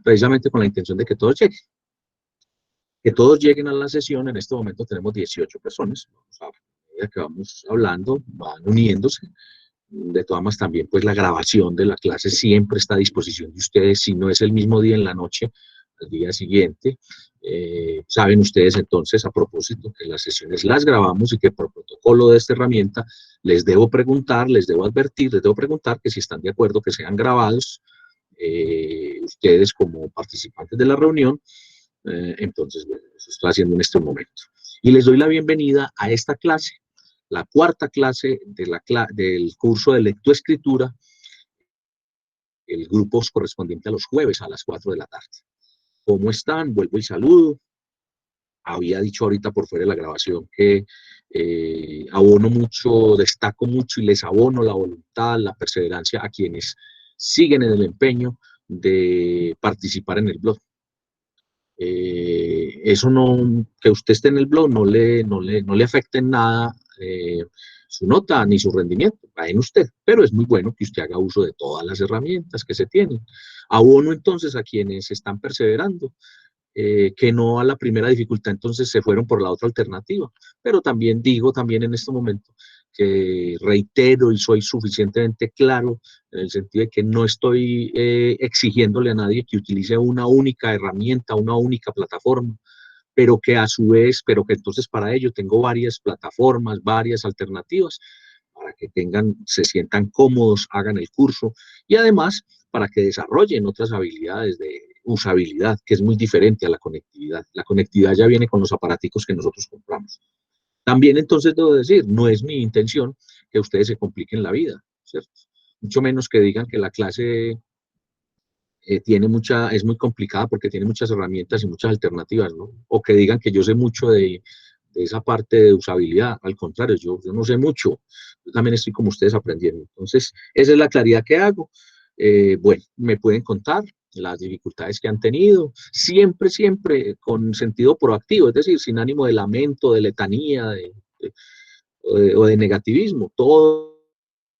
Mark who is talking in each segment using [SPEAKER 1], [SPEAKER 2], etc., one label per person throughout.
[SPEAKER 1] precisamente con la intención de que todos lleguen. Que todos lleguen a la sesión. En este momento tenemos 18 personas. A medida que vamos hablando, van uniéndose. De todas maneras, también pues la grabación de la clase siempre está a disposición de ustedes. Si no es el mismo día en la noche, al día siguiente. Saben ustedes entonces, a propósito, que las sesiones las grabamos y que por protocolo de esta herramienta les debo preguntar, les debo advertir, les debo preguntar que si están de acuerdo que sean grabados ustedes como participantes de la reunión. Entonces, bueno, eso estoy haciendo en este momento. Y les doy la bienvenida a esta clase, la cuarta clase del curso de lectoescritura, el grupo correspondiente a los jueves a las 4 de la tarde. ¿Cómo están? Vuelvo y saludo. Había dicho ahorita por fuera de la grabación que abono mucho, destaco mucho y les abono la voluntad, la perseverancia a quienes siguen en el empeño de participar en el blog. Eso no, que usted esté en el blog no le afecta en nada su nota ni su rendimiento, va en usted, pero es muy bueno que usted haga uso de todas las herramientas que se tienen. Abono entonces a quienes están perseverando, que no a la primera dificultad entonces se fueron por la otra alternativa, pero también digo también en este momento que reitero y soy suficientemente claro en el sentido de que no estoy exigiéndole a nadie que utilice una única herramienta, una única plataforma, pero que a su vez, pero que entonces para ello tengo varias plataformas, varias alternativas, para que se sientan cómodos, hagan el curso y además para que desarrollen otras habilidades de usabilidad, que es muy diferente a la conectividad. La conectividad ya viene con los aparaticos que nosotros compramos. También entonces debo decir, no es mi intención que ustedes se compliquen la vida, ¿cierto? Mucho menos que digan que la clase es muy complicada porque tiene muchas herramientas y muchas alternativas, ¿no? O que digan que yo sé mucho de esa parte de usabilidad. Al contrario, yo no sé mucho. Yo también estoy como ustedes aprendiendo. Entonces, esa es la claridad que hago. Bueno, me pueden contar las dificultades que han tenido, siempre, siempre con sentido proactivo, es decir, sin ánimo de lamento, de letanía, o de negativismo. Todo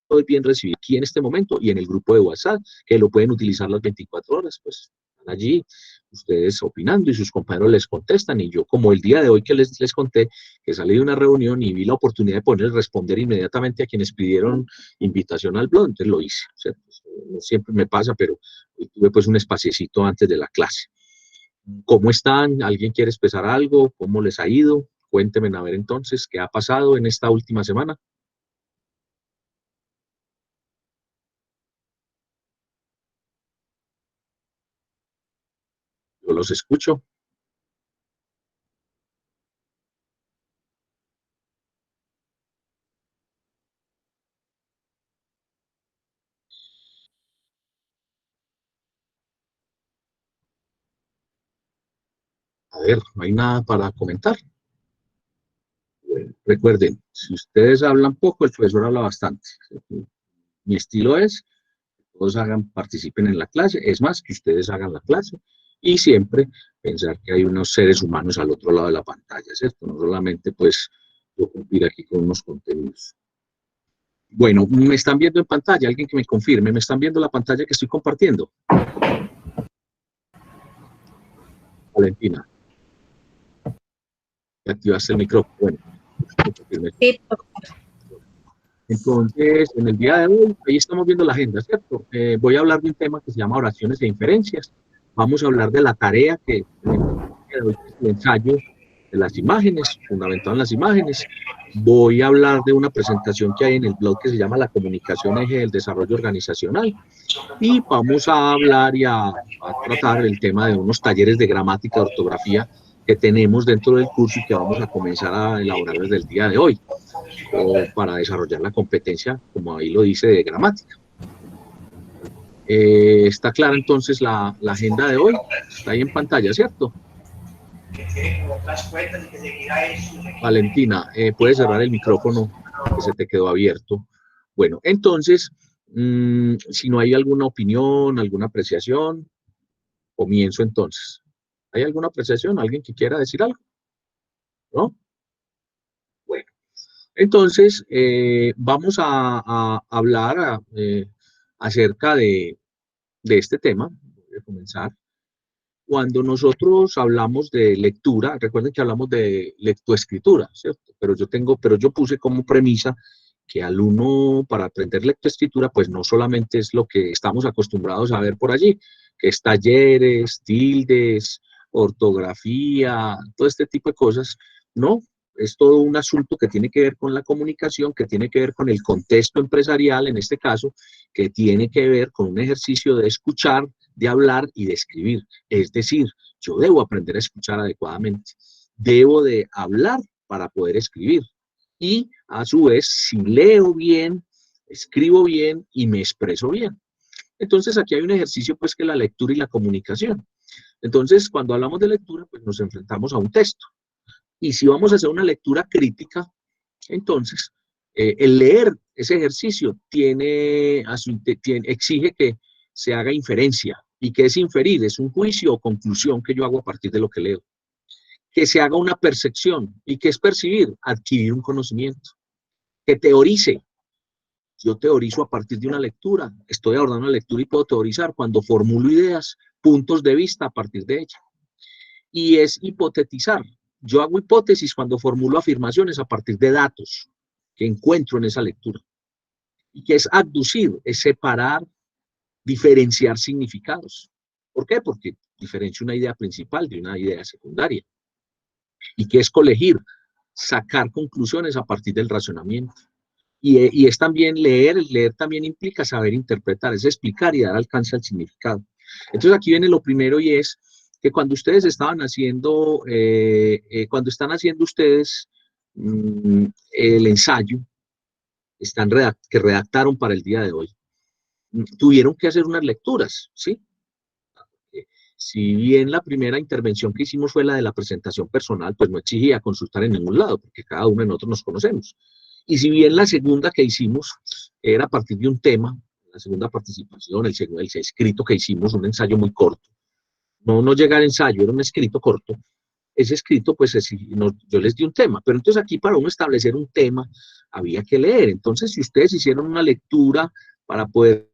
[SPEAKER 1] es bien recibido aquí en este momento y en el grupo de WhatsApp, que lo pueden utilizar las 24 horas, pues allí ustedes opinando y sus compañeros les contestan, y yo como el día de hoy que les conté, que salí de una reunión y vi la oportunidad de poder responder inmediatamente a quienes pidieron invitación al blog, entonces lo hice. O sea, pues, no siempre me pasa, pero hoy tuve pues un espaciecito antes de la clase. ¿Cómo están? ¿Alguien quiere expresar algo? ¿Cómo les ha ido? Cuéntenme a ver entonces qué ha pasado en esta última semana. Yo los escucho. A ver, no hay nada para comentar. Bueno, recuerden, si ustedes hablan poco, el profesor habla bastante. Mi estilo es que todos participen en la clase, es más, que ustedes hagan la clase y siempre pensar que hay unos seres humanos al otro lado de la pantalla, ¿cierto? No solamente pues yo cumplir aquí con unos contenidos. Bueno, me están viendo en pantalla, alguien que me confirme, me están viendo la pantalla que estoy compartiendo. Valentina, activaste el micrófono. Bueno,
[SPEAKER 2] Sí,
[SPEAKER 1] entonces, en el día de hoy, ahí estamos viendo la agenda, ¿cierto? Voy a hablar de un tema que se llama oraciones e inferencias. Vamos a hablar de la tarea que tenemos el día de hoy, que es el ensayo de las imágenes, fundamentado en las imágenes. Voy a hablar de una presentación que hay en el blog que se llama La comunicación eje del desarrollo organizacional. Y vamos a hablar a tratar el tema de unos talleres de gramática, de ortografía que tenemos dentro del curso y que vamos a comenzar a elaborar desde el día de hoy, o para desarrollar la competencia, como ahí lo dice, de gramática. Está clara entonces la agenda de hoy, está ahí en pantalla, ¿cierto? Valentina, puedes cerrar el micrófono que se te quedó abierto. Bueno, entonces, si no hay alguna opinión, alguna apreciación, comienzo entonces. ¿Hay alguna apreciación? ¿Alguien que quiera decir algo? ¿No? Bueno, entonces vamos a hablar acerca de este tema. Voy a comenzar. Cuando nosotros hablamos de lectura, recuerden que hablamos de lectoescritura, ¿cierto? Pero yo puse como premisa que al uno, para aprender lectoescritura, pues no solamente es lo que estamos acostumbrados a ver por allí, que es talleres, tildes, ortografía, todo este tipo de cosas, no, es todo un asunto que tiene que ver con la comunicación, que tiene que ver con el contexto empresarial, en este caso, que tiene que ver con un ejercicio de escuchar, de hablar y de escribir. Es decir, yo debo aprender a escuchar adecuadamente, debo de hablar para poder escribir. Y a su vez, si leo bien, escribo bien y me expreso bien. Entonces aquí hay un ejercicio pues que es la lectura y la comunicación. Entonces cuando hablamos de lectura pues nos enfrentamos a un texto. Y si vamos a hacer una lectura crítica, entonces el leer ese ejercicio exige que se haga inferencia. ¿Y qué es inferir? Es un juicio o conclusión que yo hago a partir de lo que leo. Que se haga una percepción. ¿Y qué es percibir? Adquirir un conocimiento. Que teorice. Yo teorizo a partir de una lectura. Estoy abordando una lectura y puedo teorizar cuando formulo ideas, puntos de vista a partir de ella. Y es hipotetizar. Yo hago hipótesis cuando formulo afirmaciones a partir de datos que encuentro en esa lectura. Y que es abducir, es separar, diferenciar significados. ¿Por qué? Porque diferencio una idea principal de una idea secundaria. Y que es colegir, sacar conclusiones a partir del razonamiento. Y es también leer también implica saber interpretar, es explicar y dar alcance al significado. Entonces aquí viene lo primero y es que cuando ustedes estaban haciendo, cuando están haciendo ustedes el ensayo que redactaron para el día de hoy, tuvieron que hacer unas lecturas, ¿sí? Si bien la primera intervención que hicimos fue la de la presentación personal, pues no exigía consultar en ningún lado, porque cada uno de nosotros nos conocemos. Y si bien la segunda que hicimos era a partir de un tema, la segunda participación, el escrito que hicimos, un ensayo muy corto, no llega al ensayo, era un escrito corto, ese escrito, pues yo les di un tema, pero entonces aquí para uno establecer un tema había que leer. Entonces, si ustedes hicieron una lectura para poder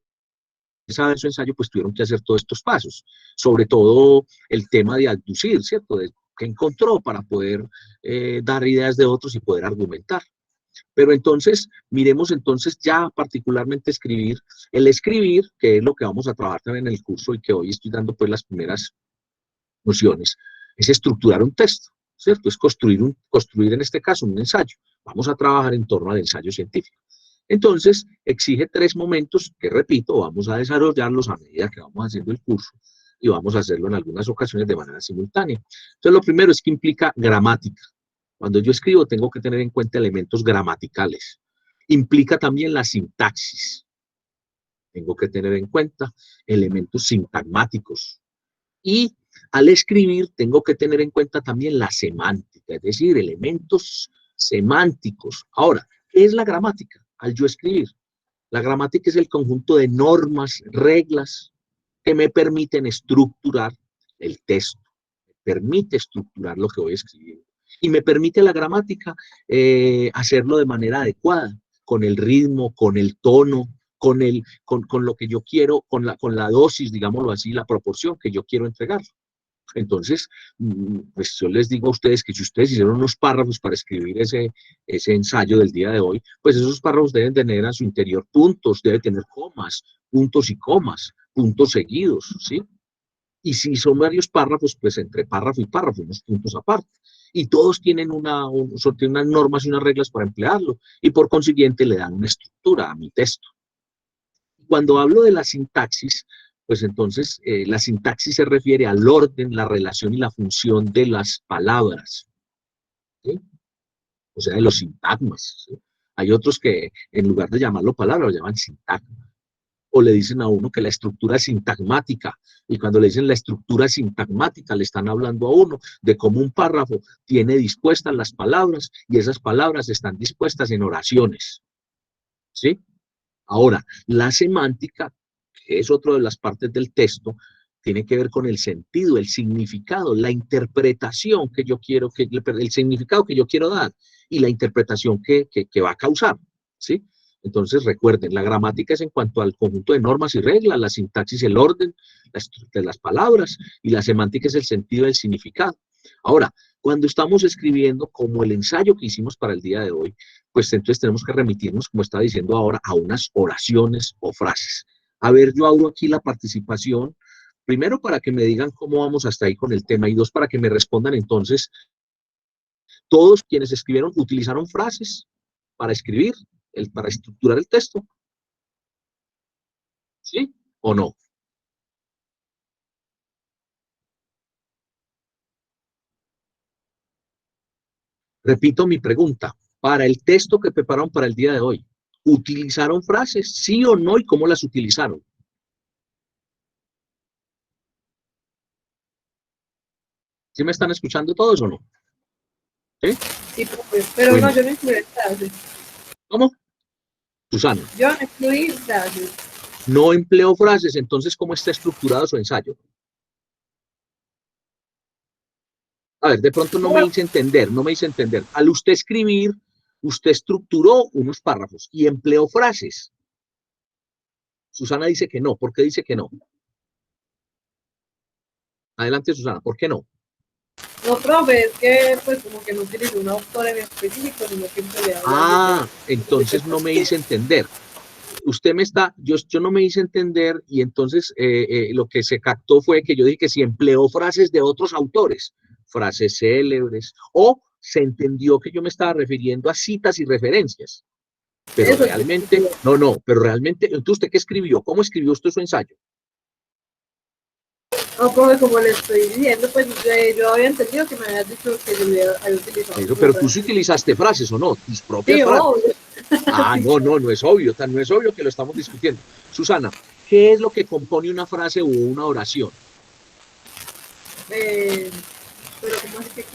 [SPEAKER 1] saber su ensayo, pues tuvieron que hacer todos estos pasos, sobre todo el tema de abducir, ¿cierto? De qué encontró para poder dar ideas de otros y poder argumentar. Pero entonces, miremos entonces ya particularmente el escribir, que es lo que vamos a trabajar también en el curso y que hoy estoy dando pues las primeras nociones, es estructurar un texto, ¿cierto? Es construir en este caso un ensayo. Vamos a trabajar en torno al ensayo científico. Entonces, exige 3 momentos que, repito, vamos a desarrollarlos a medida que vamos haciendo el curso y vamos a hacerlo en algunas ocasiones de manera simultánea. Entonces, lo primero es que implica gramática. Cuando yo escribo, tengo que tener en cuenta elementos gramaticales. Implica también la sintaxis. Tengo que tener en cuenta elementos sintagmáticos. Y al escribir, tengo que tener en cuenta también la semántica, es decir, elementos semánticos. Ahora, ¿qué es la gramática? Al yo escribir, la gramática es el conjunto de normas, reglas que me permiten estructurar el texto, me permite estructurar lo que voy a escribir. Y me permite la gramática hacerlo de manera adecuada, con el ritmo, con el tono, con lo que yo quiero, con la dosis, digámoslo así, la proporción que yo quiero entregar. Entonces, pues yo les digo a ustedes que si ustedes hicieron unos párrafos para escribir ese ensayo del día de hoy, pues esos párrafos deben tener a su interior puntos, deben tener comas, puntos y comas, puntos seguidos, ¿sí? Y si son varios párrafos, pues entre párrafo y párrafo, unos puntos aparte. Y todos tienen tienen unas normas y unas reglas para emplearlo, y por consiguiente le dan una estructura a mi texto. Cuando hablo de la sintaxis, pues entonces la sintaxis se refiere al orden, la relación y la función de las palabras, ¿sí? O sea, de los sintagmas, ¿sí? Hay otros que en lugar de llamarlo palabra, lo llaman sintagma. O le dicen a uno que la estructura es sintagmática, y cuando le dicen la estructura sintagmática, le están hablando a uno de cómo un párrafo tiene dispuestas las palabras, y esas palabras están dispuestas en oraciones, ¿sí? Ahora, la semántica, que es otra de las partes del texto, tiene que ver con el sentido, el significado, la interpretación que yo quiero, el significado que yo quiero dar y la interpretación que va a causar, ¿sí? Entonces, recuerden, la gramática es en cuanto al conjunto de normas y reglas, la sintaxis, el orden de las palabras, y la semántica es el sentido del significado. Ahora, cuando estamos escribiendo como el ensayo que hicimos para el día de hoy, pues entonces tenemos que remitirnos, como estaba diciendo ahora, a unas oraciones o frases. A ver, yo abro aquí la participación, primero para que me digan cómo vamos hasta ahí con el tema, y dos, para que me respondan entonces, todos quienes escribieron utilizaron frases para escribir, para estructurar el texto, ¿sí o no? Repito mi pregunta, para el texto que prepararon para el día de hoy, ¿utilizaron frases, sí o no, y cómo las utilizaron? ¿Sí me están escuchando todos o no? ¿Sí?
[SPEAKER 2] Sí, pero no,
[SPEAKER 1] Bueno,
[SPEAKER 2] yo no incluí frases.
[SPEAKER 1] ¿cómo? Susana,
[SPEAKER 2] Yo no incluí frases.
[SPEAKER 1] no empleo frases, entonces, ¿cómo está estructurado su ensayo? A ver, de pronto no me hice entender, no me hice entender. Al usted escribir, usted estructuró unos párrafos y empleó frases. Susana dice que no. ¿Por qué dice que no? Adelante, Susana, ¿por qué no?
[SPEAKER 2] No, profe, es que pues como que no utilizo un autor en específico, sino que empecé a hablar
[SPEAKER 1] Ah,
[SPEAKER 2] de
[SPEAKER 1] entonces no
[SPEAKER 2] cosas
[SPEAKER 1] me
[SPEAKER 2] que...
[SPEAKER 1] hice entender. Usted me está, yo no me hice entender, y entonces lo que se captó fue que yo dije que si empleó frases de otros autores, frases célebres, o se entendió que yo me estaba refiriendo a citas y referencias, pero
[SPEAKER 2] Eso
[SPEAKER 1] realmente,
[SPEAKER 2] sí.
[SPEAKER 1] no, pero realmente, entonces, ¿usted qué escribió? ¿Cómo escribió usted su ensayo?
[SPEAKER 2] No, profe, como le estoy diciendo, pues yo había entendido que me había dicho que yo había utilizado
[SPEAKER 1] Eso,
[SPEAKER 2] como
[SPEAKER 1] pero tú sí
[SPEAKER 2] frases.
[SPEAKER 1] utilizaste frases o no, tus propias
[SPEAKER 2] Sí,
[SPEAKER 1] frases.
[SPEAKER 2] obvio.
[SPEAKER 1] Ah,
[SPEAKER 2] Sí,
[SPEAKER 1] no, no es obvio, no es obvio que lo estamos discutiendo. Susana, ¿qué es lo que compone una frase o una oración?
[SPEAKER 2] eh, pero como es que,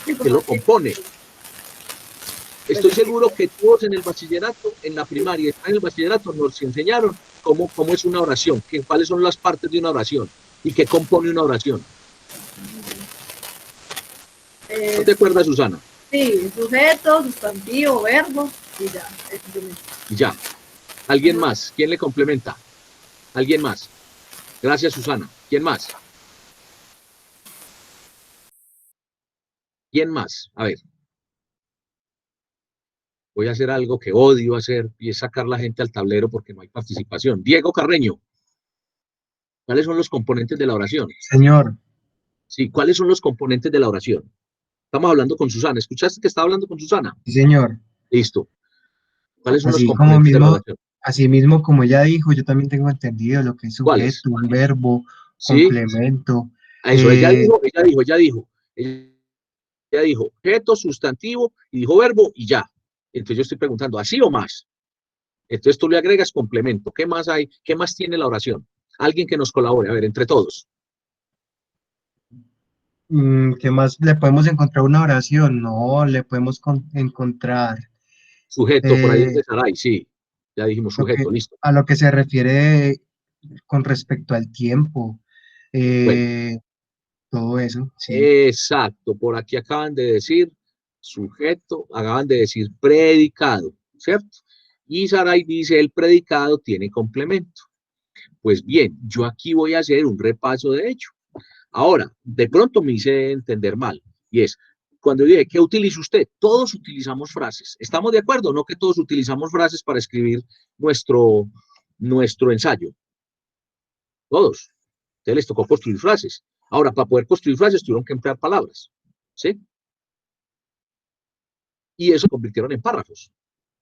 [SPEAKER 1] ¿Qué
[SPEAKER 2] como
[SPEAKER 1] lo
[SPEAKER 2] es que,
[SPEAKER 1] compone?
[SPEAKER 2] pues
[SPEAKER 1] Estoy
[SPEAKER 2] es que,
[SPEAKER 1] seguro que todos en el bachillerato, en la primaria, en el bachillerato, nos enseñaron cómo es una oración, cuáles son las partes de una oración y qué compone una oración. ¿No
[SPEAKER 2] eh,
[SPEAKER 1] te acuerdas, Susana?
[SPEAKER 2] sí, sujeto, sustantivo, verbo, y ya, simplemente.
[SPEAKER 1] Y ya. ¿Alguien más? ¿Quién le complementa? ¿Alguien más? Gracias, Susana. ¿Quién más? ¿Quién más? A ver, voy a hacer algo que odio hacer y es sacar la gente al tablero porque no hay participación. Diego Carreño, ¿cuáles son los componentes de la oración?
[SPEAKER 3] Señor,
[SPEAKER 1] Sí, ¿cuáles son los componentes de la oración? Estamos hablando con Susana. ¿Escuchaste que estaba hablando con Susana?
[SPEAKER 3] sí, señor.
[SPEAKER 1] Listo. ¿Cuáles son los
[SPEAKER 3] Así como
[SPEAKER 1] componentes de la
[SPEAKER 3] mismo,
[SPEAKER 1] oración?
[SPEAKER 3] así mismo como ella dijo, yo también tengo entendido lo que es
[SPEAKER 1] ¿Cuáles?
[SPEAKER 3] sujeto, un verbo,
[SPEAKER 1] ¿Sí?
[SPEAKER 3] complemento.
[SPEAKER 1] A eso,
[SPEAKER 3] eh,
[SPEAKER 1] ella dijo, objeto, sustantivo, y dijo verbo, y ya. Entonces yo estoy preguntando, ¿así o más? Entonces tú le agregas complemento. ¿Qué más hay? ¿Qué más tiene la oración? Alguien que nos colabore, a ver, entre todos.
[SPEAKER 3] ¿Qué más le podemos encontrar una oración? No, le podemos encontrar
[SPEAKER 1] Sujeto, por ahí
[SPEAKER 3] eh,
[SPEAKER 1] dice Saray, sí. Ya dijimos
[SPEAKER 3] lo que,
[SPEAKER 1] sujeto, listo.
[SPEAKER 3] a lo que se refiere con respecto al tiempo,
[SPEAKER 1] Bueno,
[SPEAKER 3] eh, todo eso, sí.
[SPEAKER 1] exacto. Por aquí acaban de decir sujeto, acaban de decir predicado, ¿cierto? Y Saray dice el predicado tiene complemento. Pues bien, yo aquí voy a hacer un repaso de hecho. Ahora, de pronto me hice entender mal, y es, cuando yo dije, ¿qué utiliza usted? Todos utilizamos frases. ¿Estamos de acuerdo? No que todos utilizamos frases para escribir nuestro ensayo. Todos. Entonces les tocó construir frases. Ahora, para poder construir frases tuvieron que emplear palabras. ¿Sí? Y eso se convirtieron en párrafos.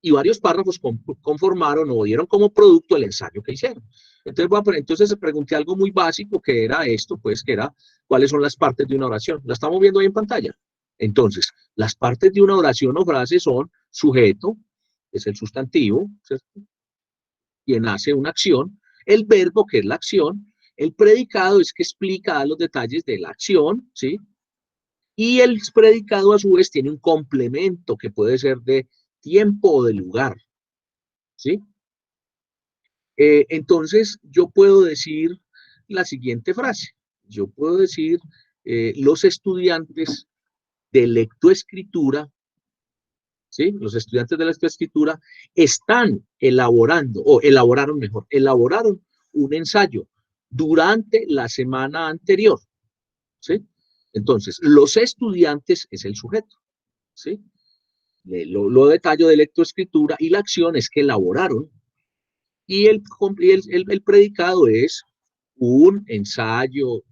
[SPEAKER 1] Y varios párrafos conformaron o dieron como producto el ensayo que hicieron. Entonces pregunté algo muy básico que era esto, pues que era cuáles son las partes de una oración. La estamos viendo ahí en pantalla. Entonces, las partes de una oración o frase son sujeto, que es el sustantivo, ¿cierto? Quien hace una acción, el verbo, que es la acción, el predicado es que explica los detalles de la acción, ¿sí? Y el predicado a su vez tiene un complemento que puede ser de tiempo o de lugar, ¿sí? Entonces, yo puedo decir la siguiente frase. Yo puedo decir, los estudiantes de lectoescritura ¿sí? Los estudiantes de lectoescritura están elaborando, o elaboraron mejor, elaboraron un ensayo durante la semana anterior, ¿sí? Entonces, los estudiantes es el sujeto, ¿sí? Lo detallo de lectoescritura y la acción es que elaboraron y el predicado es un ensayo,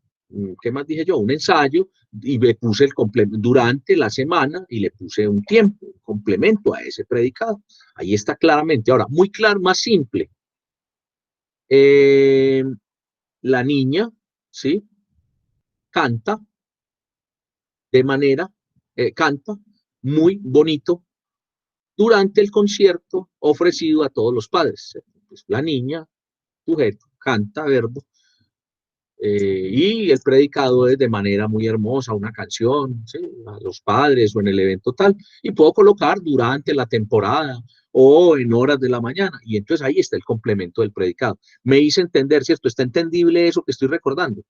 [SPEAKER 1] ¿qué más dije yo? Un ensayo y le puse el complemento durante la semana y le puse un tiempo, un complemento a ese predicado. Ahí está claramente. Ahora, muy claro, más simple. La niña, ¿sí? Canta de manera, canta muy bonito durante el concierto ofrecido a todos los padres. Pues la niña, sujeto, canta, verbo, y el predicado es de manera muy hermosa, una canción, ¿sí? A los padres o en el evento tal, y puedo colocar durante la temporada o en horas de la mañana, y entonces ahí está el complemento del predicado. Me hice entender, ¿cierto? ¿Está entendible eso que estoy recordando?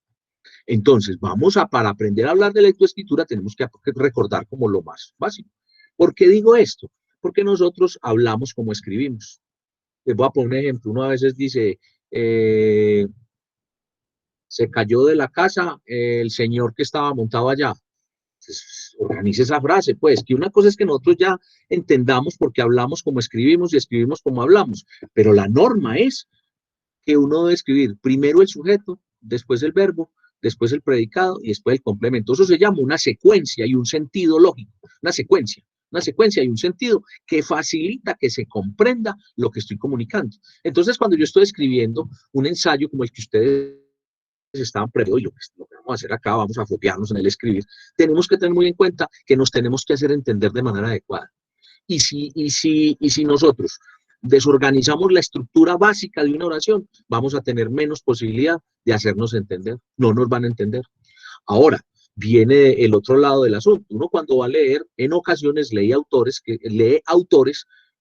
[SPEAKER 1] Entonces, para aprender a hablar de lectoescritura tenemos que recordar como lo más básico. ¿Por qué digo esto? Porque nosotros hablamos como escribimos. Les voy a poner un ejemplo. Uno a veces dice, se cayó de la casa el señor que estaba montado allá. Entonces, organice esa frase, pues, que una cosa es que nosotros ya entendamos porque hablamos como escribimos y escribimos como hablamos, pero la norma es que uno debe escribir primero el sujeto, después el verbo, después el predicado y después el complemento. Eso se llama una secuencia y un sentido lógico, una secuencia y un sentido que facilita que se comprenda lo que estoy comunicando. Entonces, cuando yo estoy escribiendo un ensayo como el que ustedes estaban previendo y lo que vamos a hacer acá, vamos a foguearnos en el escribir, tenemos que tener muy en cuenta que nos tenemos que hacer entender de manera adecuada. Y si nosotros desorganizamos la estructura básica de una oración, vamos a tener menos posibilidad de hacernos entender. No nos van a entender. Ahora, viene el otro lado del asunto. Uno cuando va a leer, en ocasiones lee autores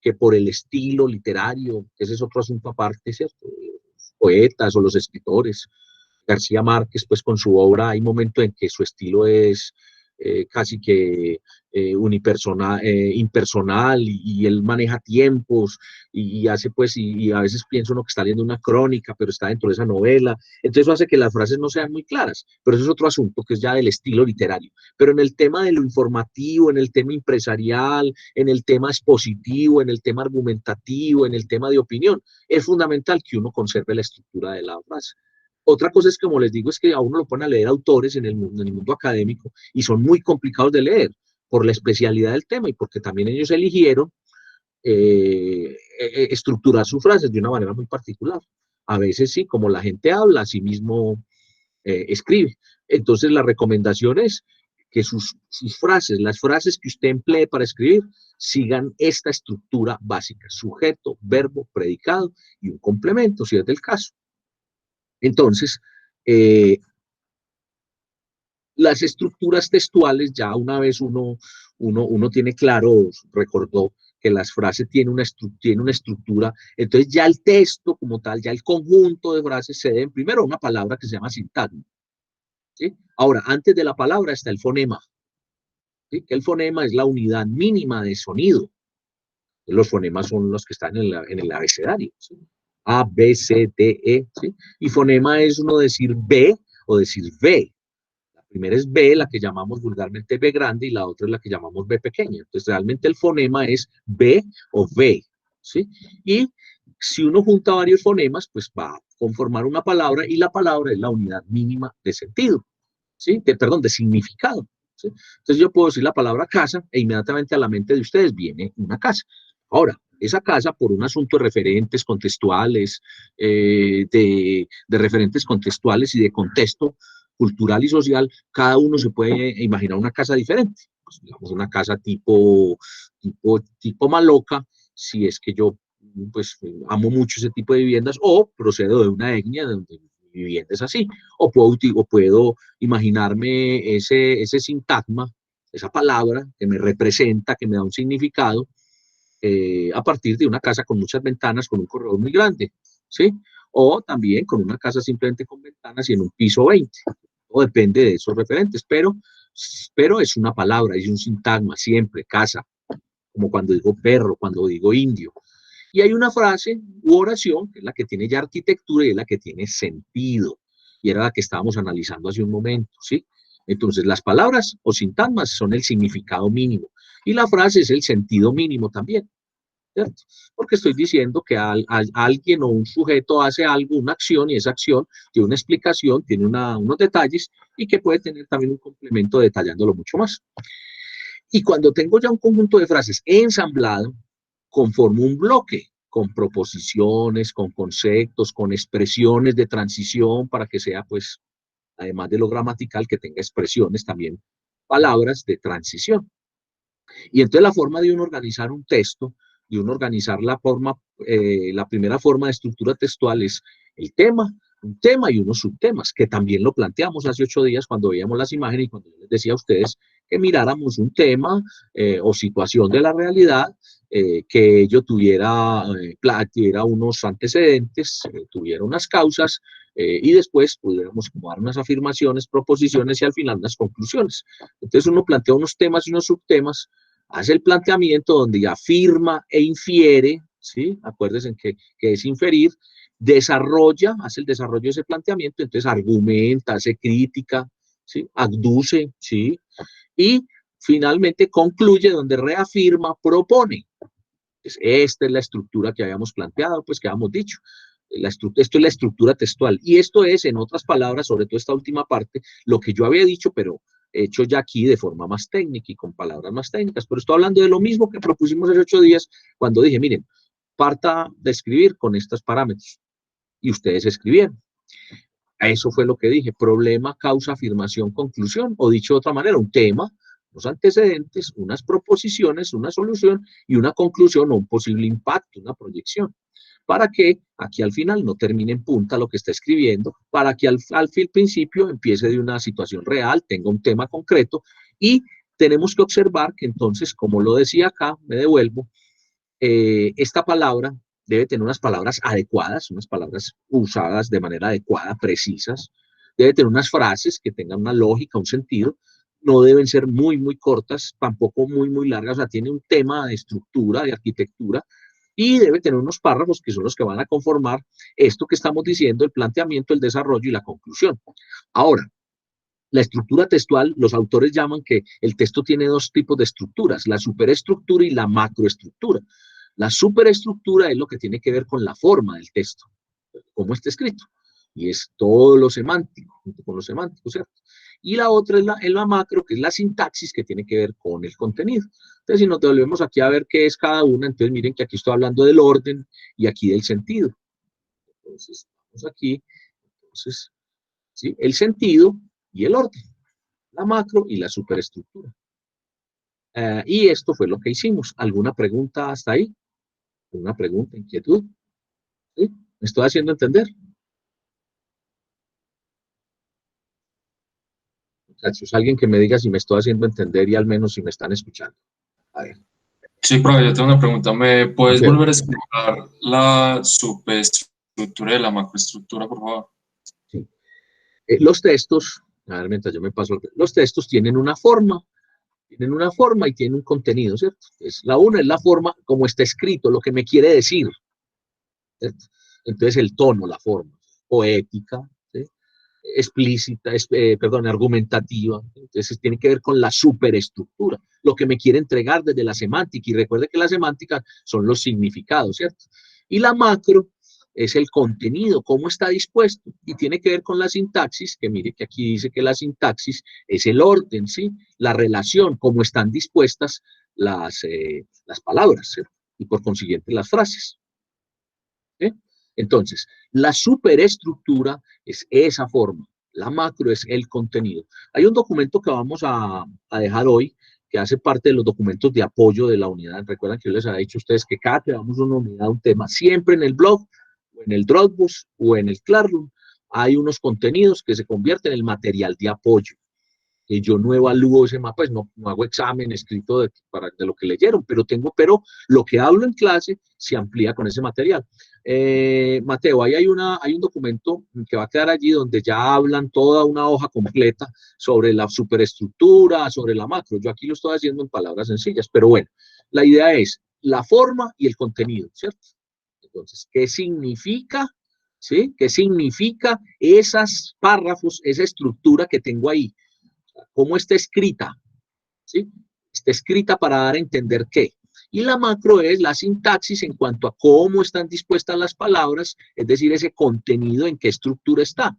[SPEAKER 1] que por el estilo literario, ese es otro asunto aparte, ¿cierto? Los poetas o los escritores. García Márquez, pues con su obra hay momentos en que su estilo es casi que unipersonal, impersonal y él maneja tiempos y hace pues, y a veces pienso uno que está leyendo una crónica, pero está dentro de esa novela. Entonces eso hace que las frases no sean muy claras, pero eso es otro asunto que es ya del estilo literario. Pero en el tema de lo informativo, en el tema empresarial, en el tema expositivo, en el tema argumentativo, en el tema de opinión, es fundamental que uno conserve la estructura de la frase. Otra cosa es, como les digo, es que a uno lo ponen a leer autores en el mundo académico y son muy complicados de leer por la especialidad del tema y porque también ellos eligieron estructurar sus frases de una manera muy particular. A veces sí, como la gente habla, así mismo escribe. Entonces la recomendación es que sus frases, las frases que usted emplee para escribir, sigan esta estructura básica, sujeto, verbo, predicado y un complemento, si es del caso. Entonces, las estructuras textuales, ya una vez uno tiene claro, recordó que las frases tienen una estructura, entonces ya el texto como tal, ya el conjunto de frases se deben primero a una palabra que se llama sintagma, ¿sí? Ahora, antes de la palabra está el fonema, ¿sí? Que el fonema es la unidad mínima de sonido. Los fonemas son los que están en el abecedario, ¿sí? A, B, C, D, E, ¿sí? Y fonema es uno decir B o decir V. La primera es B, la que llamamos vulgarmente B grande, y la otra es la que llamamos B pequeña. Entonces, realmente el fonema es B o V, ¿sí? Y si uno junta varios fonemas, pues va a conformar una palabra, y la palabra es la unidad mínima de sentido, ¿sí? De significado, ¿sí? Entonces, yo puedo decir la palabra casa, e inmediatamente a la mente de ustedes viene una casa. Ahora, esa casa, por un asunto de referentes contextuales, de referentes contextuales y de contexto cultural y social, cada uno se puede imaginar una casa diferente. Pues, digamos, una casa tipo maloca, si es que yo pues amo mucho ese tipo de viviendas, o procedo de una etnia donde mi vivienda es así, o puedo imaginarme ese sintagma, esa palabra que me representa, que me da un significado, a partir de una casa con muchas ventanas, con un corredor muy grande, ¿sí? O también con una casa simplemente con ventanas y en un piso 20. O depende de esos referentes, pero es una palabra, es un sintagma, siempre, casa, como cuando digo perro, cuando digo indio. Y hay una frase u oración, que es la que tiene ya arquitectura y es la que tiene sentido. Y era la que estábamos analizando hace un momento, ¿sí? Entonces, las palabras o sintagmas son el significado mínimo. Y la frase es el sentido mínimo también, ¿cierto? Porque estoy diciendo que alguien o un sujeto hace algo, una acción, y esa acción tiene una explicación, tiene unos detalles, y que puede tener también un complemento detallándolo mucho más. Y cuando tengo ya un conjunto de frases ensamblado, conformo un bloque con proposiciones, con conceptos, con expresiones de transición para que sea, pues, además de lo gramatical, que tenga expresiones también, palabras de transición. Y entonces la forma de uno organizar un texto, de uno organizar la primera forma de estructura textual es el tema, un tema y unos subtemas, que también lo planteamos hace 8 días cuando veíamos las imágenes y cuando yo les decía a ustedes que miráramos un tema o situación de la realidad, que ello tuviera unos antecedentes, tuviera unas causas, y después pudiéramos dar unas afirmaciones, proposiciones y al final unas conclusiones. Entonces uno plantea unos temas y unos subtemas, hace el planteamiento donde afirma e infiere, ¿sí? Acuérdense que es inferir, hace el desarrollo de ese planteamiento, entonces argumenta, hace crítica, ¿sí? Abduce, ¿sí? Y finalmente concluye donde reafirma, propone. Pues esta es la estructura que habíamos planteado, pues que habíamos dicho. Esto es la estructura textual. Y esto es, en otras palabras, sobre todo esta última parte, lo que yo había dicho, pero hecho ya aquí de forma más técnica y con palabras más técnicas. Pero estoy hablando de lo mismo que propusimos hace 8 días cuando dije, miren, parta de escribir con estos parámetros. Y ustedes escribieron. Eso fue lo que dije, problema, causa, afirmación, conclusión, o dicho de otra manera, un tema, los antecedentes, unas proposiciones, una solución y una conclusión o un posible impacto, una proyección, para que aquí al final no termine en punta lo que está escribiendo, para que al principio empiece de una situación real, tenga un tema concreto, y tenemos que observar que entonces, como lo decía acá, me devuelvo, esta palabra debe tener unas palabras adecuadas, unas palabras usadas de manera adecuada, precisas, debe tener unas frases que tengan una lógica, un sentido, no deben ser muy, muy cortas, tampoco muy, muy largas, o sea, tiene un tema de estructura, de arquitectura, y debe tener unos párrafos que son los que van a conformar esto que estamos diciendo, el planteamiento, el desarrollo y la conclusión. Ahora, la estructura textual, los autores llaman que el texto tiene 2 tipos de estructuras, la superestructura y la macroestructura. La superestructura es lo que tiene que ver con la forma del texto, cómo está escrito, y es todo lo semántico, junto con lo semántico, ¿cierto? Y la otra es la macro, que es la sintaxis, que tiene que ver con el contenido. Entonces, si nos devolvemos aquí a ver qué es cada una, entonces miren que aquí estoy hablando del orden y aquí del sentido. Entonces, vamos aquí, entonces, ¿sí? El sentido y el orden, la macro y la superestructura. Y esto fue lo que hicimos. ¿Alguna pregunta hasta ahí? ¿Una pregunta, inquietud? ¿Sí? ¿Me estoy haciendo entender? Muchachos, alguien que me diga si me estoy haciendo entender y al menos si me están escuchando. A ver.
[SPEAKER 4] Sí, profe, yo tengo una pregunta. ¿Me puedes
[SPEAKER 1] Mateo.
[SPEAKER 4] volver a explicar la superestructura y la macroestructura, por favor?
[SPEAKER 1] Sí. Los textos, a ver, mientras yo me paso, los textos tienen una forma y tienen un contenido, ¿cierto? Una es la forma como está escrito, lo que me quiere decir, ¿cierto? Entonces el tono, la forma, poética, ¿sí? Explícita, argumentativa, entonces tiene que ver con la superestructura, lo que me quiere entregar desde la semántica, y recuerde que la semántica son los significados, ¿cierto? Y la macro es el contenido, cómo está dispuesto, y tiene que ver con la sintaxis, que mire que aquí dice que la sintaxis es el orden, ¿sí? La relación, cómo están dispuestas las palabras, ¿sí? Y por consiguiente las frases. ¿Sí? Entonces, la superestructura es esa forma, la macro es el contenido. Hay un documento que vamos a dejar hoy, que hace parte de los documentos de apoyo de la unidad. Recuerdan que yo les había dicho a ustedes que cada que damos una unidad, un tema, siempre en el blog, o en el Dropbox, o en el Classroom, hay unos contenidos que se convierten en el material de apoyo. Yo no evalúo ese mapa, pues no hago examen escrito de lo que leyeron, pero lo que hablo en clase se amplía con ese material. Mateo, ahí hay un documento que va a quedar allí donde ya hablan toda una hoja completa sobre la superestructura, sobre la macro. Yo aquí lo estoy haciendo en palabras sencillas, pero bueno, la idea es la forma y el contenido, ¿cierto? Entonces, ¿qué significa? ¿Sí? ¿Qué significa esos párrafos, esa estructura que tengo ahí? ¿Cómo está escrita? ¿Sí? Está escrita para dar a entender qué. Y la macro es la sintaxis en cuanto a cómo están dispuestas las palabras, es decir, ese contenido en qué estructura está.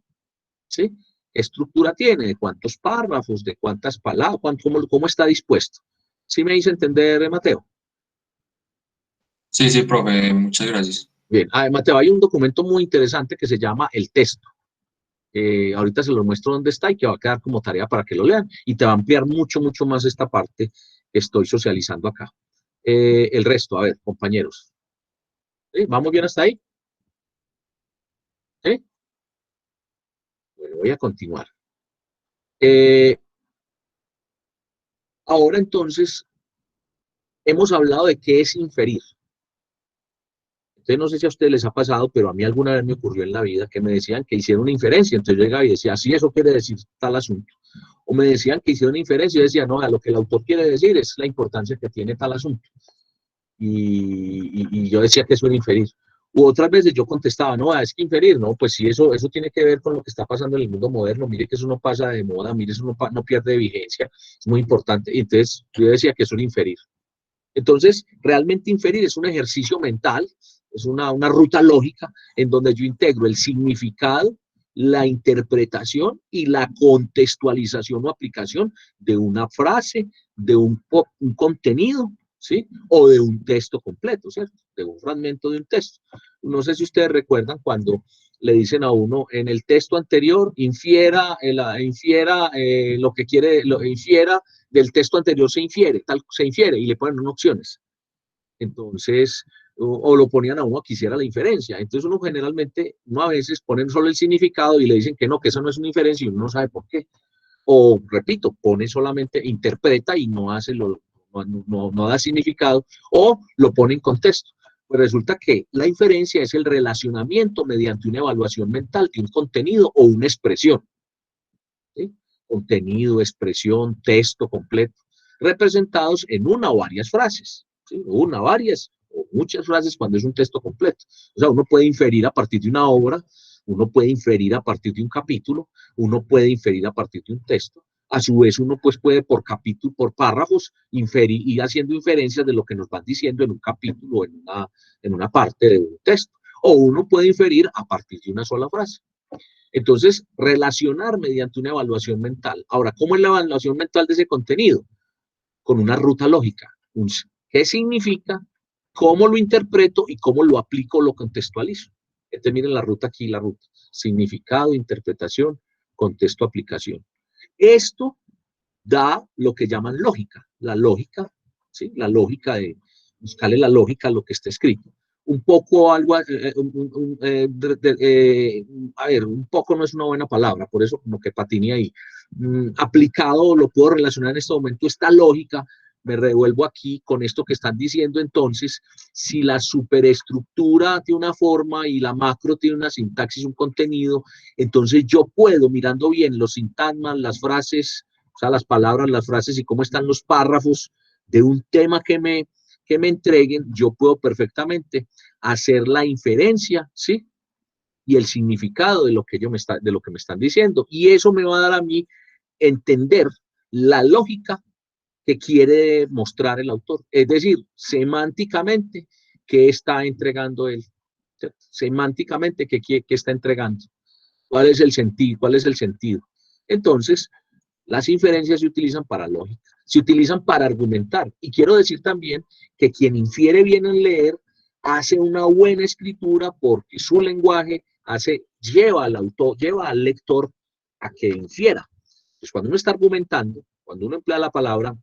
[SPEAKER 1] ¿Sí? ¿Qué estructura tiene? ¿De cuántos párrafos? ¿De cuántas palabras? ¿Cómo está dispuesto? ¿Sí me hizo entender, Mateo?
[SPEAKER 4] Sí, sí, profe, muchas gracias.
[SPEAKER 1] Bien, Mateo, hay un documento muy interesante que se llama el texto. Ahorita se lo muestro dónde está y que va a quedar como tarea para que lo lean y te va a ampliar mucho, mucho más esta parte que estoy socializando acá. El resto, a ver, compañeros. ¿Sí? ¿Vamos bien hasta ahí? ¿Sí? Bueno, voy a continuar. Ahora entonces, hemos hablado de qué es inferir. Entonces, no sé si a ustedes les ha pasado, pero a mí alguna vez me ocurrió en la vida que me decían que hicieron una inferencia. Entonces yo llegaba y decía, sí, eso quiere decir tal asunto. O me decían que hicieron una inferencia y yo decía, no, lo que el autor quiere decir es la importancia que tiene tal asunto. Y yo decía que eso era inferir. U otras veces yo contestaba, no, es que inferir, no, pues sí, eso tiene que ver con lo que está pasando en el mundo moderno, mire que eso no pasa de moda, mire, eso no pierde vigencia, es muy importante. Y entonces yo decía que eso era inferir. Entonces, realmente inferir es un ejercicio mental, es una ruta lógica en donde yo integro el significado, la interpretación y la contextualización o aplicación de una frase, de un contenido, ¿sí? O de un texto completo, ¿cierto? De un fragmento de un texto. No sé si ustedes recuerdan cuando le dicen a uno en el texto anterior, infiera lo que quiere, infiera del texto anterior se infiere y le ponen unas opciones. Entonces, o lo ponían a uno que hiciera la inferencia. Entonces uno generalmente, uno a veces ponen solo el significado y le dicen que no, que eso no es una inferencia y uno no sabe por qué. O, repito, pone solamente, interpreta y no hace no da significado, o lo pone en contexto. Pues resulta que la inferencia es el relacionamiento mediante una evaluación mental de un contenido o una expresión. ¿Sí? Contenido, expresión, texto completo, representados en una o varias frases. ¿Sí? Una, varias o muchas frases cuando es un texto completo. O sea, uno puede inferir a partir de una obra, uno puede inferir a partir de un capítulo, uno puede inferir a partir de un texto. A su vez, uno pues puede por capítulo, por párrafos, ir haciendo inferencias de lo que nos van diciendo en un capítulo, en una parte de un texto. O uno puede inferir a partir de una sola frase. Entonces, relacionar mediante una evaluación mental. Ahora, ¿cómo es la evaluación mental de ese contenido? Con una ruta lógica. ¿Qué significa? ¿Cómo lo interpreto? Y cómo lo aplico, lo contextualizo. Entonces, miren la ruta aquí, la ruta. Significado, interpretación, contexto, aplicación. Esto da lo que llaman lógica. La lógica, ¿sí? La lógica de buscarle la lógica a lo que está escrito. Un poco algo, a ver, un poco no es una buena palabra, por eso como que patiné ahí. Aplicado, lo puedo relacionar en este momento, esta lógica, me revuelvo aquí con esto que están diciendo. Entonces, si la superestructura tiene una forma y la macro tiene una sintaxis, un contenido, entonces yo puedo, mirando bien los sintagmas, las frases, o sea, las palabras, las frases y cómo están los párrafos de un tema que me entreguen, yo puedo perfectamente hacer la inferencia, ¿sí? Y el significado de lo que me están diciendo. Y eso me va a dar a mí entender la lógica que quiere mostrar el autor. Es decir, semánticamente, ¿qué está entregando él? Semánticamente, ¿qué está entregando? ¿Cuál es el sentido? ¿Cuál es el sentido? Entonces, las inferencias se utilizan para lógica, se utilizan para argumentar. Y quiero decir también que quien infiere bien en leer hace una buena escritura porque su lenguaje lleva al lector a que infiera. Pues cuando uno está argumentando, cuando uno emplea la palabra,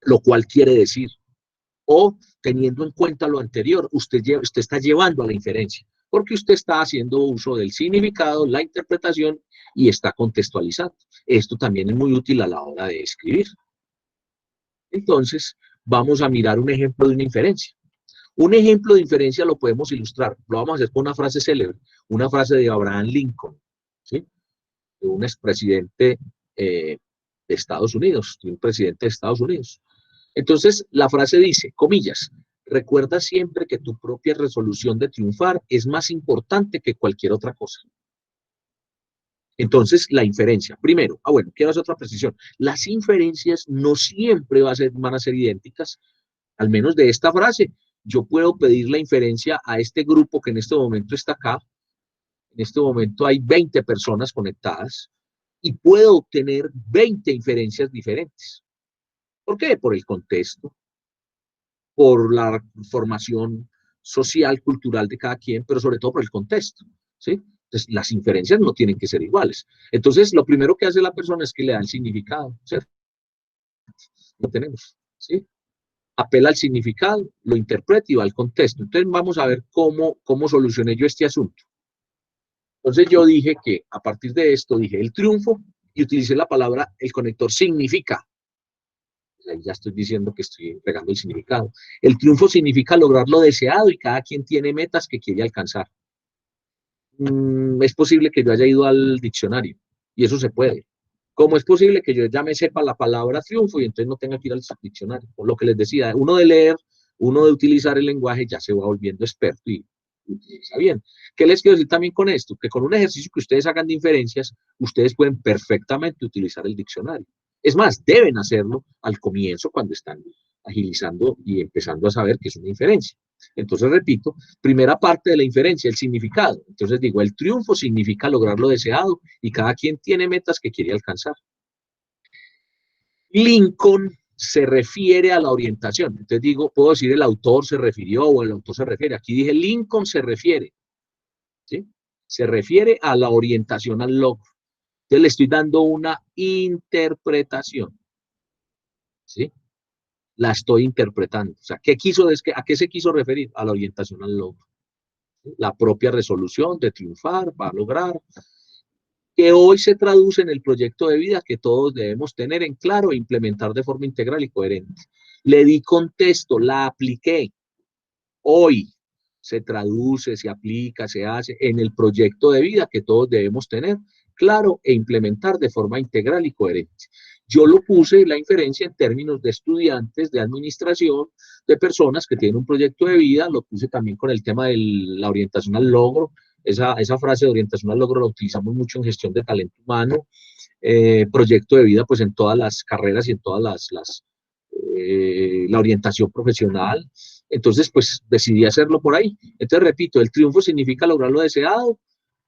[SPEAKER 1] lo cual quiere decir, o teniendo en cuenta lo anterior, usted está llevando a la inferencia, porque usted está haciendo uso del significado, la interpretación y está contextualizando. Esto también es muy útil a la hora de escribir. Entonces, vamos a mirar un ejemplo de una inferencia. Un ejemplo de inferencia lo podemos ilustrar, lo vamos a hacer con una frase célebre, una frase de Abraham Lincoln, ¿sí? De un expresidente de Estados Unidos, de un presidente de Estados Unidos. Entonces, la frase dice, comillas, recuerda siempre que tu propia resolución de triunfar es más importante que cualquier otra cosa. Entonces, la inferencia. Primero, bueno, quiero hacer otra precisión. Las inferencias no siempre van a ser idénticas, al menos de esta frase. Yo puedo pedir la inferencia a este grupo que en este momento está acá. En este momento hay 20 personas conectadas y puedo obtener 20 inferencias diferentes. ¿Por qué? Por el contexto, por la formación social, cultural de cada quien, pero sobre todo por el contexto, ¿sí? Entonces, las inferencias no tienen que ser iguales. Entonces, lo primero que hace la persona es que le da el significado, ¿cierto? Lo tenemos, ¿sí? Apela al significado, lo interpreta y va al contexto. Entonces, vamos a ver cómo solucioné yo este asunto. Entonces, yo dije que a partir de esto, dije el triunfo y utilicé la palabra, el conector significa. Ahí ya estoy diciendo que estoy pegando el significado. El triunfo significa lograr lo deseado y cada quien tiene metas que quiere alcanzar. Es posible que yo haya ido al diccionario y eso se puede. ¿Cómo es posible que yo ya me sepa la palabra triunfo y entonces no tenga que ir al diccionario? Por lo que les decía, uno de leer, uno de utilizar el lenguaje ya se va volviendo experto y utiliza bien. ¿Qué les quiero decir también con esto? Que con un ejercicio que ustedes hagan de inferencias, ustedes pueden perfectamente utilizar el diccionario. Es más, deben hacerlo al comienzo cuando están agilizando y empezando a saber qué es una inferencia. Entonces, repito, primera parte de la inferencia, el significado. Entonces digo, el triunfo significa lograr lo deseado y cada quien tiene metas que quiere alcanzar. Lincoln se refiere a la orientación. Entonces digo, puedo decir el autor se refirió o el autor se refiere. Aquí dije Lincoln se refiere, ¿sí? Se refiere a la orientación al logro. Entonces le estoy dando una interpretación, ¿sí? La estoy interpretando. O sea, ¿a qué se quiso referir? A la orientación al logro. La propia resolución de triunfar, para lograr, que hoy se traduce en el proyecto de vida que todos debemos tener en claro e implementar de forma integral y coherente. Le di contexto, la apliqué. Hoy se traduce, se aplica, se hace en el proyecto de vida que todos debemos tener claro e implementar de forma integral y coherente. Yo lo puse la inferencia en términos de estudiantes, de administración, de personas que tienen un proyecto de vida, lo puse también con el tema de la orientación al logro. Esa frase de orientación al logro la utilizamos mucho en gestión de talento humano, proyecto de vida pues en todas las carreras y en todas la orientación profesional. Entonces pues decidí hacerlo por ahí. Entonces repito, el triunfo significa lograr lo deseado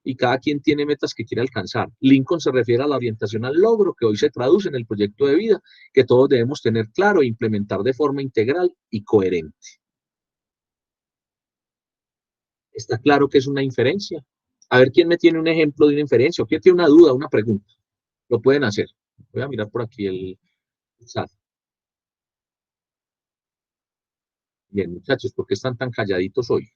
[SPEAKER 1] y cada quien tiene metas que quiere alcanzar. Lincoln se refiere a la orientación al logro que hoy se traduce en el proyecto de vida que todos debemos tener claro e implementar de forma integral y coherente. ¿Está claro que es una inferencia? A ver quién me tiene un ejemplo de una inferencia o quién tiene una duda, una pregunta. Lo pueden hacer. Voy a mirar por aquí el chat. Bien, muchachos, ¿por qué están tan calladitos hoy?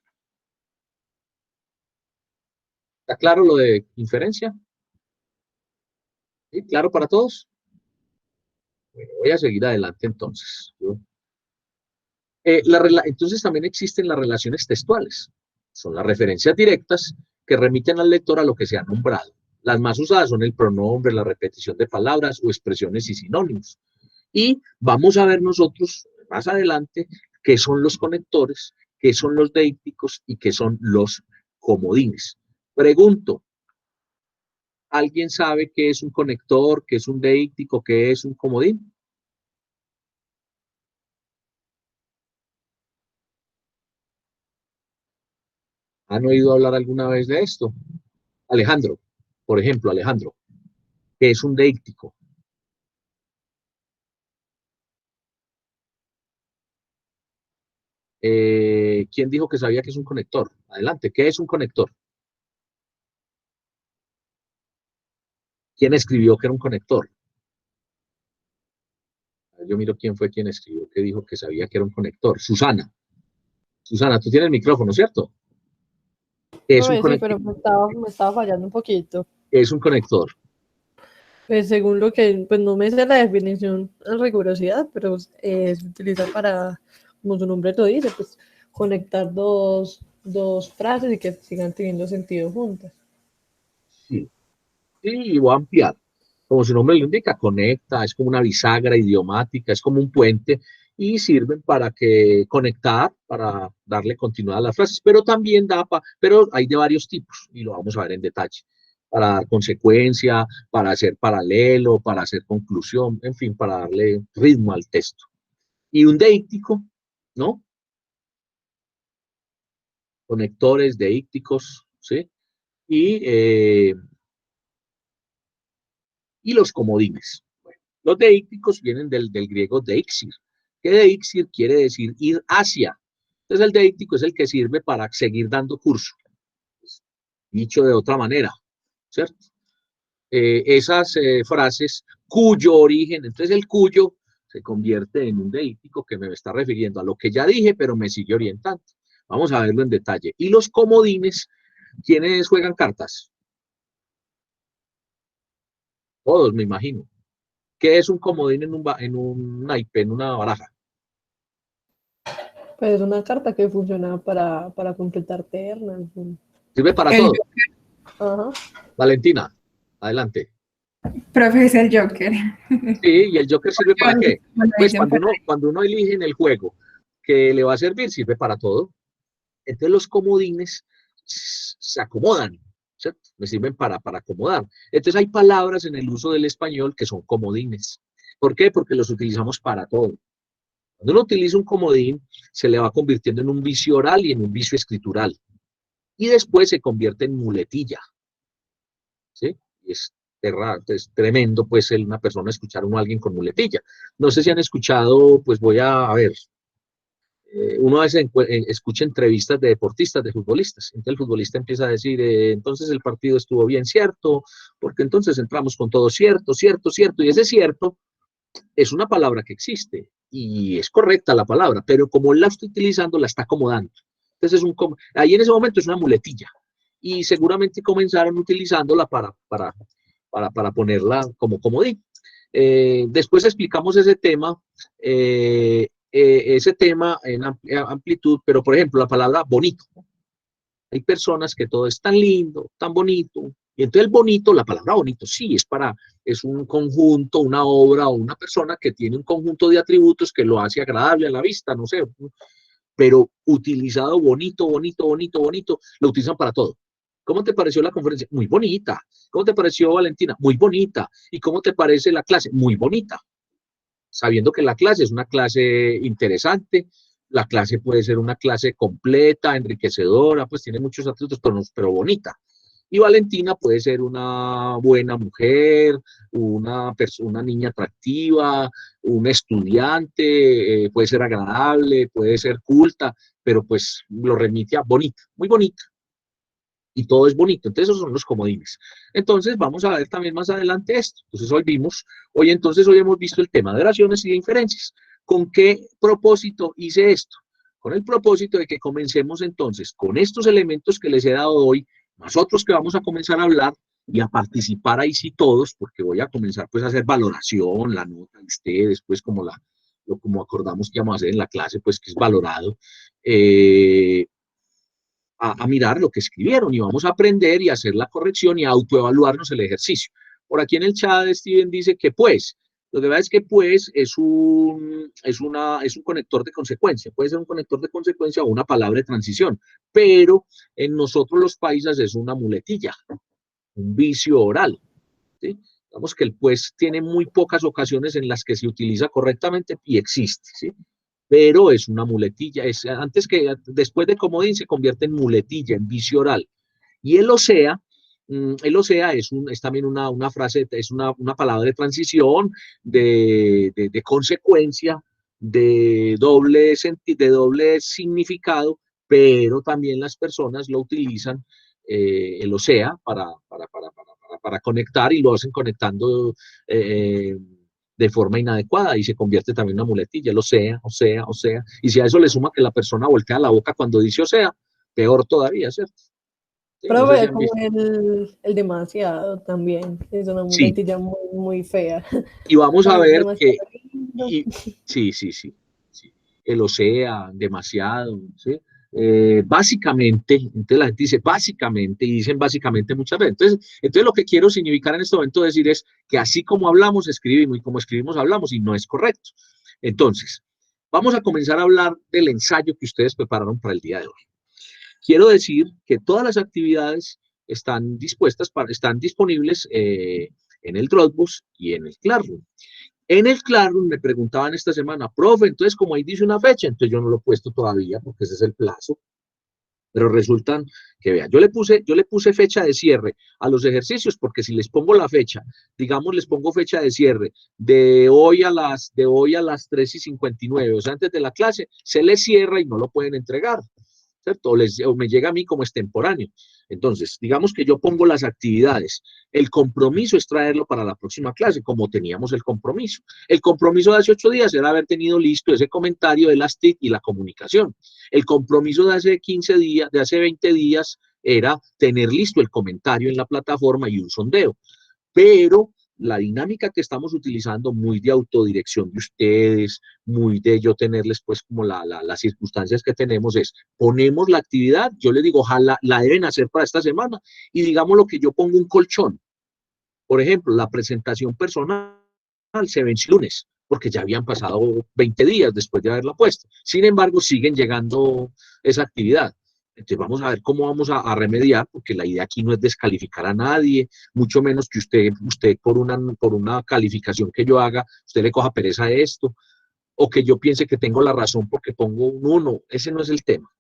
[SPEAKER 1] ¿Está claro lo de inferencia? ¿Sí? ¿Claro para todos? Bueno, voy a seguir adelante entonces. Entonces también existen las relaciones textuales. Son las referencias directas que remiten al lector a lo que se ha nombrado. Las más usadas son el pronombre, la repetición de palabras o expresiones y sinónimos. Y vamos a ver nosotros más adelante qué son los conectores, qué son los deícticos y qué son los comodines. Pregunto, ¿alguien sabe qué es un conector, qué es un deíctico, qué es un comodín? ¿Han oído hablar alguna vez de esto? Alejandro, por ejemplo, Alejandro, ¿qué es un deíctico? ¿Quién dijo que sabía que es un conector? Adelante, ¿qué es un conector? ¿Quién escribió que era un conector? Yo miro quién fue quien escribió que dijo que sabía que era un conector. Susana. Susana, tú tienes el micrófono, ¿cierto? ¿Qué es un
[SPEAKER 2] Sí,
[SPEAKER 1] conector?
[SPEAKER 2] pero me estaba fallando un poquito.
[SPEAKER 1] ¿Qué es un conector?
[SPEAKER 2] Pues según lo que, pues no me sé la definición en rigurosidad, pero se utiliza para, como su nombre lo dice, pues conectar dos frases y que sigan teniendo sentido juntas.
[SPEAKER 1] Sí, sí, voy a ampliar. Como su nombre lo indica, conecta, es como una bisagra idiomática, es como un puente y sirven para conectar, para darle continuidad a las frases, pero también pero hay de varios tipos y lo vamos a ver en detalle, para dar consecuencia, para hacer paralelo, para hacer conclusión, en fin, para darle ritmo al texto. Y un deíctico, ¿no? Conectores deícticos, ¿sí? Y los comodines. Bueno, los deícticos vienen del griego deixir, que deixir quiere decir ir hacia. Entonces el deíctico es el que sirve para seguir dando curso. Dicho de otra manera, ¿cierto? Esas frases cuyo origen, entonces el cuyo se convierte en un deíctico que me está refiriendo a lo que ya dije, pero me sigue orientando. Vamos a verlo en detalle. Y los comodines, ¿quiénes juegan cartas? Todos, me imagino. ¿Qué es un comodín en un naipe, en una baraja?
[SPEAKER 2] Pues una carta que funciona para completar ternas.
[SPEAKER 1] Sirve para
[SPEAKER 5] El
[SPEAKER 1] todo.
[SPEAKER 2] Ajá.
[SPEAKER 1] Valentina, adelante.
[SPEAKER 5] profe es el Joker.
[SPEAKER 1] Sí, ¿y el Joker sirve para qué?
[SPEAKER 5] Bueno,
[SPEAKER 1] Pues
[SPEAKER 5] dicen por ahí.
[SPEAKER 1] cuando uno elige en el juego que le va a servir, sirve para todo. Entonces los comodines se acomodan, ¿cierto? Me sirven para acomodar. Entonces hay palabras en el uso del español que son comodines. ¿Por qué? Porque los utilizamos para todo. Cuando uno utiliza un comodín, se le va convirtiendo en un vicio oral y en un vicio escritural. Y después se convierte en muletilla, ¿sí? Y es tremendo, pues, una persona escuchar a alguien con muletilla. No sé si han escuchado, pues voy a ver, uno a veces escucha entrevistas de deportistas, de futbolistas. Entonces el futbolista empieza a decir, entonces el partido estuvo bien, cierto, porque entonces entramos con todo cierto, cierto, cierto. Y ese cierto es una palabra que existe y es correcta la palabra, pero como él la está utilizando, la está acomodando. Entonces ahí en ese momento es una muletilla y seguramente comenzaron utilizándola para ponerla como comodín. Después explicamos ese tema en amplitud, pero por ejemplo la palabra bonito. Hay personas que todo es tan lindo, tan bonito, y entonces el bonito, la palabra bonito, sí, es un conjunto, una obra o una persona que tiene un conjunto de atributos que lo hace agradable a la vista, no sé, pero utilizado bonito, bonito, bonito, bonito, lo utilizan para todo. ¿Cómo te pareció la conferencia? Muy bonita. ¿Cómo te pareció, Valentina? Muy bonita. ¿Y cómo te parece la clase? Muy bonita. Sabiendo que la clase es una clase interesante, la clase puede ser una clase completa, enriquecedora, pues tiene muchos atributos, pero bonita. Y Valentina puede ser una buena mujer, una niña atractiva, un estudiante, puede ser agradable, puede ser culta, pero pues lo remite a bonita, muy bonita. Y todo es bonito. Entonces esos son los comodines. Entonces vamos a ver también más adelante esto. Entonces hoy hemos visto el tema de oraciones y de inferencias. ¿Con qué propósito hice esto? Con el propósito de que comencemos entonces con estos elementos que les he dado hoy, más otros que vamos a comenzar a hablar y a participar ahí sí todos, porque voy a comenzar pues a hacer valoración, la nota de ustedes, pues como acordamos que vamos a hacer en la clase, pues que es valorado. A mirar lo que escribieron y vamos a aprender y hacer la corrección y a autoevaluarnos el ejercicio. Por aquí en el chat Steven dice que pues, lo que pasa es que pues es un conector de consecuencia, puede ser un conector de consecuencia o una palabra de transición, pero en nosotros los paisas es una muletilla, un vicio oral, ¿sí? Digamos que el pues tiene muy pocas ocasiones en las que se utiliza correctamente y existe, ¿sí? Pero es una muletilla, después de comodín se convierte en muletilla, en vicio oral. Y el osea es también una frase, es una palabra de transición, de consecuencia, de doble significado, pero también las personas lo utilizan, el osea, para conectar y lo hacen conectando de forma inadecuada y se convierte también en una muletilla, el o sea. Y si a eso le suma que la persona voltea la boca cuando dice o sea, peor todavía, ¿cierto? Sí,
[SPEAKER 2] Pero
[SPEAKER 1] no sé si
[SPEAKER 2] ve
[SPEAKER 1] han
[SPEAKER 2] como
[SPEAKER 1] visto.
[SPEAKER 2] el demasiado también. Es una
[SPEAKER 1] Sí,
[SPEAKER 2] muletilla muy, muy fea.
[SPEAKER 1] y vamos a ver
[SPEAKER 2] Demasiado
[SPEAKER 1] que,
[SPEAKER 2] lindo.
[SPEAKER 1] sí, el o sea, demasiado, ¿sí? Básicamente, entonces la gente dice básicamente, y dicen básicamente muchas veces. Entonces lo que quiero significar en este momento decir es que así como hablamos, escribimos, y como escribimos, hablamos, y no es correcto. Entonces, Vamos a comenzar a hablar del ensayo que ustedes prepararon para el día de hoy. Quiero decir que todas las actividades están están disponibles en el Dropbox y en el Classroom. En el Classroom me preguntaban esta semana, profe, entonces como ahí dice una fecha, entonces yo no lo he puesto todavía porque ese es el plazo. Pero resultan que, vean, yo le puse fecha de cierre a los ejercicios, porque si les pongo la fecha, digamos, les pongo fecha de cierre de hoy a las 3:59, o sea, antes de la clase, se les cierra y no lo pueden entregar, ¿cierto? O me llega a mí como extemporáneo. Entonces, digamos que yo pongo las actividades. El compromiso es traerlo para la próxima clase, como teníamos el compromiso. El compromiso de hace 8 días era haber tenido listo ese comentario de las TIC y la comunicación. El compromiso de hace 15 días, de hace 20 días, era tener listo el comentario en la plataforma y un sondeo. Pero la dinámica que estamos utilizando, muy de autodirección de ustedes, muy de yo tenerles pues como las circunstancias que tenemos, es ponemos la actividad, yo les digo, ojalá la deben hacer para esta semana, y digamos lo que yo pongo un colchón. Por ejemplo, la presentación personal se vence el lunes, porque ya habían pasado 20 días después de haberla puesto. Sin embargo, siguen llegando esa actividad. Entonces vamos a ver cómo vamos a remediar, porque la idea aquí no es descalificar a nadie, mucho menos que usted por una calificación que yo haga, usted le coja pereza a esto, o que yo piense que tengo la razón porque pongo un 1. Ese no es el tema.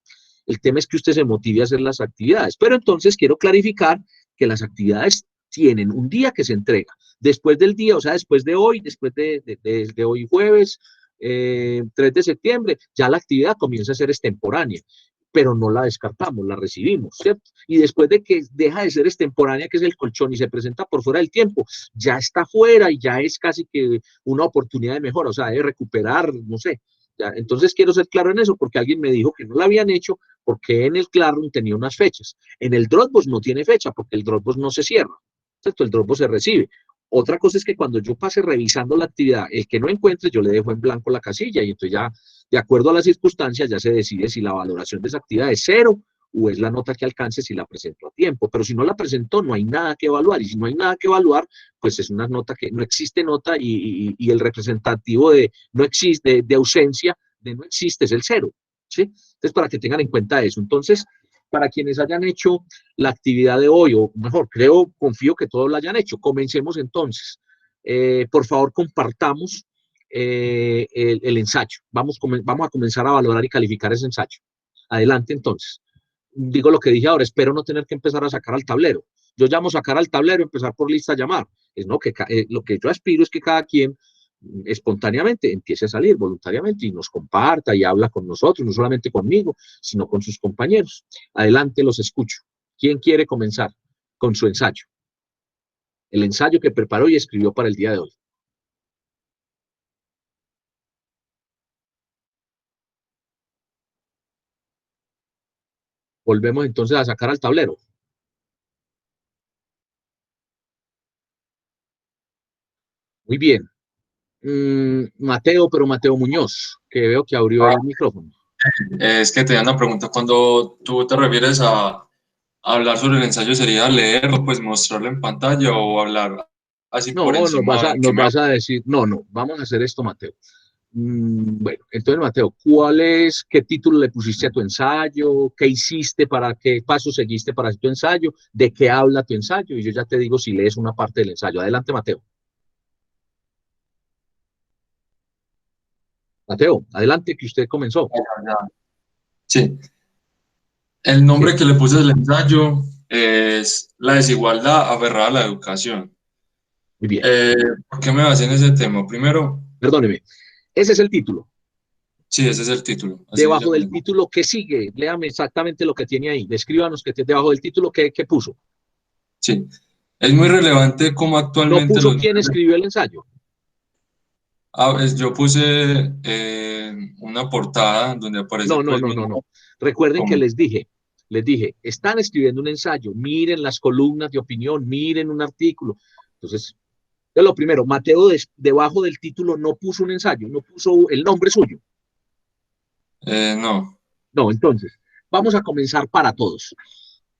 [SPEAKER 1] El tema es que usted se motive a hacer las actividades. Pero entonces quiero clarificar que las actividades tienen un día que se entrega. Después del día, o sea, después de hoy, después de hoy jueves, 3 de septiembre, ya la actividad comienza a ser extemporánea, pero no la descartamos, la recibimos, ¿cierto? Y después de que deja de ser extemporánea, que es el colchón, y se presenta por fuera del tiempo, ya está fuera y ya es casi que una oportunidad de mejora, o sea, de recuperar, no sé. Ya, entonces quiero ser claro en eso, porque alguien me dijo que no la habían hecho porque en el Classroom tenía unas fechas. En el Dropbox no tiene fecha, porque el Dropbox no se cierra, ¿cierto? El Dropbox se recibe. Otra cosa es que cuando yo pase revisando la actividad, el que no encuentre, yo le dejo en blanco la casilla, y entonces ya, de acuerdo a las circunstancias, ya se decide si la valoración de esa actividad es 0 o es la nota que alcance si la presentó a tiempo. Pero si no la presentó, no hay nada que evaluar, y si no hay nada que evaluar, pues es una nota que no existe nota, y el representativo de no existe, de ausencia, de no existe, es el 0, ¿sí? Entonces, para que tengan en cuenta eso. Entonces, para quienes hayan hecho la actividad de hoy, o mejor, confío que todos la hayan hecho. Comencemos entonces. Por favor, compartamos el ensayo. Vamos a comenzar a valorar y calificar ese ensayo. Adelante, entonces. Digo lo que dije ahora, espero no tener que empezar a sacar al tablero. Yo llamo sacar al tablero, empezar por lista llamar. No, lo que yo aspiro es que cada quien espontáneamente empiece a salir voluntariamente y nos comparta y habla con nosotros, no solamente conmigo, sino con sus compañeros. Adelante, los escucho. ¿Quién quiere comenzar con su ensayo? El ensayo que preparó y escribió para el día de hoy. Volvemos entonces a sacar al tablero. Muy bien. Mateo Muñoz, que veo que abrió el micrófono.
[SPEAKER 4] Es que te dan una pregunta. Cuando tú te refieres a hablar sobre el ensayo, ¿sería leerlo, pues mostrarlo en pantalla, o hablar así por
[SPEAKER 1] No,
[SPEAKER 4] encima?
[SPEAKER 1] nos vas a decir, no, vamos a hacer esto, Mateo. Bueno, entonces, Mateo, ¿qué título le pusiste a tu ensayo? ¿Qué hiciste qué pasos seguiste para hacer tu ensayo? ¿De qué habla tu ensayo? Y yo ya te digo si lees una parte del ensayo. Adelante, Mateo. Mateo, adelante, que usted comenzó.
[SPEAKER 4] Sí. El nombre
[SPEAKER 1] Sí.
[SPEAKER 4] que le puse al ensayo es La desigualdad aferrada a la educación.
[SPEAKER 1] Muy bien.
[SPEAKER 4] ¿Por qué me basé en ese tema? Primero,
[SPEAKER 1] Perdóneme. Ese es el título.
[SPEAKER 4] sí, ese es el título. Así se
[SPEAKER 1] Debajo
[SPEAKER 4] llama el
[SPEAKER 1] del
[SPEAKER 4] ensayo.
[SPEAKER 1] título, ¿qué sigue? Léame exactamente lo que tiene ahí. Descríbanos debajo del título, ¿qué puso?
[SPEAKER 4] Sí. Es muy relevante cómo
[SPEAKER 1] No
[SPEAKER 4] actualmente
[SPEAKER 1] puso
[SPEAKER 4] los...
[SPEAKER 1] quién escribió el ensayo.
[SPEAKER 4] Yo puse una portada donde aparece pues mi nombre.
[SPEAKER 1] No. Recuerden que
[SPEAKER 4] ¿Cómo?
[SPEAKER 1] les dije, están escribiendo un ensayo, miren las columnas de opinión, miren un artículo. Entonces, lo primero, Mateo debajo del título no puso un ensayo, no puso el nombre suyo.
[SPEAKER 4] No.
[SPEAKER 1] No, entonces, vamos a comenzar para todos.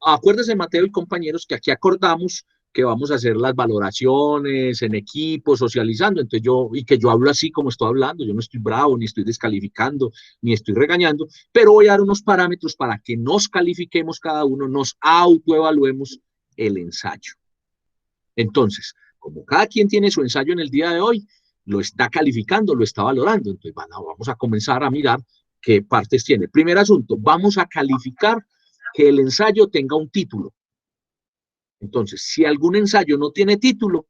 [SPEAKER 1] Acuérdense, Mateo y compañeros, que aquí acordamos que vamos a hacer las valoraciones en equipo, socializando, entonces y que yo hablo así como estoy hablando, yo no estoy bravo, ni estoy descalificando, ni estoy regañando, pero voy a dar unos parámetros para que nos califiquemos cada uno, nos autoevaluemos el ensayo. Entonces, como cada quien tiene su ensayo en el día de hoy, lo está calificando, lo está valorando, entonces vamos a comenzar a mirar qué partes tiene. Primer asunto, vamos a calificar que el ensayo tenga un título. Entonces, si algún ensayo no tiene título,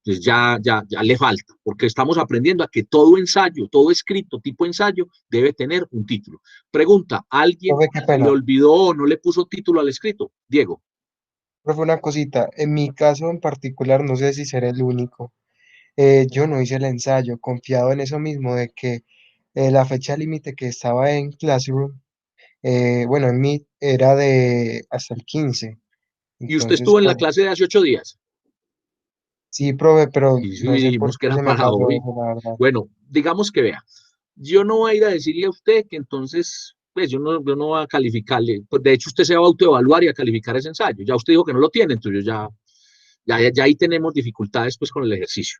[SPEAKER 1] pues ya le falta, porque estamos aprendiendo a que todo ensayo, todo escrito tipo ensayo, debe tener un título. Pregunta, ¿alguien
[SPEAKER 3] Profe, qué
[SPEAKER 1] se le
[SPEAKER 3] pena.
[SPEAKER 1] olvidó o no le puso título al escrito? Diego.
[SPEAKER 3] Profe, una cosita. En mi caso en particular, no sé si seré el único. Yo no hice el ensayo, confiado en eso mismo, de que la fecha límite que estaba en Classroom, bueno, en Meet era de hasta el 15.
[SPEAKER 1] Y usted
[SPEAKER 3] Entonces,
[SPEAKER 1] estuvo en la
[SPEAKER 3] pues,
[SPEAKER 1] clase de hace 8 días.
[SPEAKER 3] sí, profe, pero
[SPEAKER 1] Y sí
[SPEAKER 3] no sé por
[SPEAKER 1] dijimos que
[SPEAKER 3] qué
[SPEAKER 1] era
[SPEAKER 3] se me
[SPEAKER 1] para
[SPEAKER 3] pasó
[SPEAKER 1] hoy.
[SPEAKER 3] eso, la verdad.
[SPEAKER 1] Bueno, digamos que vea, yo no voy a ir a decirle a usted que entonces, pues yo no voy a calificarle. Pues de hecho, usted se va a autoevaluar y a calificar ese ensayo. Ya usted dijo que no lo tiene, entonces ya ahí tenemos dificultades pues con el ejercicio.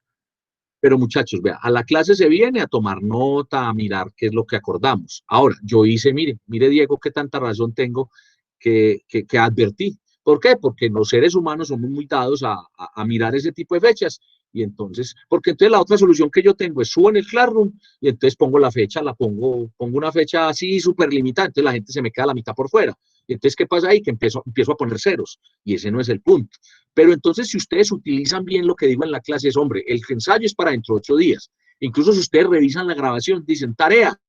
[SPEAKER 1] Pero muchachos, vea, a la clase se viene a tomar nota, a mirar qué es lo que acordamos. Ahora, yo hice, mire Diego, qué tanta razón tengo que advertí. ¿Por qué? Porque los seres humanos somos muy dados a mirar ese tipo de fechas. Y entonces, porque entonces la otra solución que yo tengo es subo en el Classroom y entonces pongo la fecha, pongo una fecha así súper limitada, entonces la gente se me queda la mitad por fuera. Y entonces, ¿qué pasa ahí? Que empiezo a poner ceros y ese no es el punto. Pero entonces, si ustedes utilizan bien lo que digo en la clase, es, hombre, el ensayo es para dentro de 8 días. Incluso si ustedes revisan la grabación, dicen tarea,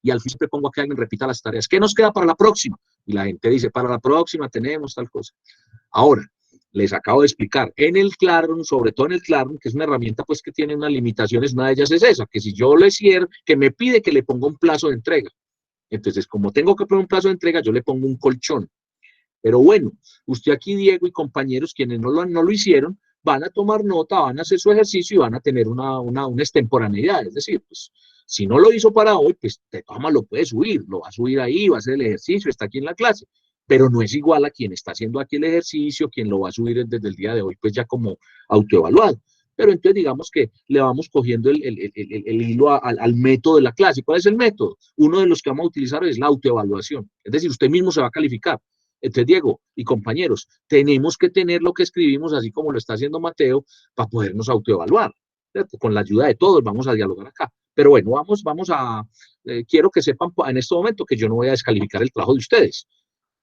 [SPEAKER 1] y al fin siempre pongo a que alguien repita las tareas. ¿Qué nos queda para la próxima? Y la gente dice, para la próxima tenemos tal cosa. Ahora, les acabo de explicar, en el Classroom, sobre todo en el Classroom, que es una herramienta pues que tiene unas limitaciones, una de ellas es esa, que si yo le cierro, que me pide que le ponga un plazo de entrega. Entonces, como tengo que poner un plazo de entrega, yo le pongo un colchón. Pero bueno, usted aquí, Diego y compañeros, quienes no lo hicieron, van a tomar nota, van a hacer su ejercicio y van a tener una extemporaneidad. Es decir, pues, si no lo hizo para hoy, pues de todas maneras lo puede subir, lo va a subir ahí, va a hacer el ejercicio, está aquí en la clase. Pero no es igual a quien está haciendo aquí el ejercicio, quien lo va a subir desde el día de hoy, pues ya como autoevaluado. Pero entonces digamos que le vamos cogiendo el hilo al método de la clase. ¿Cuál es el método? Uno de los que vamos a utilizar es la autoevaluación. Es decir, usted mismo se va a calificar. Entonces, Diego y compañeros, tenemos que tener lo que escribimos, así como lo está haciendo Mateo, para podernos autoevaluar. ¿Cierto? Con la ayuda de todos vamos a dialogar acá. Pero bueno, quiero que sepan en este momento que yo no voy a descalificar el trabajo de ustedes.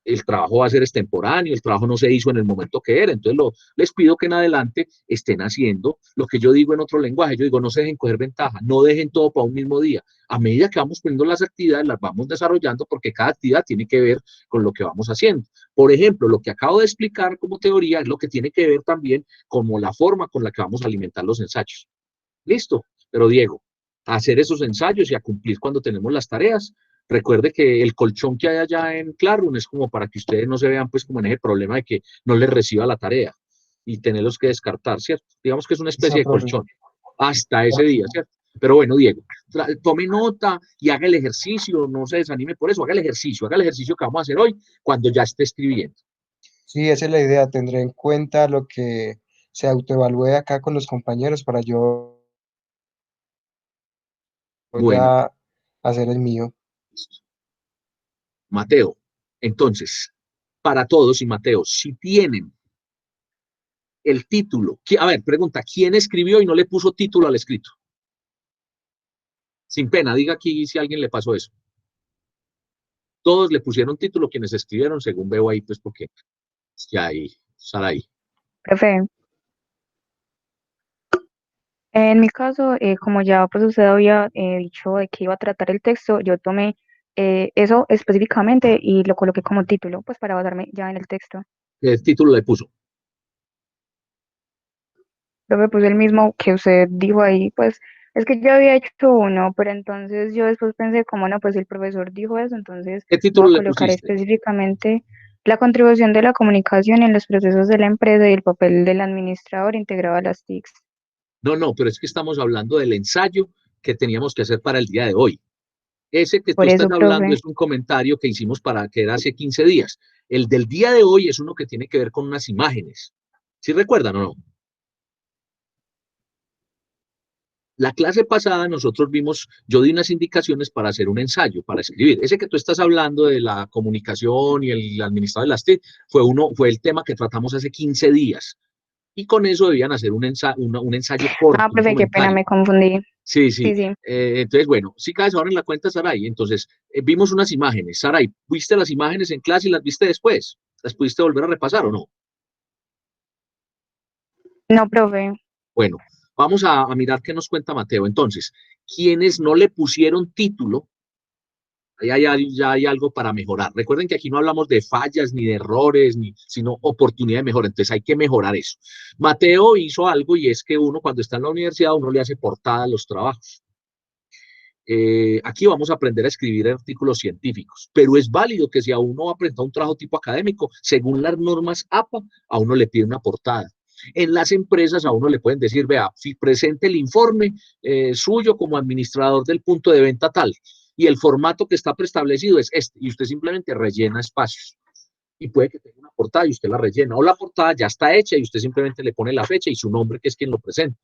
[SPEAKER 1] El trabajo va a ser extemporáneo, el trabajo no se hizo en el momento que era, entonces les pido que en adelante estén haciendo lo que yo digo en otro lenguaje, yo digo no se dejen coger ventaja, no dejen todo para un mismo día, a medida que vamos poniendo las actividades, las vamos desarrollando porque cada actividad tiene que ver con lo que vamos haciendo. Por ejemplo, lo que acabo de explicar como teoría es lo que tiene que ver también como la forma con la que vamos a alimentar los ensayos. ¿Listo? Pero Diego, a hacer esos ensayos y a cumplir cuando tenemos las tareas. Recuerde que el colchón que hay allá en Classroom es como para que ustedes no se vean pues como en ese problema de que no les reciba la tarea y tenerlos que descartar, ¿cierto? Digamos que es una
[SPEAKER 3] Listo,
[SPEAKER 1] especie de
[SPEAKER 3] profe.
[SPEAKER 1] colchón hasta ese día, ¿cierto? Pero bueno, Diego, tome nota y haga el ejercicio, no se desanime por eso, haga el ejercicio que vamos a hacer hoy cuando ya esté escribiendo.
[SPEAKER 3] Sí, esa es la idea. Tendré en cuenta lo que se autoevalúe acá con los compañeros para yo
[SPEAKER 1] Bueno,
[SPEAKER 3] ya hacer el mío.
[SPEAKER 1] Mateo, entonces, para todos y Mateo, si tienen el título. A ver, pregunta, ¿quién escribió y no le puso título al escrito? Sin pena, diga aquí si a alguien le pasó eso. Todos le pusieron título quienes escribieron, según veo ahí, pues porque ya ahí, sale ahí.
[SPEAKER 6] Profe, en mi caso, como ya pues usted había dicho de que iba a tratar el texto, yo tomé eso específicamente y lo coloqué como título, pues para basarme ya en el texto.
[SPEAKER 1] ¿Qué título le puso?
[SPEAKER 6] Profe, pues el mismo que usted dijo ahí, pues es que yo había hecho uno, pero entonces yo después pensé, como no, pues el profesor dijo eso, entonces
[SPEAKER 1] ¿Qué
[SPEAKER 6] voy
[SPEAKER 1] título
[SPEAKER 6] a
[SPEAKER 1] le
[SPEAKER 6] colocar
[SPEAKER 1] pusiste?
[SPEAKER 6] específicamente la contribución de la comunicación en los procesos de la empresa y el papel del administrador integrado a las TICs.
[SPEAKER 1] No, pero es que estamos hablando del ensayo que teníamos que hacer para el día de hoy. Ese que tú
[SPEAKER 6] Por
[SPEAKER 1] estás
[SPEAKER 6] eso,
[SPEAKER 1] hablando
[SPEAKER 6] profe.
[SPEAKER 1] es un comentario que hicimos para que era hace 15 días. El del día de hoy es uno que tiene que ver con unas imágenes. ¿Sí recuerdan o no? La clase pasada nosotros vimos, yo di unas indicaciones para hacer un ensayo, para escribir. Ese que tú estás hablando de la comunicación y el administrador de las TIC fue el tema que tratamos hace 15 días. Y con eso debían hacer un ensayo corto,
[SPEAKER 6] Ah,
[SPEAKER 1] un
[SPEAKER 6] profe, qué pena,
[SPEAKER 1] comentario.
[SPEAKER 6] me confundí.
[SPEAKER 1] Sí,
[SPEAKER 6] Sí,
[SPEAKER 1] sí.
[SPEAKER 6] sí.
[SPEAKER 1] Entonces, bueno, sí caes ahora en la cuenta, Saray. Entonces, vimos unas imágenes. Saray, ¿viste las imágenes en clase y las viste después? ¿Las pudiste volver a repasar o no?
[SPEAKER 6] No, profe.
[SPEAKER 1] Bueno, vamos a mirar qué nos cuenta Mateo. Entonces, quienes no le pusieron título, ya hay algo para mejorar. Recuerden que aquí no hablamos de fallas ni de errores, sino oportunidad de mejora. Entonces hay que mejorar eso. Mateo hizo algo y es que uno cuando está en la universidad, uno le hace portada a los trabajos. Aquí vamos a aprender a escribir artículos científicos, pero es válido que si a uno va a presentar un trabajo tipo académico, según las normas APA, a uno le pide una portada. En las empresas a uno le pueden decir, vea, si presente el informe suyo como administrador del punto de venta tal, y el formato que está preestablecido es este, y usted simplemente rellena espacios. Y puede que tenga una portada y usted la rellena, o la portada ya está hecha y usted simplemente le pone la fecha y su nombre, que es quien lo presenta.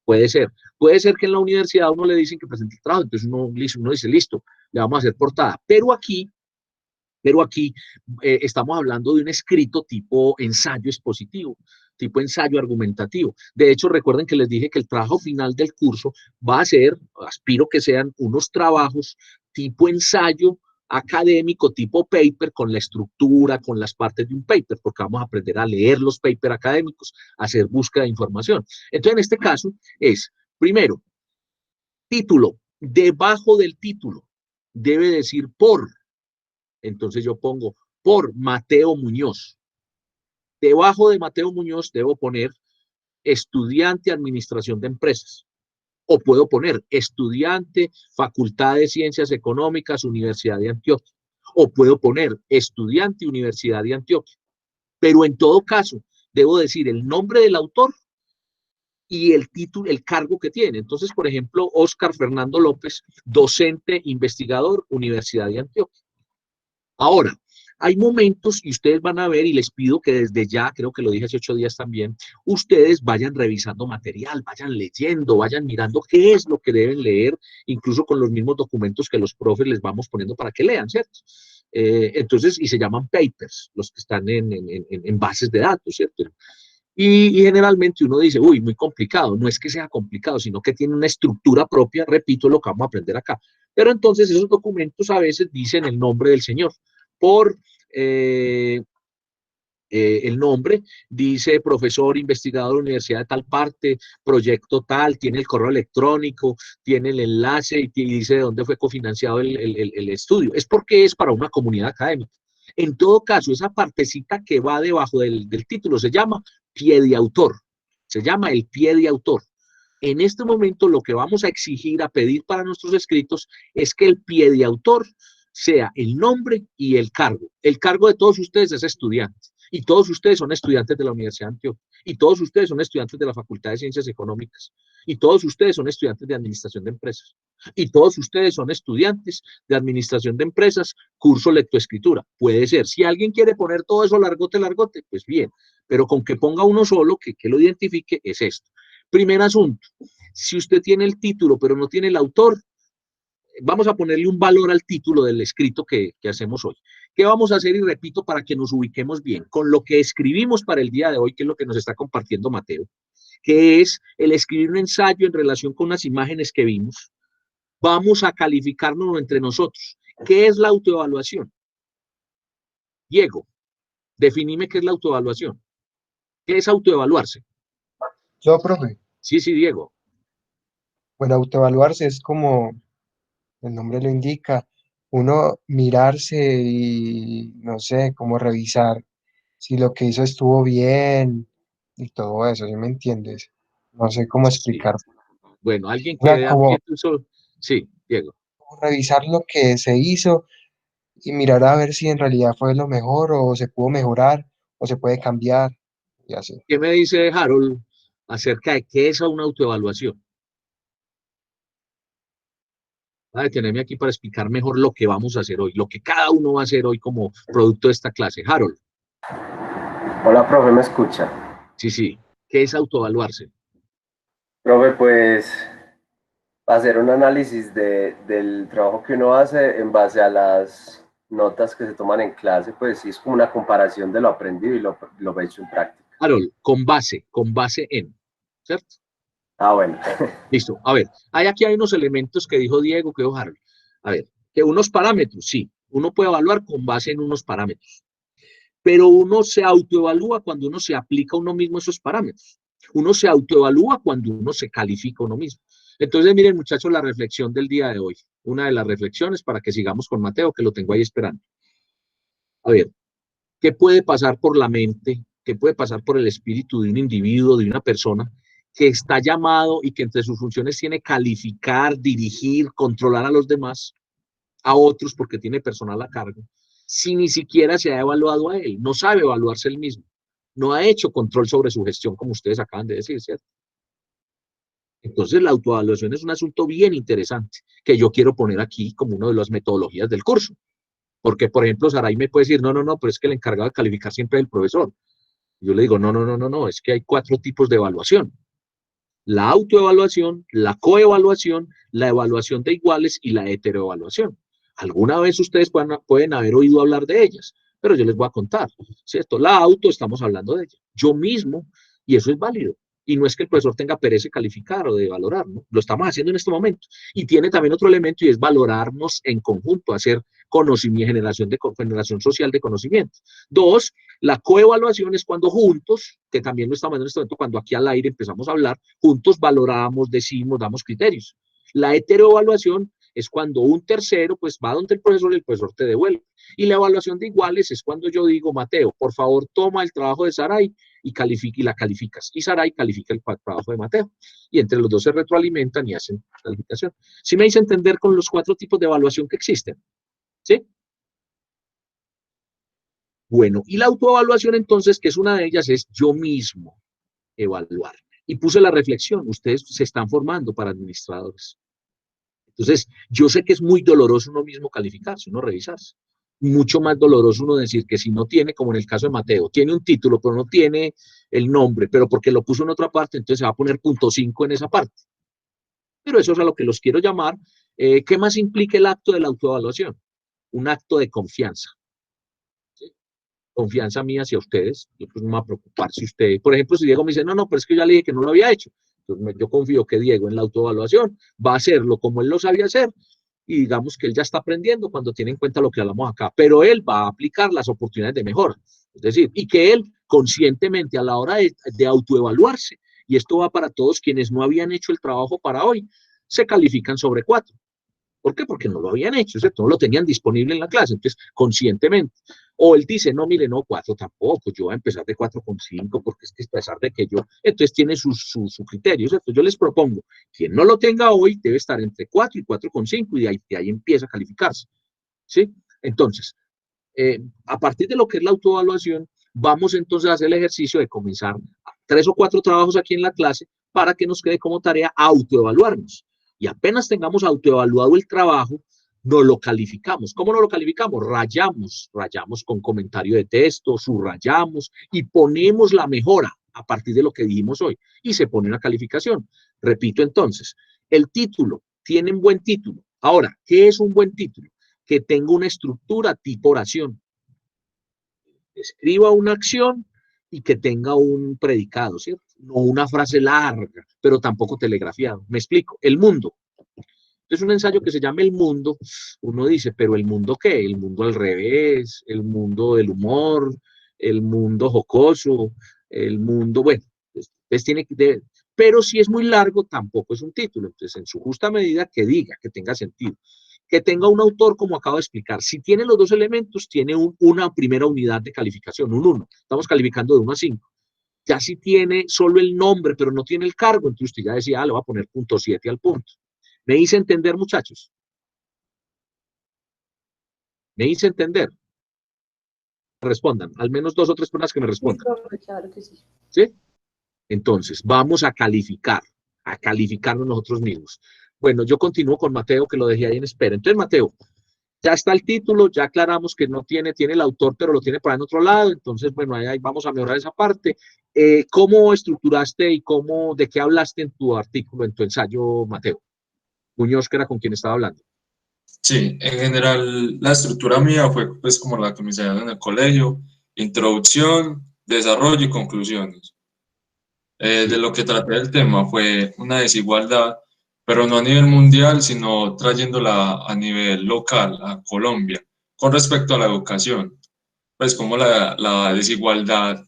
[SPEAKER 1] Puede ser. Puede ser que en la universidad a uno le dicen que presente el trabajo, entonces uno dice, listo, le vamos a hacer portada. Pero aquí estamos hablando de un escrito tipo ensayo expositivo, tipo ensayo argumentativo. De hecho, recuerden que les dije que el trabajo final del curso va a ser, aspiro que sean unos trabajos tipo ensayo académico, tipo paper, con la estructura, con las partes de un paper, porque vamos a aprender a leer los papers académicos, a hacer búsqueda de información. Entonces, en este caso es, primero, título. Debajo del título debe decir por. Entonces yo pongo por Mateo Muñoz. Debajo de Mateo Muñoz debo poner estudiante administración de empresas. O puedo poner estudiante Facultad de Ciencias Económicas, Universidad de Antioquia. O puedo poner estudiante Universidad de Antioquia. Pero en todo caso, debo decir el nombre del autor y el título, el cargo que tiene. Entonces, por ejemplo, Óscar Fernando López, docente, investigador, Universidad de Antioquia. Ahora, hay momentos y ustedes van a ver, y les pido que desde ya, creo que lo dije hace 8 días también, ustedes vayan revisando material, vayan leyendo, vayan mirando qué es lo que deben leer, incluso con los mismos documentos que los profes les vamos poniendo para que lean, ¿cierto? Entonces, y se llaman papers, los que están en bases de datos, ¿cierto? Y generalmente uno dice, uy, muy complicado. No es que sea complicado, sino que tiene una estructura propia, repito, lo que vamos a aprender acá. Pero entonces esos documentos a veces dicen el nombre del señor. Por el nombre, dice profesor, investigador de la universidad de tal parte, proyecto tal, tiene el correo electrónico, tiene el enlace y dice de dónde fue cofinanciado el estudio. Es porque es para una comunidad académica. En todo caso, esa partecita que va debajo del título se llama pie de autor, se llama el pie de autor. En este momento lo que vamos a exigir, a pedir para nuestros escritos es que el pie de autor sea el nombre y el cargo. El cargo de todos ustedes es estudiante y todos ustedes son estudiantes de la Universidad de Antioquia y todos ustedes son estudiantes de la Facultad de Ciencias Económicas y todos ustedes son estudiantes de Administración de Empresas y todos ustedes son estudiantes de Administración de Empresas, curso lectoescritura. Puede ser, si alguien quiere poner todo eso largote, pues bien, pero con que ponga uno solo, que lo identifique, es esto. Primer asunto, si usted tiene el título pero no tiene el autor, vamos a ponerle un valor al título del escrito que hacemos hoy. ¿Qué vamos a hacer? Y repito, para que nos ubiquemos bien, con lo que escribimos para el día de hoy, que es lo que nos está compartiendo Mateo, que es el escribir un ensayo en relación con unas imágenes que vimos, vamos a calificarnos entre nosotros. ¿Qué es la autoevaluación? Diego, definime qué es la autoevaluación. ¿Qué es autoevaluarse?
[SPEAKER 3] Yo, profe,
[SPEAKER 1] Sí, sí, Diego.
[SPEAKER 3] bueno, autoevaluarse es como el nombre lo indica, uno mirarse y, no sé, como revisar si lo que hizo estuvo bien y todo eso, ¿sí me entiendes? No sé cómo
[SPEAKER 1] Sí.
[SPEAKER 3] explicar.
[SPEAKER 1] Bueno, alguien
[SPEAKER 3] O sea,
[SPEAKER 1] que vea
[SPEAKER 3] como
[SPEAKER 1] que eso, sí, Diego.
[SPEAKER 3] revisar lo que se hizo y mirar a ver si en realidad fue lo mejor o se pudo mejorar o se puede cambiar y así.
[SPEAKER 1] ¿Qué me dice Harold acerca de qué es una autoevaluación? Va a detenerme aquí para explicar mejor lo que vamos a hacer hoy, lo que cada uno va a hacer hoy como producto de esta clase. Harold.
[SPEAKER 7] Hola, profe, ¿me escucha?
[SPEAKER 1] Sí, sí. ¿Qué es autoevaluarse?
[SPEAKER 7] Profe, pues hacer un análisis del trabajo que uno hace en base a las notas que se toman en clase, pues sí es como una comparación de lo aprendido y lo hecho en práctica.
[SPEAKER 1] Harold, con base en, ¿cierto?
[SPEAKER 7] Ah, bueno.
[SPEAKER 1] Listo. A ver, aquí hay unos elementos que dijo Diego, que dijo Harold. A ver, que unos parámetros, sí. Uno puede evaluar con base en unos parámetros. Pero uno se autoevalúa cuando uno se aplica a uno mismo esos parámetros. Uno se autoevalúa cuando uno se califica a uno mismo. Entonces, miren, muchachos, la reflexión del día de hoy. Una de las reflexiones para que sigamos con Mateo, que lo tengo ahí esperando. A ver, ¿qué puede pasar por la mente? ¿Qué puede pasar por el espíritu de un individuo, de una persona que está llamado y que entre sus funciones tiene calificar, dirigir, controlar a los demás, a otros porque tiene personal a cargo, si ni siquiera se ha evaluado a él, no sabe evaluarse él mismo, no ha hecho control sobre su gestión, como ustedes acaban de decir, ¿cierto? Entonces la autoevaluación es un asunto bien interesante que yo quiero poner aquí como una de las metodologías del curso. Porque, por ejemplo, Saray me puede decir, no, pero es que el encargado de calificar siempre es el profesor. Yo le digo, no, es que hay 4 tipos de evaluación. La autoevaluación, la coevaluación, la evaluación de iguales y la heteroevaluación. Alguna vez ustedes pueden haber oído hablar de ellas, pero yo les voy a contar, ¿cierto? La auto, estamos hablando de ella. Yo mismo, y eso es válido. Y no es que el profesor tenga pereza de calificar o de valorar, ¿no? Lo estamos haciendo en este momento. Y tiene también otro elemento y es valorarnos en conjunto, hacer conocimiento, generación social de conocimiento. 2, la coevaluación es cuando juntos, que también lo estamos haciendo en este momento, cuando aquí al aire empezamos a hablar, juntos valoramos, decimos, damos criterios. La heteroevaluación es cuando un tercero pues va donde el profesor te devuelve. Y la evaluación de iguales es cuando yo digo, Mateo, por favor toma el trabajo de Saray y la calificas. Y Saray califica el trabajo de Mateo. Y entre los dos se retroalimentan y hacen calificación. ¿Sí me hice entender con los 4 tipos de evaluación que existen? ¿Sí? Bueno, y la autoevaluación entonces, que es una de ellas, es yo mismo evaluar. Y puse la reflexión, ustedes se están formando para administradores. Entonces, yo sé que es muy doloroso uno mismo calificarse, uno revisarse. Mucho más doloroso uno decir que si no tiene, como en el caso de Mateo, tiene un título, pero no tiene el nombre, pero porque lo puso en otra parte, entonces se va a poner .5 en esa parte. Pero eso es a lo que los quiero llamar. ¿Qué más implica el acto de la autoevaluación? Un acto de confianza. Confianza mía hacia ustedes, yo pues no me voy a preocupar si ustedes, por ejemplo, si Diego me dice, no, pero es que yo ya le dije que no lo había hecho, entonces yo confío que Diego en la autoevaluación va a hacerlo como él lo sabía hacer, y digamos que él ya está aprendiendo cuando tiene en cuenta lo que hablamos acá, pero él va a aplicar las oportunidades de mejora, es decir, y que él conscientemente a la hora de autoevaluarse, y esto va para todos quienes no habían hecho el trabajo para hoy, se califican sobre 4. ¿Por qué? Porque no lo habían hecho, ¿cierto? No lo tenían disponible en la clase, entonces, conscientemente. O él dice, no, mire, no, 4 tampoco, yo voy a empezar de 4,5, porque es que a pesar de que yo, entonces tiene su criterio, ¿cierto? Yo les propongo, quien no lo tenga hoy debe estar entre 4 y 4,5 y de ahí empieza a calificarse, ¿sí? Entonces, a partir de lo que es la autoevaluación, vamos entonces a hacer el ejercicio de comenzar 3 o 4 trabajos aquí en la clase para que nos quede como tarea autoevaluarnos. Y apenas tengamos autoevaluado el trabajo, nos lo calificamos. ¿Cómo no lo calificamos? Rayamos con comentario de texto, subrayamos y ponemos la mejora a partir de lo que dijimos hoy. Y se pone una calificación. Repito entonces, el título, tienen buen título. Ahora, ¿qué es un buen título? Que tenga una estructura tipo oración. Escriba una acción y que tenga un predicado, ¿cierto? No una frase larga, pero tampoco telegrafiado. Me explico. El mundo. Es un ensayo que se llama El Mundo. Uno dice, ¿pero el mundo qué? El mundo al revés, el mundo del humor, el mundo jocoso, el mundo, bueno, pues tiene que, pero si es muy largo, tampoco es un título. Entonces, en su justa medida, que diga, que tenga sentido. Que tenga un autor, como acabo de explicar. Si tiene los 2 elementos, tiene una primera unidad de calificación, un 1. Estamos calificando de 1 a 5. Ya si tiene solo el nombre, pero no tiene el cargo, entonces usted ya decía, le voy a poner .7 al punto. ¿Me hice entender, muchachos? ¿Me hice entender? Respondan, al menos 2 o 3 personas que me respondan.
[SPEAKER 2] Claro que sí.
[SPEAKER 1] ¿Sí? Entonces, vamos a calificarnos nosotros mismos. Bueno, yo continúo con Mateo, que lo dejé ahí en espera. Entonces, Mateo, ya está el título, ya aclaramos que no tiene el autor, pero lo tiene por ahí en otro lado. Entonces, bueno, ahí vamos a mejorar esa parte. ¿Cómo estructuraste y de qué hablaste en tu artículo, en tu ensayo, Mateo? Muñoz, que era con quien estaba hablando.
[SPEAKER 4] Sí, en general la estructura mía fue pues como la que me enseñaron en el colegio: introducción, desarrollo y conclusiones. De lo que traté del tema fue una desigualdad, pero no a nivel mundial, sino trayéndola a nivel local, a Colombia, con respecto a la educación. Pues como la desigualdad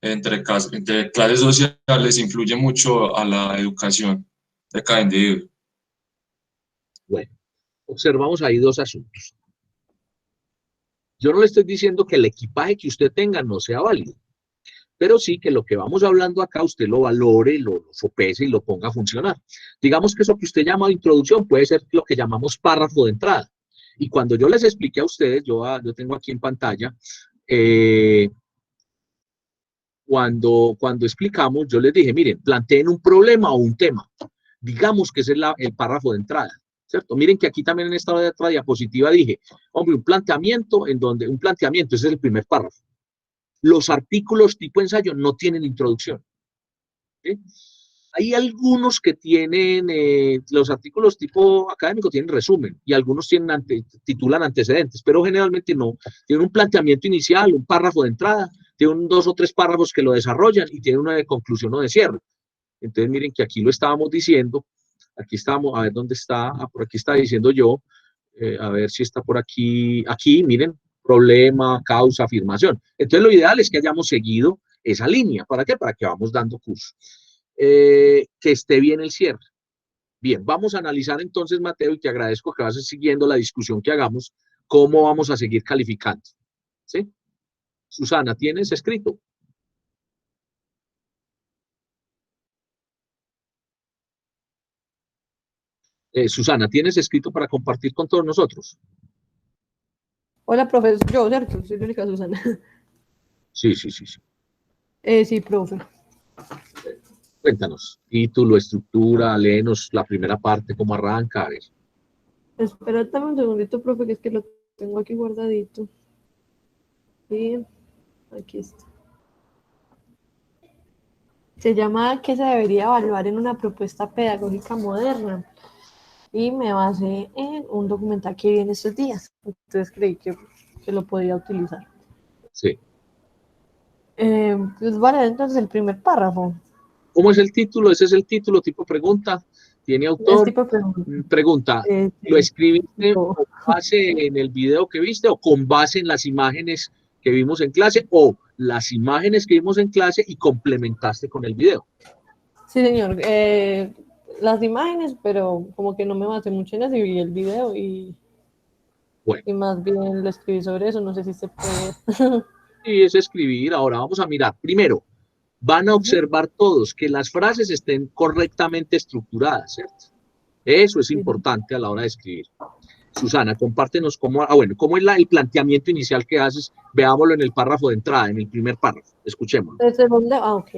[SPEAKER 4] entre clases sociales influye mucho a la educación de cada individuo.
[SPEAKER 1] Bueno, observamos ahí dos asuntos. Yo no le estoy diciendo que el equipaje que usted tenga no sea válido, pero sí que lo que vamos hablando acá usted lo valore, lo sopese y lo ponga a funcionar. Digamos que eso que usted llama introducción puede ser lo que llamamos párrafo de entrada. Y cuando yo les expliqué a ustedes, yo tengo aquí en pantalla, cuando explicamos, yo les dije, miren, planteen un problema o un tema. Digamos que ese es el párrafo de entrada, ¿cierto? Miren que aquí también en esta otra diapositiva dije, hombre, un planteamiento, ese es el primer párrafo. Los artículos tipo ensayo no tienen introducción, ¿sí? Hay algunos que tienen, los artículos tipo académico tienen resumen y algunos titulan antecedentes, pero generalmente no. Tienen un planteamiento inicial, un párrafo de entrada, tienen 2 o 3 párrafos que lo desarrollan y tienen una de conclusión o de cierre. Entonces miren que aquí lo estábamos diciendo, aquí estamos, a ver dónde está, por aquí está diciendo yo, a ver si está por aquí, miren, problema, causa, afirmación. Entonces lo ideal es que hayamos seguido esa línea. ¿Para qué? Para que vamos dando curso. Que esté bien el cierre. Bien, vamos a analizar entonces, Mateo, y te agradezco que vas siguiendo la discusión que hagamos, cómo vamos a seguir calificando. ¿Sí? Susana, ¿tienes escrito? Susana, ¿tienes escrito para compartir con todos nosotros?
[SPEAKER 2] Hola, profesor. Yo, ¿cierto? Soy la única Susana.
[SPEAKER 1] Sí.
[SPEAKER 2] Sí, profe.
[SPEAKER 1] Cuéntanos, título, estructura, léenos la primera parte, cómo arranca. A ver.
[SPEAKER 2] Espérate un segundito, profe, que es que lo tengo aquí guardadito. Y aquí está. Se llama ¿Qué se debería evaluar en una propuesta pedagógica moderna? Y me basé en un documental que vi en estos días. Entonces creí que lo podía utilizar.
[SPEAKER 1] Sí.
[SPEAKER 2] Pues vale, entonces el primer párrafo.
[SPEAKER 1] ¿Cómo es el título? Ese es el título, tipo pregunta. ¿Tiene
[SPEAKER 2] Es
[SPEAKER 1] autor?
[SPEAKER 2] tipo pregunta.
[SPEAKER 1] Pregunta, ¿lo
[SPEAKER 2] Sí.
[SPEAKER 1] escribiste con base en el video que viste o con base en las imágenes que vimos en clase o las imágenes que vimos en clase y complementaste con el video?
[SPEAKER 2] Sí, señor. Las imágenes, pero como que no me basé mucho en eso y vi el video y más bien lo escribí sobre eso. No sé si se puede.
[SPEAKER 1] Sí, es escribir. Ahora vamos a mirar. Primero, van a observar todos que las frases estén correctamente estructuradas, ¿cierto? Eso es importante a la hora de escribir. Susana, compártenos cómo es el planteamiento inicial que haces. Veámoslo en el párrafo de entrada, en el primer párrafo. Escuchémoslo.
[SPEAKER 2] Ok.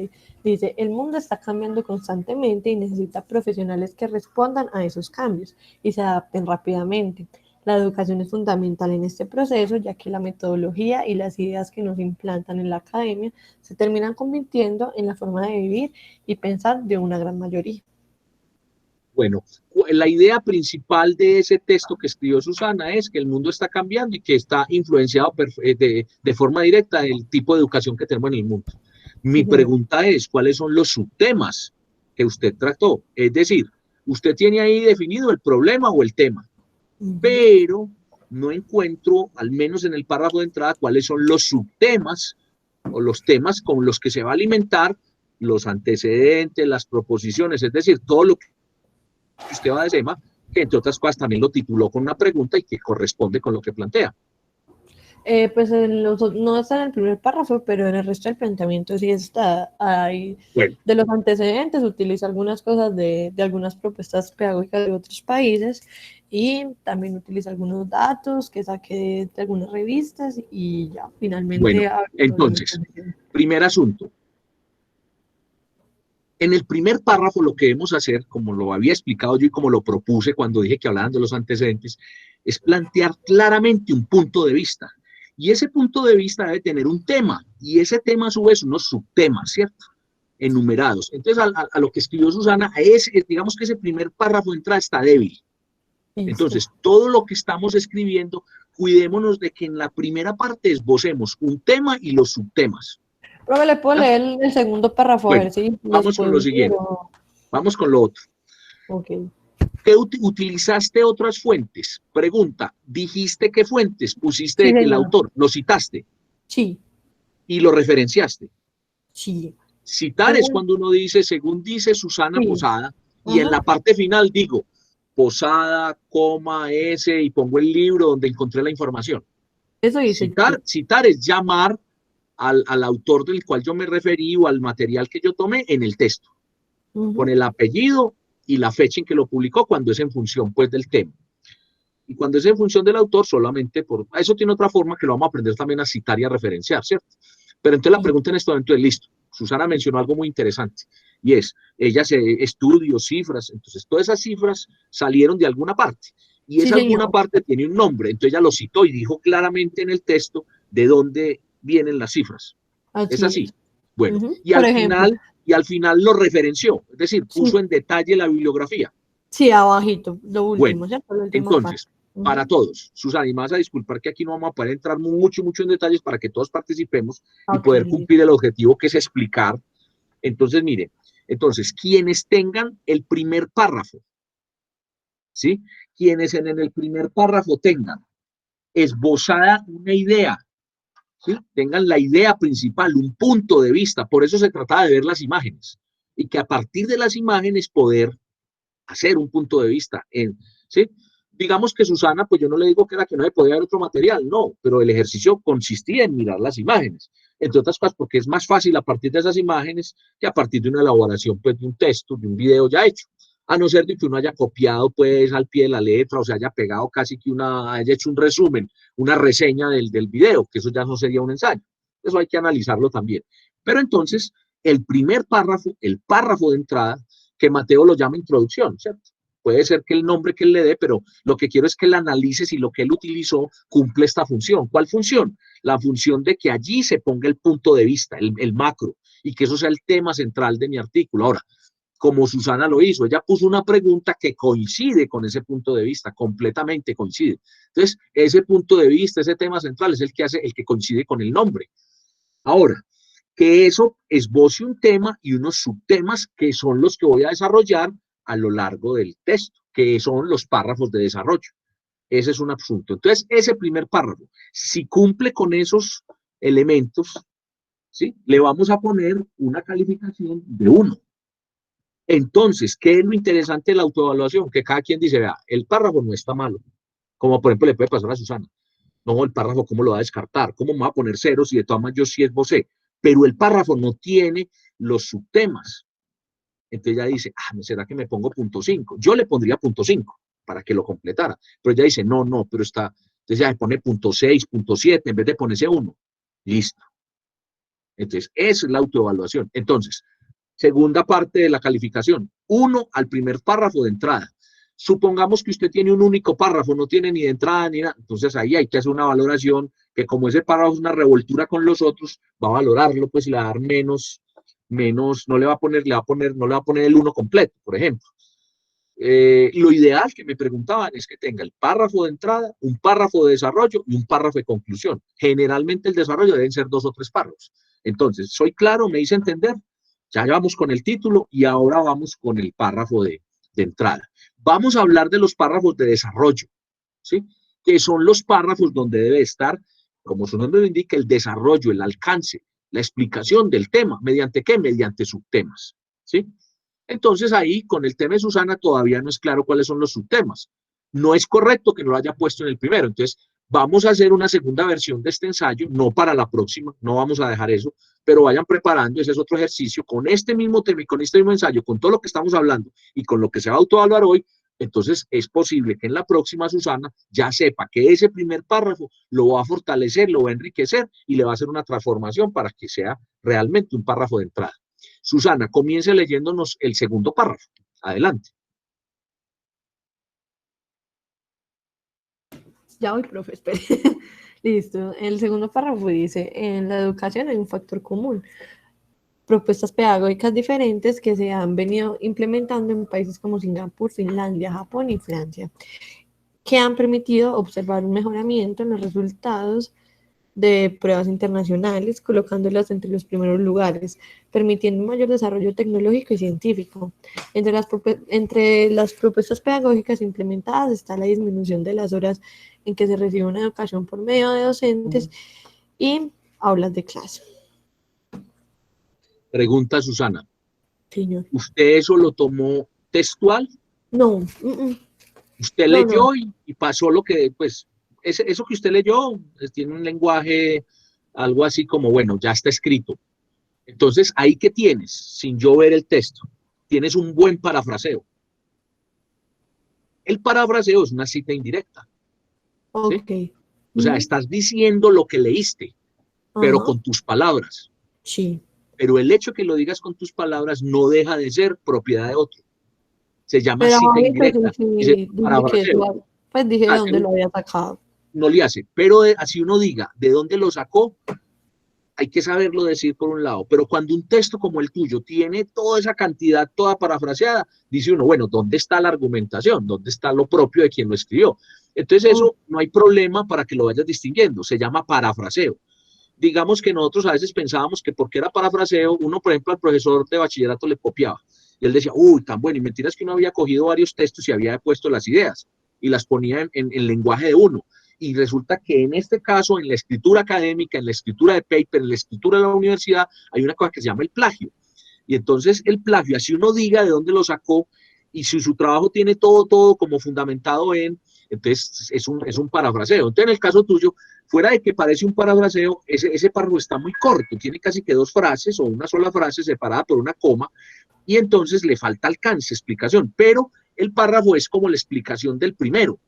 [SPEAKER 2] Dice, el mundo está cambiando constantemente y necesita profesionales que respondan a esos cambios y se adapten rápidamente. La educación es fundamental en este proceso, ya que la metodología y las ideas que nos implantan en la academia se terminan convirtiendo en la forma de vivir y pensar de una gran mayoría.
[SPEAKER 1] Bueno, la idea principal de ese texto que escribió Susana es que el mundo está cambiando y que está influenciado de forma directa del tipo de educación que tenemos en el mundo. Mi pregunta es, ¿cuáles son los subtemas que usted trató? Es decir, usted tiene ahí definido el problema o el tema, pero no encuentro, al menos en el párrafo de entrada, cuáles son los subtemas o los temas con los que se va a alimentar los antecedentes, las proposiciones, es decir, todo lo que usted va de tema, que entre otras cosas también lo tituló con una pregunta y que corresponde con lo que plantea.
[SPEAKER 2] Pues no está en el primer párrafo, pero en el resto del planteamiento sí está ahí.
[SPEAKER 1] Bueno.
[SPEAKER 2] De los antecedentes, utiliza algunas cosas de algunas propuestas pedagógicas de otros países y también utiliza algunos datos que saqué de algunas revistas y ya, finalmente.
[SPEAKER 1] Bueno, entonces, primer asunto. En el primer párrafo lo que debemos hacer, como lo había explicado yo y como lo propuse cuando dije que hablaban de los antecedentes, es plantear claramente un punto de vista. Y ese punto de vista debe tener un tema, y ese tema a su vez unos subtemas, ¿cierto? Enumerados. Entonces, a lo que escribió Susana, digamos que ese primer párrafo de entrada está débil. Entonces, todo lo que estamos escribiendo, cuidémonos de que en la primera parte esbocemos un tema y los subtemas.
[SPEAKER 2] Profe, ¿le puedo leer el segundo párrafo?
[SPEAKER 1] Bueno,
[SPEAKER 2] a ver si
[SPEAKER 1] vamos con lo siguiente. Vamos con lo otro.
[SPEAKER 2] Ok.
[SPEAKER 1] ¿Qué utilizaste otras fuentes? Pregunta, ¿dijiste qué fuentes? ¿Pusiste
[SPEAKER 2] Sí,
[SPEAKER 1] el
[SPEAKER 2] señor.
[SPEAKER 1] autor? ¿Lo citaste?
[SPEAKER 2] Sí,
[SPEAKER 1] ¿Y lo referenciaste?
[SPEAKER 2] sí.
[SPEAKER 1] Citar es cuando uno dice, según dice Susana
[SPEAKER 2] Sí.
[SPEAKER 1] Posada, y en
[SPEAKER 2] Ajá.
[SPEAKER 1] la parte final digo, Posada, coma, S, y pongo el libro donde encontré la información.
[SPEAKER 2] Eso dice.
[SPEAKER 1] Citar es llamar al autor del cual yo me referí o al material que yo tomé en el texto, con el apellido y la fecha en que lo publicó, cuando es en función pues del tema. Y cuando es en función del autor, solamente eso tiene otra forma que lo vamos a aprender también a citar y a referenciar, ¿cierto? Pero entonces la pregunta en este momento es, listo, Susana mencionó algo muy interesante, y es, estudios, cifras, entonces todas esas cifras salieron de alguna parte, y esa alguna parte tiene un nombre, entonces ella lo citó y dijo claramente en el texto de dónde vienen las cifras. Es así. Bueno, y al final lo referenció, es decir, puso en detalle la bibliografía.
[SPEAKER 2] Sí, abajito, lo último,
[SPEAKER 1] bueno,
[SPEAKER 2] ¿cierto? La última
[SPEAKER 1] entonces,
[SPEAKER 2] parte.
[SPEAKER 1] para todos, Susana, y me vas a disculpar que aquí no vamos a poder entrar mucho en detalles para que todos participemos y poder cumplir el objetivo que es explicar. Entonces, miren, quienes tengan el primer párrafo, ¿sí? Quienes en el primer párrafo tengan esbozada una idea, ¿sí? Tengan la idea principal, un punto de vista, por eso se trataba de ver las imágenes, y que a partir de las imágenes poder hacer un punto de vista, ¿sí? Digamos que Susana, pues yo no le digo que era que no le podía haber otro material, no, pero el ejercicio consistía en mirar las imágenes, entre otras cosas porque es más fácil a partir de esas imágenes que a partir de una elaboración pues de un texto, de un video ya hecho, a no ser de que uno haya copiado pues al pie de la letra o se haya pegado casi que haya hecho un resumen, una reseña del video, que eso ya no sería un ensayo, eso hay que analizarlo también. Pero entonces, el primer párrafo, el párrafo de entrada, que Mateo lo llama introducción, ¿cierto? Puede ser que el nombre que él le dé, pero lo que quiero es que él analice si lo que él utilizó cumple esta función. ¿Cuál función? La función de que allí se ponga el punto de vista, el macro, y que eso sea el tema central de mi artículo. Ahora, como Susana lo hizo, ella puso una pregunta que coincide con ese punto de vista, completamente coincide. Entonces, ese punto de vista, ese tema central es el que coincide con el nombre. Ahora, que eso esboce un tema y unos subtemas que son los que voy a desarrollar a lo largo del texto, que son los párrafos de desarrollo. Ese es un asunto. Entonces, ese primer párrafo, si cumple con esos elementos, ¿sí? Le vamos a poner una calificación de 1. Entonces, ¿qué es lo interesante de la autoevaluación? Que cada quien dice, vea, el párrafo no está malo, como por ejemplo le puede pasar a Susana. No, el párrafo, ¿cómo lo va a descartar? ¿Cómo me va a poner ceros si de todas maneras yo sí esbocé? Pero el párrafo no tiene los subtemas. Entonces ella dice, ¿será que me pongo .5? Yo le pondría .5 para que lo completara. Pero ella dice, no, pero está. Entonces ella pone .6, .7 en vez de ponerse 1. Listo. Entonces, esa es la autoevaluación. Entonces, segunda parte de la calificación. 1 al primer párrafo de entrada. Supongamos que usted tiene un único párrafo, no tiene ni de entrada ni nada. Entonces ahí hay que hacer una valoración que como ese párrafo es una revoltura con los otros, va a valorarlo, pues y le va a dar menos, no le va a poner el 1 completo, por ejemplo. Lo ideal que me preguntaban es que tenga el párrafo de entrada, un párrafo de desarrollo y un párrafo de conclusión. Generalmente el desarrollo deben ser 2 o 3 párrafos. Entonces, ¿soy claro? ¿Me hice entender? Ya vamos con el título y ahora vamos con el párrafo de entrada. Vamos a hablar de los párrafos de desarrollo, ¿sí? Que son los párrafos donde debe estar, como su nombre lo indica, el desarrollo, el alcance, la explicación del tema. ¿Mediante qué? Mediante subtemas, ¿sí? Entonces ahí, con el tema de Susana, todavía no es claro cuáles son los subtemas. No es correcto que no lo haya puesto en el primero. Entonces, vamos a hacer una segunda versión de este ensayo, no para la próxima, no vamos a dejar eso, pero vayan preparando, ese es otro ejercicio, con este mismo tema y con este mismo ensayo, con todo lo que estamos hablando y con lo que se va a autoevaluar hoy. Entonces, es posible que en la próxima Susana ya sepa que ese primer párrafo lo va a fortalecer, lo va a enriquecer y le va a hacer una transformación para que sea realmente un párrafo de entrada. Susana, comience leyéndonos el segundo párrafo. Adelante.
[SPEAKER 2] Ya voy, profe, espere. Listo. El segundo párrafo dice, en la educación hay un factor común, propuestas pedagógicas diferentes que se han venido implementando en países como Singapur, Finlandia, Japón y Francia, que han permitido observar un mejoramiento en los resultados de pruebas internacionales, colocándolas entre los primeros lugares, permitiendo un mayor desarrollo tecnológico y científico. Entre las propuestas pedagógicas implementadas está la disminución de las horas en que se recibe una educación por medio de docentes y aulas de clase.
[SPEAKER 1] Pregunta Susana,
[SPEAKER 2] Señor.
[SPEAKER 1] ¿usted eso lo tomó textual?
[SPEAKER 2] No.
[SPEAKER 1] Usted
[SPEAKER 2] No,
[SPEAKER 1] leyó
[SPEAKER 2] no.
[SPEAKER 1] y pasó lo que, pues, eso que usted leyó tiene un lenguaje, algo así como, bueno, ya está escrito. Entonces, ahí que tienes, sin yo ver el texto, tienes un buen parafraseo. El parafraseo es una cita indirecta.
[SPEAKER 2] Ok.
[SPEAKER 1] ¿Sí? O sea, estás diciendo lo que leíste, pero
[SPEAKER 2] Ajá.
[SPEAKER 1] con tus palabras.
[SPEAKER 2] Sí.
[SPEAKER 1] Pero el hecho que lo digas con tus palabras no deja de ser propiedad de otro. Se llama
[SPEAKER 2] Pero
[SPEAKER 1] cita
[SPEAKER 2] ahorita
[SPEAKER 1] indirecta
[SPEAKER 2] sí
[SPEAKER 1] y se
[SPEAKER 2] dije que
[SPEAKER 1] parafraseo.
[SPEAKER 2] pues dije de dónde lo había sacado.
[SPEAKER 1] No le hace, pero así uno diga de dónde lo sacó, hay que saberlo decir por un lado, pero cuando un texto como el tuyo tiene toda esa cantidad, toda parafraseada, dice uno, bueno, ¿dónde está la argumentación? ¿Dónde está lo propio de quien lo escribió? Entonces eso no hay problema para que lo vayas distinguiendo, se llama parafraseo. Digamos que nosotros a veces pensábamos que porque era parafraseo, uno, por ejemplo, al profesor de bachillerato le copiaba, y él decía, uy, tan bueno, y mentiras que uno había cogido varios textos y había puesto las ideas, y las ponía en lenguaje de uno. Y resulta que en este caso, en la escritura académica, en la escritura de paper, en la escritura de la universidad, hay una cosa que se llama el plagio. Y entonces el plagio, así uno diga de dónde lo sacó, y si su trabajo tiene todo como fundamentado en, entonces es un parafraseo. Entonces en el caso tuyo, fuera de que parece un parafraseo, ese párrafo está muy corto, tiene casi que dos frases o una sola frase separada por una coma, y entonces le falta alcance, explicación, pero el párrafo es como la explicación del primero.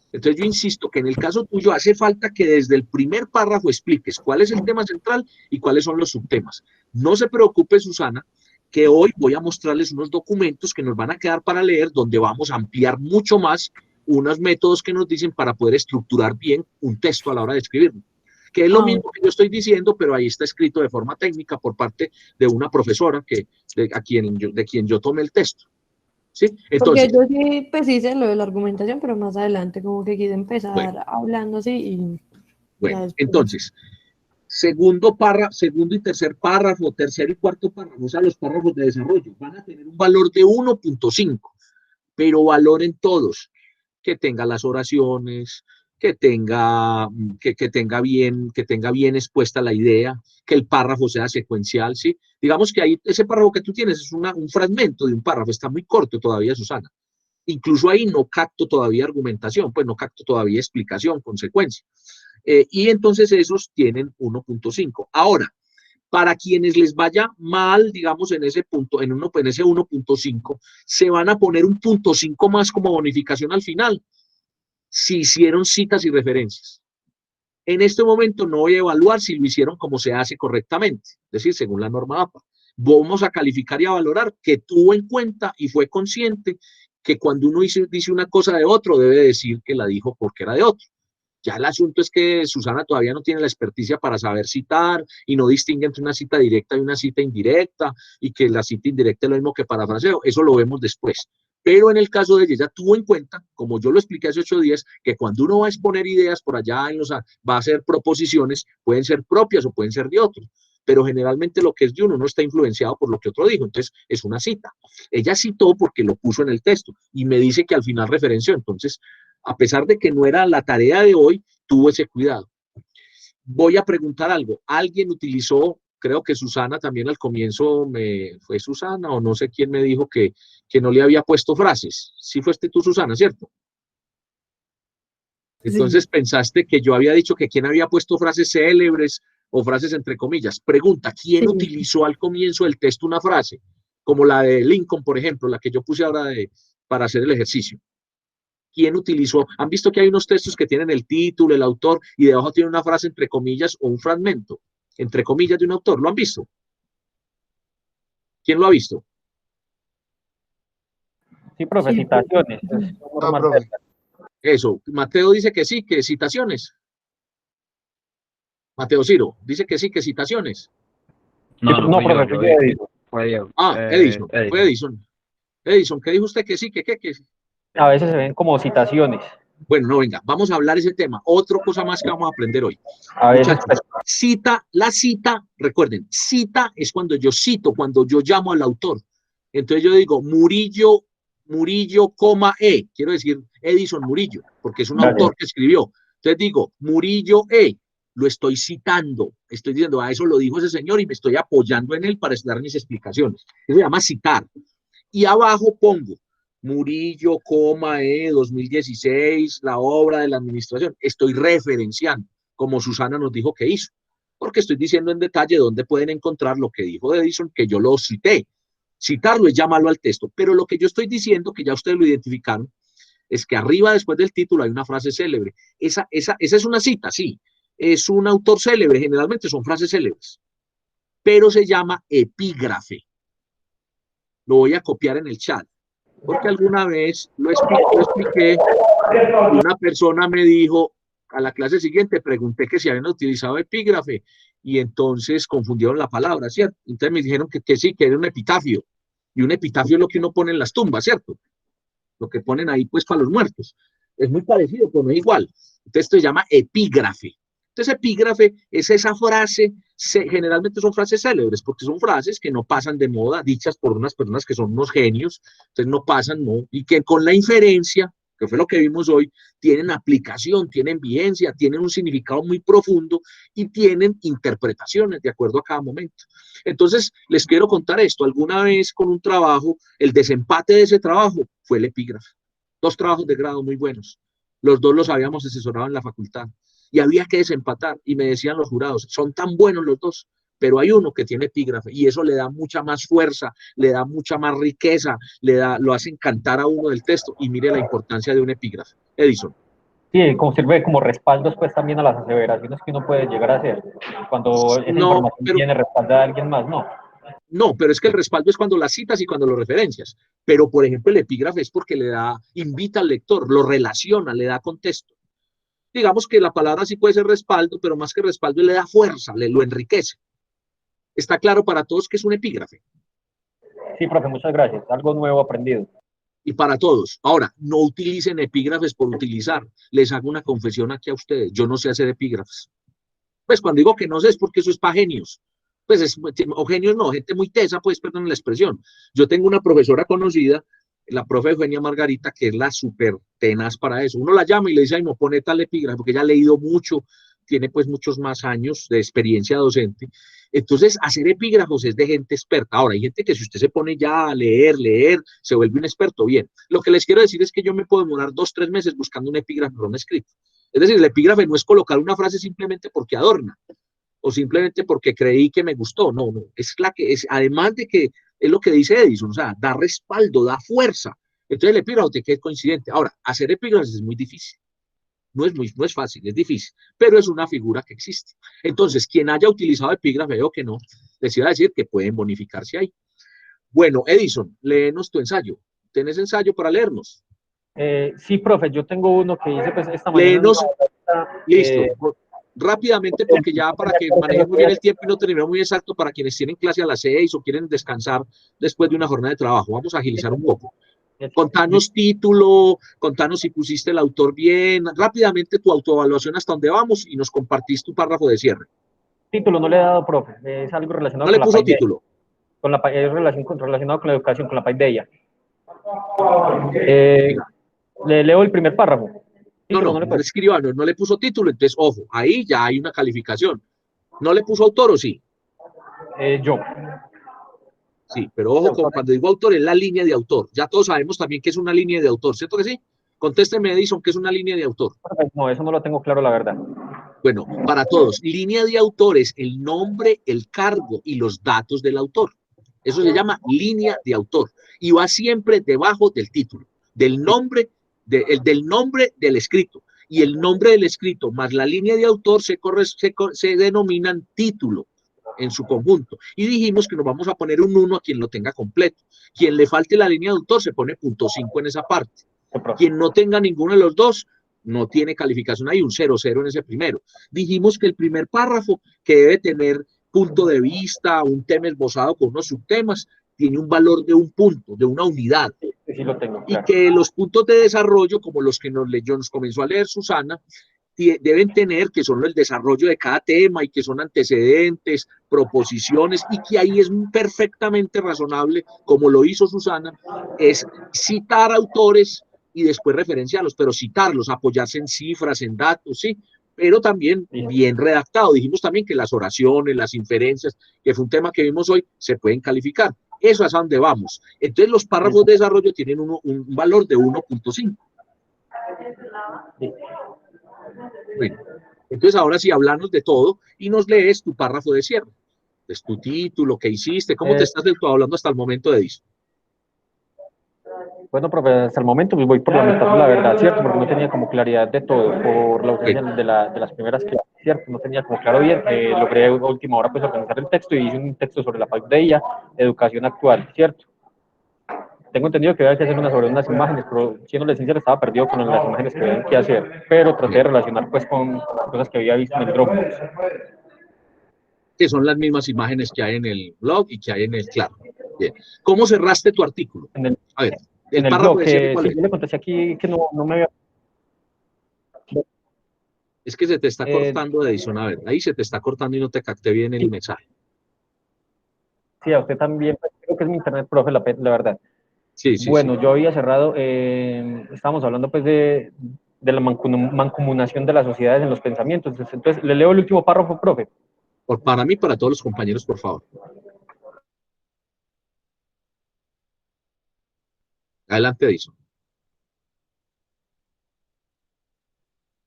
[SPEAKER 1] Entonces yo insisto que en el caso tuyo hace falta que desde el primer párrafo expliques cuál es el tema central y cuáles son los subtemas. No se preocupe, Susana, que hoy voy a mostrarles unos documentos que nos van a quedar para leer, donde vamos a ampliar mucho más unos métodos que nos dicen para poder estructurar bien un texto a la hora de escribirlo. Que es lo mismo que yo estoy diciendo, pero ahí está escrito de forma técnica por parte de una profesora de quien yo tomé el texto. ¿Sí? Entonces,
[SPEAKER 2] porque yo sí, pues hice lo de la argumentación, pero más adelante como que quise empezar
[SPEAKER 1] bueno,
[SPEAKER 2] hablando así y ya después.
[SPEAKER 1] entonces, segundo y tercer párrafo, tercero y cuarto párrafo, o sea, los párrafos de desarrollo, van a tener un valor de 1.5, pero valoren todos, que tenga las oraciones, que tenga bien expuesta la idea, que el párrafo sea secuencial, ¿sí? Digamos que ahí ese párrafo que tú tienes es un fragmento de un párrafo, está muy corto todavía, Susana. Incluso ahí no capto todavía argumentación, pues no capto todavía explicación, consecuencia. Y entonces esos tienen 1.5. Ahora, para quienes les vaya mal, digamos, en ese punto, en ese 1.5, se van a poner un 0.5 más como bonificación al final, si hicieron citas y referencias. En este momento no voy a evaluar si lo hicieron como se hace correctamente, es decir, según la norma APA. Vamos a calificar y a valorar que tuvo en cuenta y fue consciente que cuando uno dice una cosa de otro, debe decir que la dijo porque era de otro. Ya el asunto es que Susana todavía no tiene la experticia para saber citar y no distingue entre una cita directa y una cita indirecta, y que la cita indirecta es lo mismo que parafraseo. Eso lo vemos después. Pero en el caso de ella tuvo en cuenta, como yo lo expliqué hace 8 días, que cuando uno va a exponer ideas por allá, va a hacer proposiciones, pueden ser propias o pueden ser de otros, pero generalmente lo que es de uno no está influenciado por lo que otro dijo, entonces es una cita. Ella citó porque lo puso en el texto y me dice que al final referenció, entonces a pesar de que no era la tarea de hoy, tuvo ese cuidado. Voy a preguntar algo. ¿Alguien utilizó, creo que Susana también al comienzo, fue Susana o no sé quién me dijo que no le había puesto frases? Sí fuiste tú, Susana, ¿cierto? Entonces
[SPEAKER 2] Sí.
[SPEAKER 1] pensaste que yo había dicho que quién había puesto frases célebres o frases entre comillas. Pregunta, ¿quién
[SPEAKER 2] Sí.
[SPEAKER 1] utilizó al comienzo del texto una frase? Como la de Lincoln, por ejemplo, la que yo puse ahora para hacer el ejercicio. ¿Quién utilizó? ¿Han visto que hay unos textos que tienen el título, el autor, y debajo tiene una frase entre comillas o un fragmento, entre comillas, de un autor? ¿Lo han visto? ¿Quién lo ha visto?
[SPEAKER 8] Sí, profe,
[SPEAKER 2] Sí,
[SPEAKER 8] citaciones.
[SPEAKER 2] profe.
[SPEAKER 8] Es
[SPEAKER 3] No,
[SPEAKER 8] normal.
[SPEAKER 3] profe.
[SPEAKER 1] Eso. Mateo dice que sí, que citaciones. Mateo Ciro dice que sí, que citaciones.
[SPEAKER 9] No, no
[SPEAKER 8] No,
[SPEAKER 9] fui yo,
[SPEAKER 8] profe,
[SPEAKER 9] yo
[SPEAKER 8] fui yo,
[SPEAKER 9] dije,
[SPEAKER 8] Edison.
[SPEAKER 9] fue Diego.
[SPEAKER 1] Ah, Edison. Fue
[SPEAKER 9] Edison.
[SPEAKER 1] Edison. Edison, ¿qué dijo usted que sí, que qué? Que...
[SPEAKER 8] A veces se ven como citaciones.
[SPEAKER 1] Bueno, no, venga, vamos a hablar ese tema. Otra cosa más que vamos a aprender hoy.
[SPEAKER 8] A veces,
[SPEAKER 1] Muchachos, la cita, recuerden, cita es cuando yo cito, cuando yo llamo al autor. Entonces yo digo, Murillo, coma, quiero decir Edison Murillo, porque es un
[SPEAKER 8] Gracias.
[SPEAKER 1] autor que escribió. Entonces digo, Murillo, lo estoy citando, estoy diciendo, a eso lo dijo ese señor y me estoy apoyando en él para dar mis explicaciones. Eso se llama citar. Y abajo pongo, Murillo, 2016, la obra de la administración. Estoy referenciando, como Susana nos dijo que hizo, porque estoy diciendo en detalle dónde pueden encontrar lo que dijo Edison, que yo lo cité. Citarlo es llamarlo al texto, pero lo que yo estoy diciendo, que ya ustedes lo identificaron, es que arriba, después del título, hay una frase célebre. Esa es una cita, sí. Es un autor célebre, generalmente son frases célebres, pero se llama epígrafe. Lo voy a copiar en el chat, porque alguna vez lo expliqué y una persona me dijo, a la clase siguiente pregunté que si habían utilizado epígrafe y entonces confundieron la palabra, ¿cierto? Entonces me dijeron que sí, que era un epitafio. Y un epitafio es lo que uno pone en las tumbas, ¿cierto? Lo que ponen ahí pues para los muertos. Es muy parecido, pero no es igual. Entonces esto se llama epígrafe. Entonces epígrafe es esa frase, generalmente son frases célebres, porque son frases que no pasan de moda, dichas por unas personas que son unos genios, entonces no pasan, no, y que con la inferencia, que fue lo que vimos hoy, tienen aplicación, tienen vigencia, tienen un significado muy profundo y tienen interpretaciones de acuerdo a cada momento. Entonces, les quiero contar esto. Alguna vez con un trabajo, el desempate de ese trabajo fue el epígrafe. 2 trabajos de grado muy buenos. Los 2 los habíamos asesorado en la facultad y había que desempatar. Y me decían los jurados, son tan buenos los 2, pero hay uno que tiene epígrafe y eso le da mucha más fuerza, le da mucha más riqueza, lo hace encantar a uno del texto. Y mire la importancia de un epígrafe. Edison.
[SPEAKER 8] sí, como sirve como respaldos pues también a las aseveraciones que uno puede llegar a hacer. Cuando esa
[SPEAKER 1] No,
[SPEAKER 8] información tiene respalda a alguien más, no.
[SPEAKER 1] No, pero es que el respaldo es cuando las citas y cuando lo referencias. Pero, por ejemplo, el epígrafe es porque le da, invita al lector, lo relaciona, le da contexto. Digamos que la palabra sí puede ser respaldo, pero más que respaldo le da fuerza, lo enriquece. Está claro para todos que es un epígrafe.
[SPEAKER 8] Sí, profe, muchas gracias. Algo nuevo aprendido.
[SPEAKER 1] Y para todos. Ahora, no utilicen epígrafes por utilizar. Les hago una confesión aquí a ustedes. Yo no sé hacer epígrafes. Pues cuando digo que no sé es porque eso es para genios. Pues o genios no, gente muy tesa, pues perdón la expresión. Yo tengo una profesora conocida, la profe Eugenia Margarita, que es la súper tenaz para eso. Uno la llama y le dice, ay, no pone tal epígrafe, porque ella ha leído mucho, tiene pues muchos más años de experiencia docente. Entonces, hacer epígrafos es de gente experta. Ahora, hay gente que si usted se pone ya a leer, se vuelve un experto, bien. Lo que les quiero decir es que yo me puedo demorar 2, 3 meses buscando un epígrafe no escrito. Es decir, el epígrafe no es colocar una frase simplemente porque adorna o simplemente porque creí que me gustó. No, es la que es, además de que es lo que dice Edison, o sea, da respaldo, da fuerza. Entonces el epígrafe que es coincidente. Ahora, hacer epígrafes es muy difícil. No es fácil, es difícil, pero es una figura que existe. Entonces, quien haya utilizado epígrafe o que no, les iba a decir que pueden bonificarse ahí. Bueno, Edison, léenos tu ensayo. ¿Tienes ensayo para leernos?
[SPEAKER 8] Sí, profe, yo tengo uno que hice pues esta mañana.
[SPEAKER 1] Léenos, listo. Rápidamente, porque ya para que manejemos bien el tiempo y no terminemos muy exacto para quienes tienen clase a las 6 o quieren descansar después de una jornada de trabajo. Vamos a agilizar un poco. Contanos título, contanos si pusiste el autor bien, rápidamente tu autoevaluación hasta dónde vamos y nos compartís tu párrafo de cierre.
[SPEAKER 8] Título no le he dado, profe, es algo relacionado
[SPEAKER 1] con la paideia. ¿No le puso título?
[SPEAKER 8] Es relacionado con la educación, con la paideia. Le leo el primer párrafo.
[SPEAKER 1] No le escriba, no le puso título, entonces, ojo, ahí ya hay una calificación. ¿No le puso autor o sí?
[SPEAKER 8] Yo.
[SPEAKER 1] Sí, pero ojo, cuando digo autor es la línea de autor. Ya todos sabemos también que es una línea de autor, ¿cierto que sí? Contésteme, Edison, que es una línea de autor.
[SPEAKER 8] No, eso no lo tengo claro, la verdad.
[SPEAKER 1] Bueno, para todos, línea de autor es el nombre, el cargo y los datos del autor. Eso se llama línea de autor y va siempre debajo del título, del nombre, del nombre del escrito. Y el nombre del escrito más la línea de autor se denominan título. en su conjunto. Y dijimos que nos vamos a poner un 1 a quien lo tenga completo. Quien le falte la línea de autor se pone .5 en esa parte. Quien no tenga ninguno de los dos no tiene calificación, hay un 0-0 en ese primero. Dijimos que el primer párrafo, que debe tener punto de vista, un tema esbozado con unos subtemas, tiene un valor de un punto, de una unidad.
[SPEAKER 8] Sí, lo tengo,
[SPEAKER 1] claro. Y que los puntos de desarrollo, como los que nos comenzó a leer Susana, deben tener, que son el desarrollo de cada tema y que son antecedentes, proposiciones, y que ahí es perfectamente razonable, como lo hizo Susana, es citar autores y después referenciarlos, pero citarlos, apoyarse en cifras, en datos, sí, pero también bien redactado. Dijimos también que las oraciones, las inferencias, que fue un tema que vimos hoy, se pueden calificar. Eso es a donde vamos. Entonces los párrafos de desarrollo tienen un valor de 1.5. Bueno, entonces ahora sí, hablamos de todo y nos lees tu párrafo de cierre. Es tu título, qué hiciste, cómo te estás hablando hasta el momento de eso.
[SPEAKER 8] Bueno, profe, hasta el momento pues voy por la mitad, la verdad, ¿cierto? Porque no tenía como claridad de todo, por la ausencia de las primeras clases, ¿cierto? No tenía como claro bien, logré a última hora pues organizar el texto y hice un texto sobre la paideia, educación actual, ¿cierto? Tengo entendido que había que hacer una sobre unas imágenes, pero siendo sincero estaba perdido con las imágenes que había que hacer, pero traté de relacionar pues con cosas que había visto en el Dropbox.
[SPEAKER 1] Que son las mismas imágenes que hay en el blog y que hay en el Claro. Bien. ¿Cómo cerraste tu artículo? A ver,
[SPEAKER 8] el
[SPEAKER 1] párrafo
[SPEAKER 8] blog,
[SPEAKER 1] de cierre, ¿cuál
[SPEAKER 8] sí,
[SPEAKER 1] es?
[SPEAKER 8] yo le contesté aquí que no me había...
[SPEAKER 1] Es que se te está cortando de edición, a ver, ahí se te está cortando y no te capté bien el mensaje.
[SPEAKER 8] Sí, a usted también, creo que es mi internet, profe, la verdad.
[SPEAKER 1] Sí,
[SPEAKER 8] bueno, yo había cerrado, estábamos hablando pues de la mancomunación de las sociedades en los pensamientos. Entonces, le leo el último párrafo, profe.
[SPEAKER 1] Para mí, para todos los compañeros, por favor. Adelante, Edison.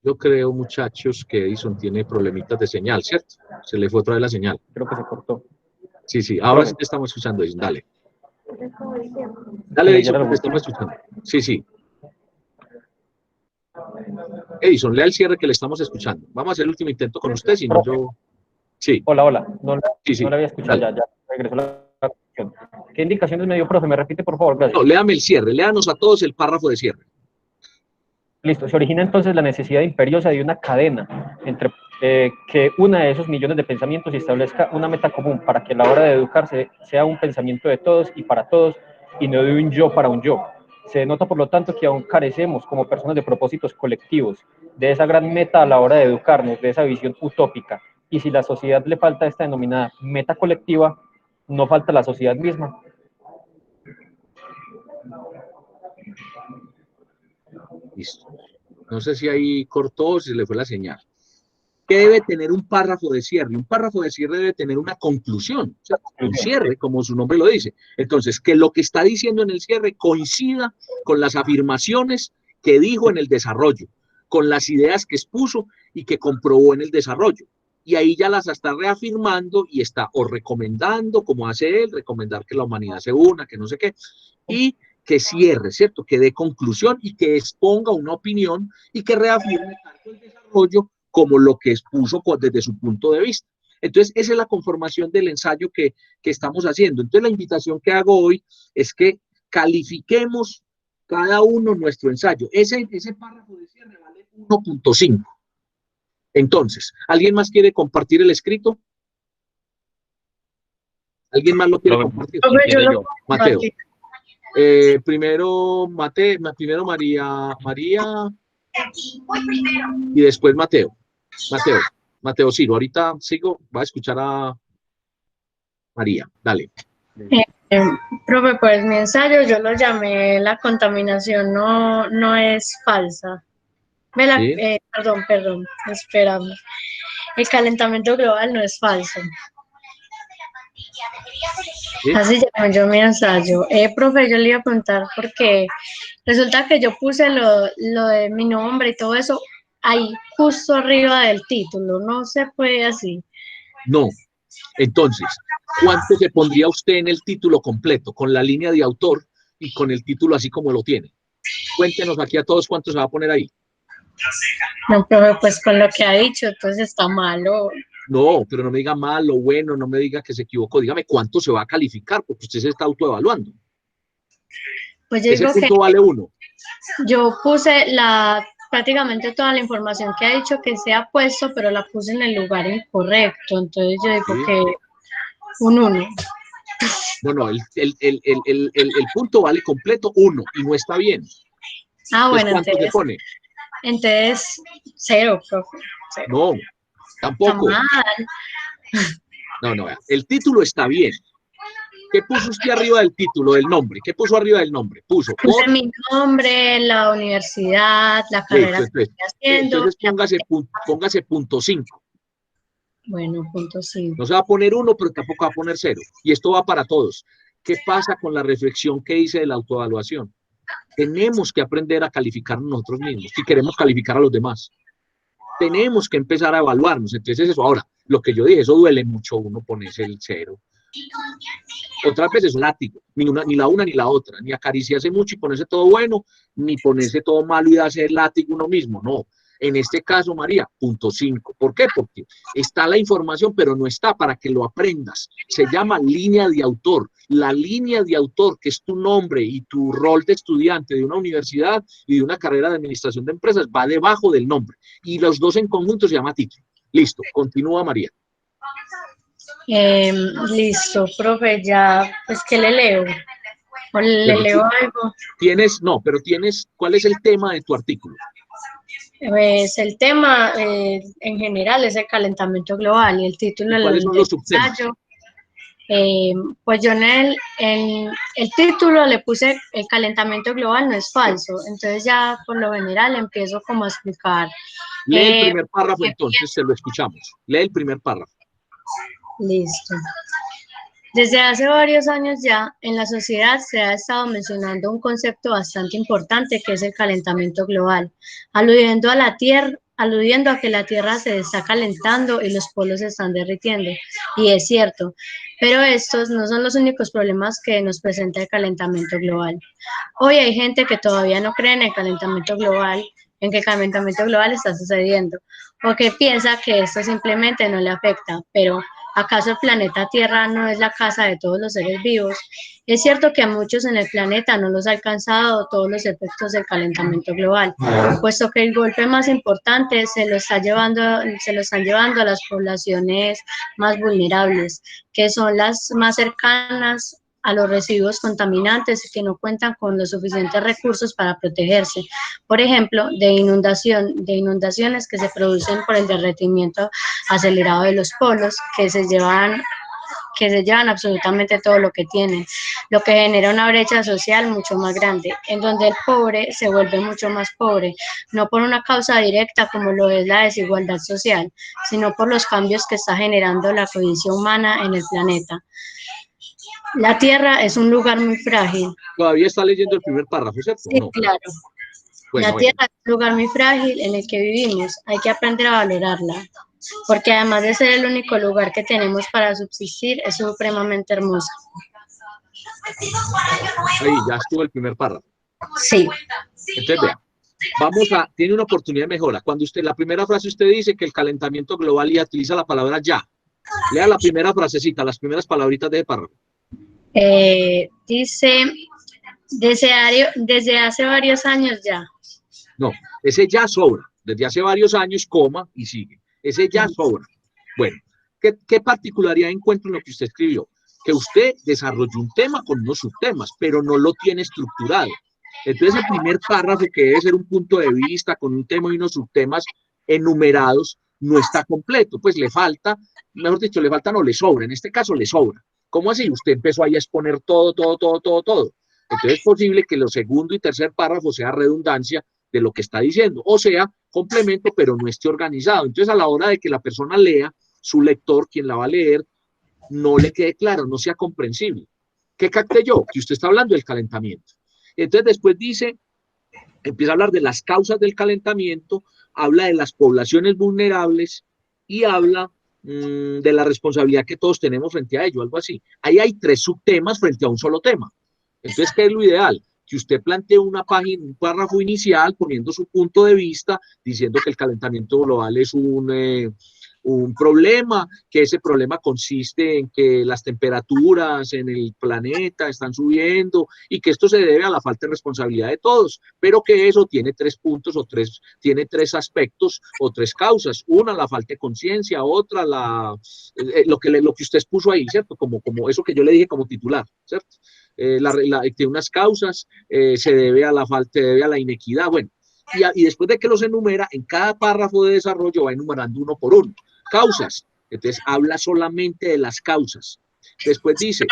[SPEAKER 1] Yo creo, muchachos, que Edison tiene problemitas de señal, ¿cierto? Se le fue otra vez la señal.
[SPEAKER 8] Creo que se cortó.
[SPEAKER 1] Sí, ahora sí te estamos escuchando, Edison, dale. Dale, Edison, te estamos escuchando. Sí. Edison, lea el cierre que le estamos escuchando. Vamos a hacer el último intento con usted, si no yo... Sí.
[SPEAKER 8] Hola. No la había escuchado,
[SPEAKER 1] dale.
[SPEAKER 8] ya regresó la conexión. ¿Qué indicaciones me dio, profe? ¿Me repite, por favor? Gracias.
[SPEAKER 1] No, léame el cierre, léanos a todos el párrafo de cierre.
[SPEAKER 8] Listo, se origina entonces la necesidad imperiosa de una cadena entre que una de esos millones de pensamientos y establezca una meta común para que a la hora de educarse sea un pensamiento de todos y para todos y no de un yo para un yo. Se denota, por lo tanto, que aún carecemos como personas de propósitos colectivos, de esa gran meta a la hora de educarnos, de esa visión utópica. Y si la sociedad le falta esta denominada meta colectiva, no falta la sociedad misma.
[SPEAKER 1] Listo. No sé si ahí cortó o si le fue la señal. ¿Qué debe tener un párrafo de cierre? Un párrafo de cierre debe tener una conclusión, o sea, un cierre, como su nombre lo dice. Entonces, que lo que está diciendo en el cierre coincida con las afirmaciones que dijo en el desarrollo, con las ideas que expuso y que comprobó en el desarrollo. Y ahí ya las está reafirmando y está o recomendando, como hace él, recomendar que la humanidad se una, que no sé qué, y que cierre, ¿cierto? Que dé conclusión y que exponga una opinión y que reafirme tanto el desarrollo como lo que expuso desde su punto de vista. Entonces, esa es la conformación del ensayo que estamos haciendo. Entonces, la invitación que hago hoy es que califiquemos cada uno nuestro ensayo. Ese párrafo de cierre vale 1.5. Entonces, ¿alguien más quiere compartir el escrito? ¿Alguien más lo quiere compartir?
[SPEAKER 2] Yo.
[SPEAKER 1] Mateo. Primero María y después Mateo. Mateo Ciro. Ahorita sigo, va a escuchar a María. Dale.
[SPEAKER 9] Profe, pues mi ensayo yo lo llamé La contaminación no es falsa.
[SPEAKER 1] ¿Sí?
[SPEAKER 9] Perdón, esperamos. El calentamiento global no es falso.
[SPEAKER 1] ¿Sí?
[SPEAKER 9] Así llamé yo mi ensayo. Profe, yo le iba a preguntar porque resulta que yo puse lo de mi nombre y todo eso ahí justo arriba del título. No se puede así.
[SPEAKER 1] No. Entonces, ¿cuánto se pondría usted en el título completo, con la línea de autor y con el título así como lo tiene? Cuéntenos aquí a todos cuánto se va a poner ahí.
[SPEAKER 9] No, profe, pues con lo que ha dicho, entonces está malo.
[SPEAKER 1] No, pero no me diga malo, bueno, no me diga que se equivocó, dígame cuánto se va a calificar, porque usted se está autoevaluando.
[SPEAKER 9] Pues yo
[SPEAKER 1] Ese
[SPEAKER 9] digo que
[SPEAKER 1] punto vale 1.
[SPEAKER 9] yo puse prácticamente toda la información que ha dicho que se ha puesto, pero la puse en el lugar incorrecto. Entonces yo digo
[SPEAKER 1] ¿Sí?
[SPEAKER 9] que un 1.
[SPEAKER 1] No, el punto vale completo 1 y no está bien.
[SPEAKER 9] Ah,
[SPEAKER 1] Entonces,
[SPEAKER 9] bueno,
[SPEAKER 1] ¿cuánto se pone?
[SPEAKER 9] entonces 0, profe. 0.
[SPEAKER 1] No,
[SPEAKER 9] Está
[SPEAKER 1] tampoco.
[SPEAKER 9] mal.
[SPEAKER 1] No, vea. El título está bien. ¿Qué puso usted arriba del título, del nombre? ¿Qué puso arriba del nombre? Puso
[SPEAKER 9] Puse
[SPEAKER 1] por...
[SPEAKER 9] mi nombre, la universidad, la carrera
[SPEAKER 1] Listo,
[SPEAKER 9] que estoy haciendo.
[SPEAKER 1] entonces póngase punto 5.
[SPEAKER 9] Bueno, punto 5.
[SPEAKER 1] No se va a poner 1, pero tampoco va a poner 0. Y esto va para todos. ¿Qué pasa con la reflexión que hice de la autoevaluación? Tenemos que aprender a calificar nosotros mismos si queremos calificar a los demás. Tenemos que empezar a evaluarnos. Entonces eso, ahora, lo que yo dije, eso duele mucho uno ponerse el 0. Otras veces látigo, ni la una ni la otra, ni acariciarse mucho y ponerse todo bueno, ni ponerse todo malo y darse el látigo uno mismo, no. En este caso, María, punto 5. ¿Por qué? Porque está la información, pero no está para que lo aprendas. Se llama línea de autor. La línea de autor, que es tu nombre y tu rol de estudiante de una universidad y de una carrera de administración de empresas, va debajo del nombre. Y los dos en conjunto se llama título. Listo, continúa María.
[SPEAKER 9] Listo, profe, ya, pues, ¿qué le leo? ¿O le
[SPEAKER 1] Bueno,
[SPEAKER 9] leo algo?
[SPEAKER 1] ¿Cuál es el tema de tu artículo?
[SPEAKER 9] Pues el tema en general es el calentamiento global y el título
[SPEAKER 1] ¿Y cuáles son
[SPEAKER 9] del
[SPEAKER 1] los subtemas?
[SPEAKER 9] ensayo, pues yo en el título le puse el calentamiento global no es falso, entonces ya por lo general empiezo como a explicar.
[SPEAKER 1] Lee el primer párrafo,
[SPEAKER 9] ¿Qué
[SPEAKER 1] entonces se lo escuchamos. Lee el primer párrafo.
[SPEAKER 9] Listo. Desde hace varios años ya, en la sociedad se ha estado mencionando un concepto bastante importante que es el calentamiento global, aludiendo a que la Tierra se está calentando y los polos se están derritiendo. Y es cierto, pero estos no son los únicos problemas que nos presenta el calentamiento global. Hoy hay gente que todavía no cree en el calentamiento global, en que el calentamiento global está sucediendo, o que piensa que esto simplemente no le afecta, pero ¿acaso el planeta Tierra no es la casa de todos los seres vivos? Es cierto que a muchos en el planeta no los ha alcanzado todos los efectos del calentamiento global, puesto que el golpe más importante se lo están llevando a las poblaciones más vulnerables, que son las más cercanas a los residuos contaminantes y que no cuentan con los suficientes recursos para protegerse. Por ejemplo, de inundaciones que se producen por el derretimiento acelerado de los polos, que se llevan absolutamente todo lo que tienen, lo que genera una brecha social mucho más grande, en donde el pobre se vuelve mucho más pobre, no por una causa directa como lo es la desigualdad social, sino por los cambios que está generando la condición humana en el planeta. La Tierra es un lugar muy frágil.
[SPEAKER 1] Todavía está leyendo el primer párrafo, ¿cierto?
[SPEAKER 9] Sí,
[SPEAKER 1] No.
[SPEAKER 9] claro.
[SPEAKER 1] Bueno,
[SPEAKER 9] La Tierra es un lugar muy frágil en el que vivimos. Hay que aprender a valorarla, porque además de ser el único lugar que tenemos para subsistir, es supremamente hermosa.
[SPEAKER 1] Ahí ya estuvo el primer párrafo.
[SPEAKER 9] Sí.
[SPEAKER 1] Entonces, vea, tiene una oportunidad de mejora. Cuando la primera frase usted dice que el calentamiento global y utiliza la palabra ya. Lea la primera frasecita, las primeras palabritas de párrafo.
[SPEAKER 9] Dice, desde hace varios años ya.
[SPEAKER 1] No, ese ya sobra. Desde hace varios años, coma, y sigue. Ese ya sobra. Bueno, ¿qué particularidad encuentro en lo que usted escribió? Que usted desarrolló un tema con unos subtemas, pero no lo tiene estructurado. Entonces, el primer párrafo, que debe ser un punto de vista con un tema y unos subtemas enumerados, no está completo. Pues le falta, mejor dicho, no, le sobra. En este caso, le sobra. ¿Cómo así? Usted empezó ahí a exponer todo. Entonces, es posible que los segundo y tercer párrafo sea redundancia de lo que está diciendo, o sea, complemento, pero no esté organizado. Entonces, a la hora de que la persona lea, su lector, quien la va a leer, no le quede claro, no sea comprensible. ¿Qué capté yo? Que usted está hablando del calentamiento. Entonces, después empieza a hablar de las causas del calentamiento, habla de las poblaciones vulnerables y habla de la responsabilidad que todos tenemos frente a ello, algo así. Ahí hay 3 subtemas frente a un solo tema. Entonces, ¿qué es lo ideal? Que usted plantee una página, un párrafo inicial, poniendo su punto de vista, diciendo que el calentamiento global es un problema, que ese problema consiste en que las temperaturas en el planeta están subiendo y que esto se debe a la falta de responsabilidad de todos, pero que eso tiene 3 puntos tiene 3 aspectos o 3 causas. Una, la falta de conciencia; otra, lo que usted expuso ahí, ¿cierto? Como eso que yo le dije como titular, ¿cierto? Tiene unas causas, se debe a la inequidad, bueno. Y después de que los enumera, en cada párrafo de desarrollo va enumerando uno por uno. Causas, entonces habla solamente de las causas. Después dice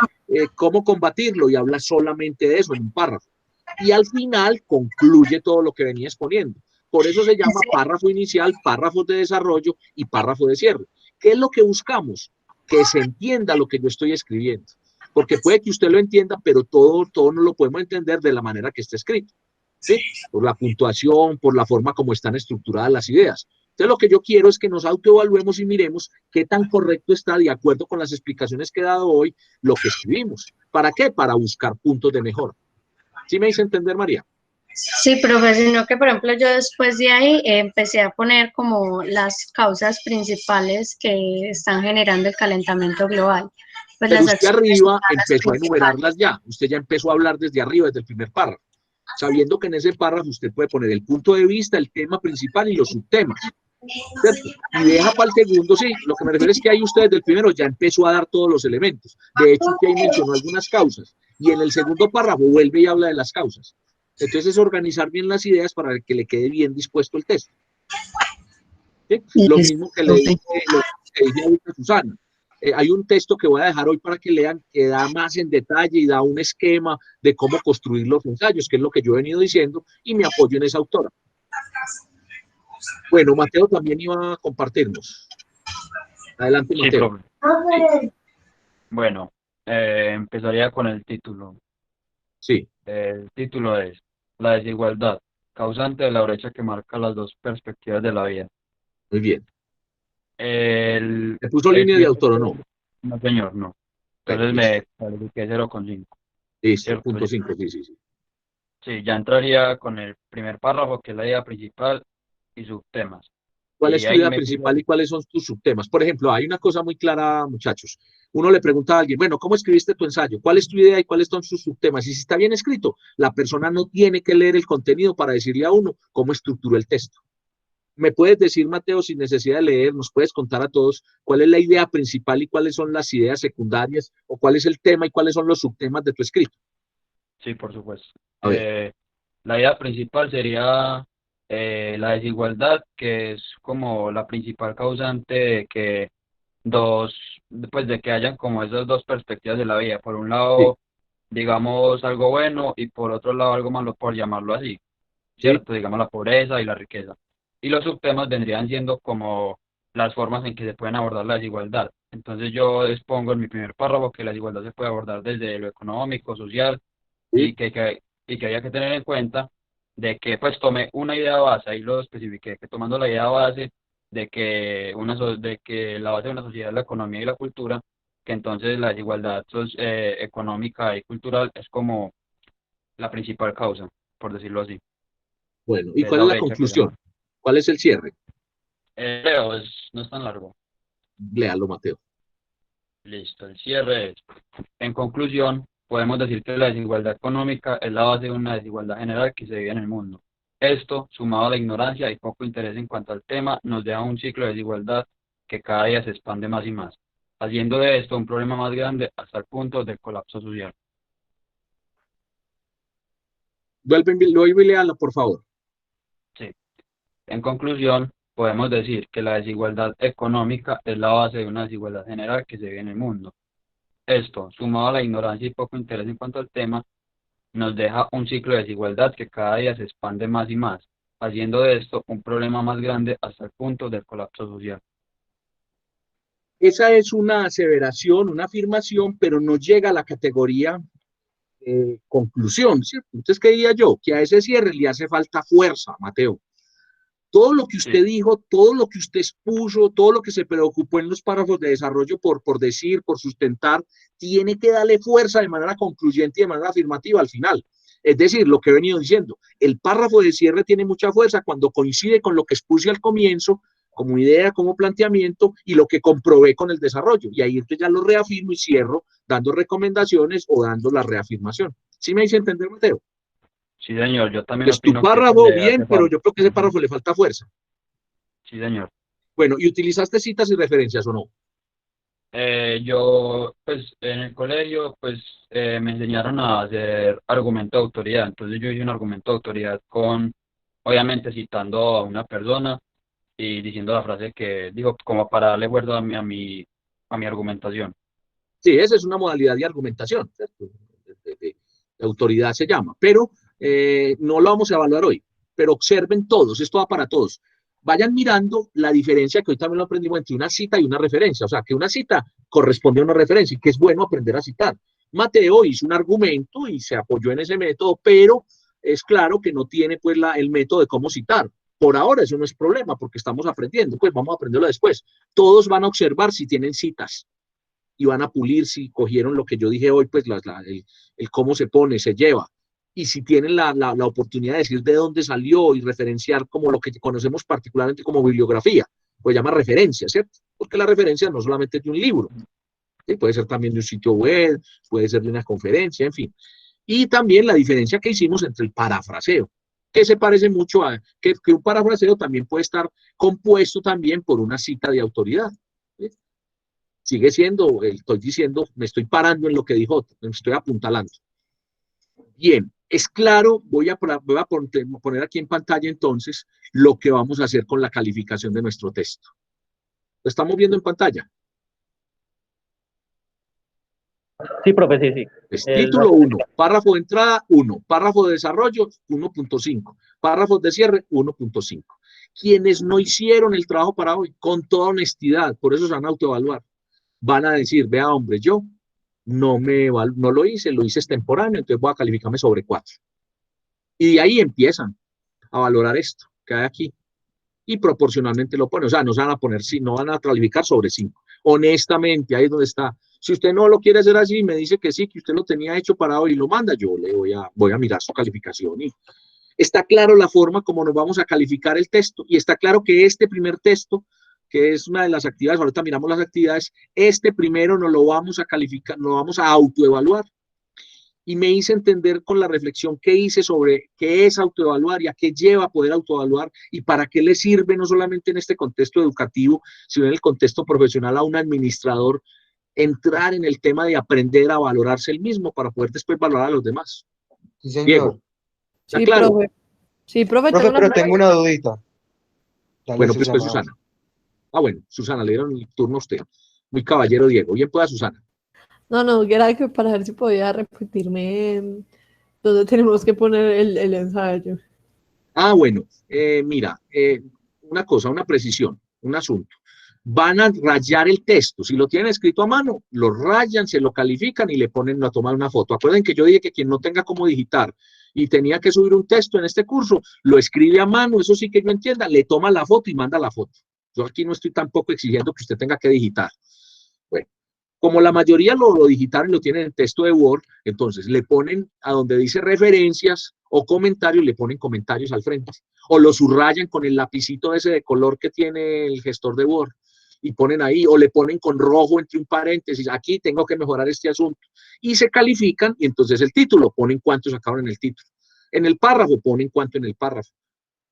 [SPEAKER 1] cómo combatirlo y habla solamente de eso en un párrafo. Y al final concluye todo lo que venía exponiendo. Por eso se llama párrafo inicial, párrafos de desarrollo y párrafo de cierre. ¿Qué es lo que buscamos? Que se entienda lo que yo estoy escribiendo. Porque puede que usted lo entienda, pero todo no lo podemos entender de la manera que está escrito, ¿sí? Por la puntuación, por la forma como están estructuradas las ideas. Entonces, lo que yo quiero es que nos autoevaluemos y miremos qué tan correcto está, de acuerdo con las explicaciones que he dado hoy, lo que escribimos. ¿Para qué? Para buscar puntos de mejora. ¿Sí me hice entender, María?
[SPEAKER 9] Sí, profe, sino que, por ejemplo, yo después de ahí empecé a poner como las causas principales que están generando el calentamiento global. Pues
[SPEAKER 1] Pero
[SPEAKER 9] las
[SPEAKER 1] usted
[SPEAKER 9] acciones
[SPEAKER 1] arriba
[SPEAKER 9] humanas
[SPEAKER 1] empezó a
[SPEAKER 9] principales.
[SPEAKER 1] enumerarlas ya. Usted ya empezó a hablar desde arriba, desde el primer párrafo. Sabiendo que en ese párrafo usted puede poner el punto de vista, el tema principal y los subtemas, ¿cierto? Y deja para el segundo, sí, lo que me refiero es que ahí usted desde el primero ya empezó a dar todos los elementos. De hecho, usted ahí mencionó algunas causas. Y en el segundo párrafo vuelve y habla de las causas. Entonces, es organizar bien las ideas para que le quede bien dispuesto el texto. ¿Sí? Lo mismo que le dije, lo que dije ahorita a Susana. Hay un texto que voy a dejar hoy para que lean, que da más en detalle y da un esquema de cómo construir los ensayos, que es lo que yo he venido diciendo, y me apoyo en esa autora. Bueno, Mateo también iba a compartirnos. Adelante,
[SPEAKER 10] Sí,
[SPEAKER 1] Mateo.
[SPEAKER 10] profe. Bueno, empezaría con el título.
[SPEAKER 1] Sí,
[SPEAKER 10] El título es La desigualdad, causante de la brecha que marca las dos perspectivas de la vida.
[SPEAKER 1] muy bien.
[SPEAKER 10] El,
[SPEAKER 1] ¿Le puso
[SPEAKER 10] el
[SPEAKER 1] línea de
[SPEAKER 10] primer-
[SPEAKER 1] autor o no?
[SPEAKER 10] No, señor, no.
[SPEAKER 1] Bueno,
[SPEAKER 10] Entonces
[SPEAKER 1] listo.
[SPEAKER 10] le califiqué 0,5.
[SPEAKER 1] Listo,
[SPEAKER 10] ¿Cierto?
[SPEAKER 1] punto 5, sí, sí, sí.
[SPEAKER 10] Sí, ya entraría con el primer párrafo, que es la idea principal y subtemas.
[SPEAKER 1] ¿Cuál
[SPEAKER 10] Y
[SPEAKER 1] es tu
[SPEAKER 10] ahí
[SPEAKER 1] idea
[SPEAKER 10] me puse,
[SPEAKER 1] principal y cuáles son tus subtemas? Por ejemplo, hay una cosa muy clara, muchachos. Uno le pregunta a alguien, bueno, ¿cómo escribiste tu ensayo? ¿Cuál es tu idea y cuáles son sus subtemas? Y si está bien escrito, la persona no tiene que leer el contenido para decirle a uno cómo estructuró el texto. ¿Me puedes decir, Mateo, sin necesidad de leer, nos puedes contar a todos cuál es la idea principal y cuáles son las ideas secundarias, o cuál es el tema y cuáles son los subtemas de tu escrito?
[SPEAKER 10] sí, por supuesto.
[SPEAKER 1] A ver,
[SPEAKER 10] La idea principal sería la desigualdad, que es como la principal causante de que de que hayan como esas dos perspectivas de la vida. Por un
[SPEAKER 1] sí,
[SPEAKER 10] lado, digamos algo bueno, y por otro lado algo malo, por llamarlo así,
[SPEAKER 1] sí,
[SPEAKER 10] ¿cierto? Digamos la pobreza y la riqueza. Y los subtemas vendrían siendo como las formas en que se pueden abordar la desigualdad. Entonces yo expongo en mi primer párrafo que la desigualdad se puede abordar desde lo económico, social,
[SPEAKER 1] sí,
[SPEAKER 10] y que había que tener en cuenta de que pues tomé una idea base, ahí lo especifiqué, que tomando la idea base de que la base de una sociedad es la economía y la cultura, que entonces la desigualdad económica y cultural es como la principal causa, por decirlo así,
[SPEAKER 1] bueno. ¿Y
[SPEAKER 10] de
[SPEAKER 1] cuál
[SPEAKER 10] esa
[SPEAKER 1] es la
[SPEAKER 10] brecha que se
[SPEAKER 1] conclusión?
[SPEAKER 10] marca.
[SPEAKER 1] ¿Cuál es el cierre?
[SPEAKER 10] Leo, no es tan largo.
[SPEAKER 1] Léalo, Mateo.
[SPEAKER 10] Listo, el cierre es, en conclusión, podemos decir que la desigualdad económica es la base de una desigualdad general que se vive en el mundo. Esto, sumado a la ignorancia y poco interés en cuanto al tema, nos deja un ciclo de desigualdad que cada día se expande más y más, haciendo de esto un problema más grande hasta el punto del colapso social.
[SPEAKER 1] Vuelve y léalo, por favor.
[SPEAKER 10] Sí. En conclusión, podemos decir que la desigualdad económica es la base de una desigualdad general que se vive en el mundo. Esto, sumado a la ignorancia y poco interés en cuanto al tema, nos deja un ciclo de desigualdad que cada día se expande más y más, haciendo de esto un problema más grande hasta el punto del colapso social.
[SPEAKER 1] Esa es una aseveración, una afirmación, pero no llega a la categoría conclusión, ¿cierto? Entonces, ¿qué diría yo? Que a ese cierre le hace falta fuerza, Mateo. Todo lo que usted
[SPEAKER 10] Sí,
[SPEAKER 1] dijo, todo lo que usted expuso, todo lo que se preocupó en los párrafos de desarrollo por decir, por sustentar, tiene que darle fuerza de manera concluyente y de manera afirmativa al final. Es decir, lo que he venido diciendo, el párrafo de cierre tiene mucha fuerza cuando coincide con lo que expuse al comienzo, como idea, como planteamiento, y lo que comprobé con el desarrollo. Y ahí entonces ya lo reafirmo y cierro dando recomendaciones o dando la reafirmación. ¿Sí me hice entender, Mateo?
[SPEAKER 10] Sí, señor, yo también
[SPEAKER 1] Entonces, tu
[SPEAKER 10] opino que eso
[SPEAKER 1] párrafo,
[SPEAKER 10] le
[SPEAKER 1] bien,
[SPEAKER 10] hace
[SPEAKER 1] pero
[SPEAKER 10] falta.
[SPEAKER 1] yo creo que ese
[SPEAKER 10] Ujú.
[SPEAKER 1] párrafo le falta fuerza.
[SPEAKER 10] Sí, señor.
[SPEAKER 1] Bueno, ¿y utilizaste citas y referencias o no?
[SPEAKER 10] Yo, pues, en el colegio, pues, me enseñaron a hacer argumento de autoridad. Entonces yo hice un argumento de autoridad con, obviamente, citando a una persona y diciendo la frase que dijo, como para darle cuerda a mi argumentación.
[SPEAKER 1] Sí, esa es una modalidad de argumentación, ¿cierto? De autoridad se llama, pero no lo vamos a evaluar hoy. Pero observen todos, esto va para todos. Vayan mirando la diferencia que hoy también lo aprendimos entre una cita y una referencia. O sea, que una cita corresponde a una referencia y que es bueno aprender a citar. Mateo hizo un argumento y se apoyó en ese método, pero es claro que no tiene pues el método de cómo citar. Por ahora eso no es problema porque estamos aprendiendo, pues vamos a aprenderlo después. Todos van a observar si tienen citas y van a pulir si cogieron lo que yo dije hoy, pues el cómo se pone, se lleva. Y si tienen la oportunidad de decir de dónde salió y referenciar como lo que conocemos particularmente como bibliografía, pues llama referencia, ¿cierto? Porque la referencia no solamente es de un libro, ¿sí? Puede ser también de un sitio web, puede ser de una conferencia, en fin. Y también la diferencia que hicimos entre el parafraseo, que se parece mucho a que un parafraseo también puede estar compuesto también por una cita de autoridad. ¿Sí? Sigue siendo, estoy diciendo, me estoy parando en lo que dijo, me estoy apuntalando. Bien, es claro, voy a poner aquí en pantalla entonces lo que vamos a hacer con la calificación de nuestro texto. ¿Lo estamos viendo en pantalla?
[SPEAKER 8] Sí, profe, sí, sí.
[SPEAKER 1] Es título 1, párrafo de entrada 1, párrafo de desarrollo 1.5, párrafos de cierre 1.5. Quienes no hicieron el trabajo para hoy, con toda honestidad, por eso se van a autoevaluar, van a decir, vea hombre, yo no lo hice, lo hice extemporáneo, entonces voy a calificarme sobre 4. Y de ahí empiezan a valorar esto que hay aquí y proporcionalmente lo ponen, o sea, no se van a poner, no van a calificar sobre 5. Honestamente, ahí es donde está. Si usted no lo quiere hacer así, me dice que sí, que usted lo tenía hecho para hoy y lo manda, yo le voy a mirar su calificación y está claro la forma como nos vamos a calificar el texto y está claro que este primer texto, que es una de las actividades, ahorita miramos las actividades, este primero no lo vamos a calificar, no lo vamos a autoevaluar. Y me hice entender con la reflexión que hice sobre qué es autoevaluar y a qué lleva a poder autoevaluar y para qué le sirve no solamente en este contexto educativo, sino en el contexto profesional a un administrador entrar en el tema de aprender a valorarse el mismo para poder después valorar a los demás.
[SPEAKER 3] Sí, señor.
[SPEAKER 1] Diego, ¿está
[SPEAKER 2] Sí,
[SPEAKER 1] claro?
[SPEAKER 2] profe. Sí, profe,
[SPEAKER 3] Profe,
[SPEAKER 2] tengo una
[SPEAKER 3] pero tengo
[SPEAKER 2] pregunta.
[SPEAKER 3] una dudita. Dale,
[SPEAKER 1] Bueno, pues
[SPEAKER 3] Susana.
[SPEAKER 1] Susana. Ah, bueno, Susana, le dieron el turno a usted. Muy caballero, Diego. Bien pueda, Susana.
[SPEAKER 2] No, era que para ver si podía repetirme dónde tenemos que poner el ensayo.
[SPEAKER 1] Ah, bueno, mira, una cosa, una precisión, un asunto. Van a rayar el texto. Si lo tienen escrito a mano, lo rayan, se lo califican y le ponen a tomar una foto. Acuerden que yo dije que quien no tenga cómo digitar y tenía que subir un texto en este curso, lo escribe a mano, eso sí que yo entienda, le toma la foto y manda la foto. Yo aquí no estoy tampoco exigiendo que usted tenga que digitar. Bueno, como la mayoría lo digitaron y lo tienen en texto de Word, entonces le ponen a donde dice referencias o comentarios, le ponen comentarios al frente. O lo subrayan con el lapicito ese de color que tiene el gestor de Word y ponen ahí, o le ponen con rojo entre un paréntesis, aquí tengo que mejorar este asunto. Y se califican y entonces el título, ponen cuánto sacaron en el título. En el párrafo ponen cuánto en el párrafo.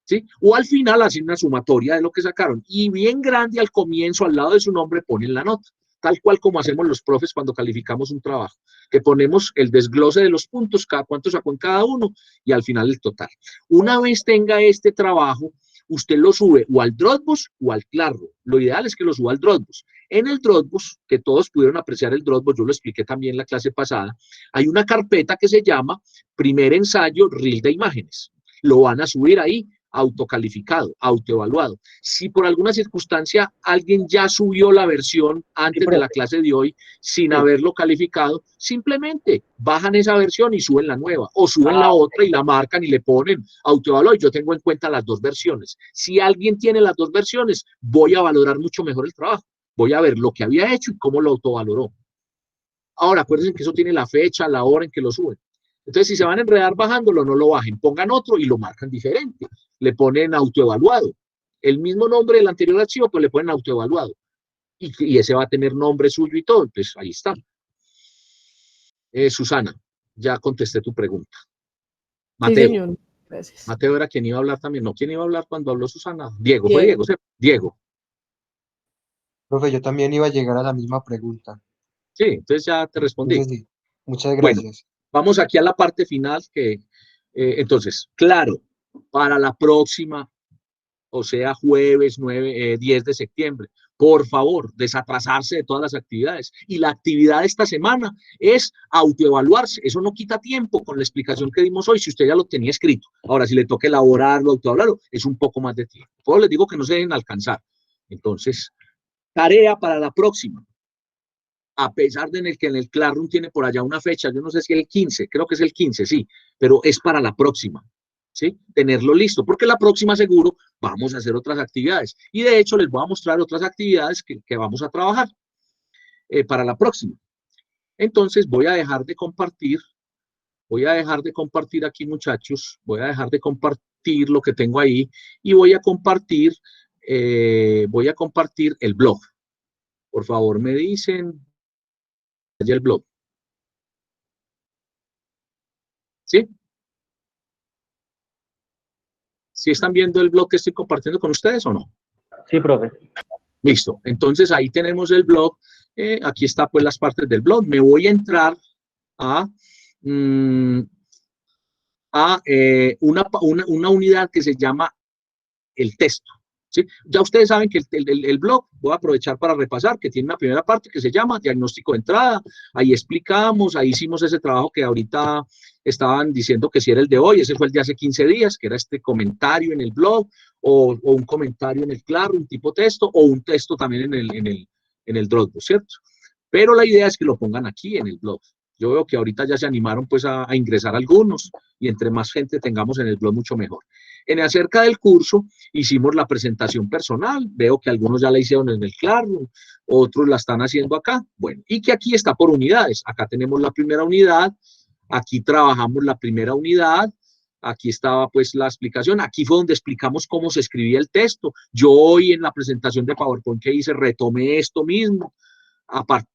[SPEAKER 1] ¿Sí? O al final hacen una sumatoria de lo que sacaron. Y bien grande al comienzo, al lado de su nombre, ponen la nota. Tal cual como hacemos los profes cuando calificamos un trabajo, que ponemos el desglose de los puntos, cada cuánto sacó en cada uno, y al final el total. Una vez tenga este trabajo, usted lo sube o al Dropbox o al Classroom. Lo ideal es que lo suba al Dropbox. En el Dropbox, que todos pudieron apreciar el Dropbox, yo lo expliqué también en la clase pasada, hay una carpeta que se llama Primer Ensayo Reel de Imágenes. Lo van a subir ahí, autocalificado, autoevaluado. Si por alguna circunstancia alguien ya subió la versión antes de la clase de hoy sin haberlo calificado, simplemente bajan esa versión y suben la nueva, o suben la otra y la marcan y le ponen autoevaluado. Yo tengo en cuenta las dos versiones. Si alguien tiene las dos versiones, voy a valorar mucho mejor el trabajo. Voy a ver lo que había hecho y cómo lo autovaloró. Ahora, acuérdense que eso tiene la fecha, la hora en que lo suben. Entonces, si se van a enredar bajándolo, no lo bajen, pongan otro y lo marcan diferente. Le ponen autoevaluado. el mismo nombre del anterior archivo, pues le ponen autoevaluado. Y ese va a tener nombre suyo y todo, entonces ahí está. Susana, ya contesté tu pregunta.
[SPEAKER 2] Sí,
[SPEAKER 1] Mateo.
[SPEAKER 2] señor. Gracias.
[SPEAKER 1] Mateo era quien iba a hablar también. No, ¿quién iba a hablar cuando habló Susana? Diego, fue
[SPEAKER 2] Diego.
[SPEAKER 1] Diego, ¿sí? Diego.
[SPEAKER 3] Profe, yo también iba a llegar a la misma pregunta.
[SPEAKER 1] Sí, entonces ya te respondí.
[SPEAKER 3] Entonces, sí, muchas
[SPEAKER 1] Bueno,
[SPEAKER 3] gracias.
[SPEAKER 1] vamos aquí a la parte final que, entonces, claro, para la próxima, o sea, jueves 10 de septiembre, por favor, desatrasarse de todas las actividades. Y la actividad de esta semana es autoevaluarse. Eso no quita tiempo con la explicación que dimos hoy, si usted ya lo tenía escrito. Ahora, si le toca elaborarlo, autoevaluarlo, es un poco más de tiempo. Por les digo que no se deben alcanzar. Entonces, tarea para la próxima. A pesar de que en el Classroom tiene por allá una fecha, yo no sé si el 15, creo que es el 15, sí, pero es para la próxima. ¿Sí? Tenerlo listo, porque la próxima seguro vamos a hacer otras actividades. Y de hecho les voy a mostrar otras actividades que vamos a trabajar para la próxima. Entonces voy a dejar de compartir aquí, muchachos, voy a dejar de compartir lo que tengo ahí y voy a compartir el blog. Por favor, me dicen el blog. ¿Sí? ¿Sí están viendo el blog que estoy compartiendo con ustedes o no?
[SPEAKER 8] Sí, profe.
[SPEAKER 1] Listo. Entonces ahí tenemos el blog. Aquí está pues las partes del blog. Me voy a entrar a una unidad que se llama el texto. ¿Sí? Ya ustedes saben que el blog, voy a aprovechar para repasar, que tiene una primera parte que se llama diagnóstico de entrada. Ahí explicamos, ahí hicimos ese trabajo que ahorita estaban diciendo que si era el de hoy, ese fue el de hace 15 días, que era este comentario en el blog, o un comentario en el Classroom, un tipo texto, o un texto también en el Dropbox, ¿cierto? Pero la idea es que lo pongan aquí en el blog. Yo veo que ahorita ya se animaron pues a ingresar algunos, y entre más gente tengamos en el blog, mucho mejor. Acerca del curso, hicimos la presentación personal, veo que algunos ya la hicieron en el Classroom, otros la están haciendo acá, bueno, y que aquí está por unidades. Acá tenemos la primera unidad, aquí trabajamos la primera unidad, aquí estaba pues la explicación, aquí fue donde explicamos cómo se escribía el texto. Yo hoy en la presentación de PowerPoint que hice retomé esto mismo,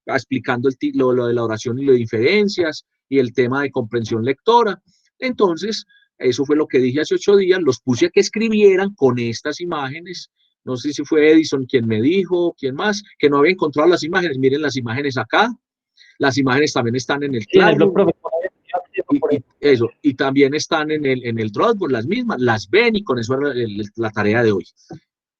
[SPEAKER 1] explicando lo de la oración y lo de diferencias y el tema de comprensión lectora. Entonces, eso fue lo que dije hace 8 días, los puse a que escribieran con estas imágenes. No sé si fue Edison quien me dijo, quién más, que no había encontrado las imágenes. Miren las imágenes acá. Las imágenes también están en el Classroom. Y también están en el Dropbox, las mismas, las ven y con eso es la tarea de hoy.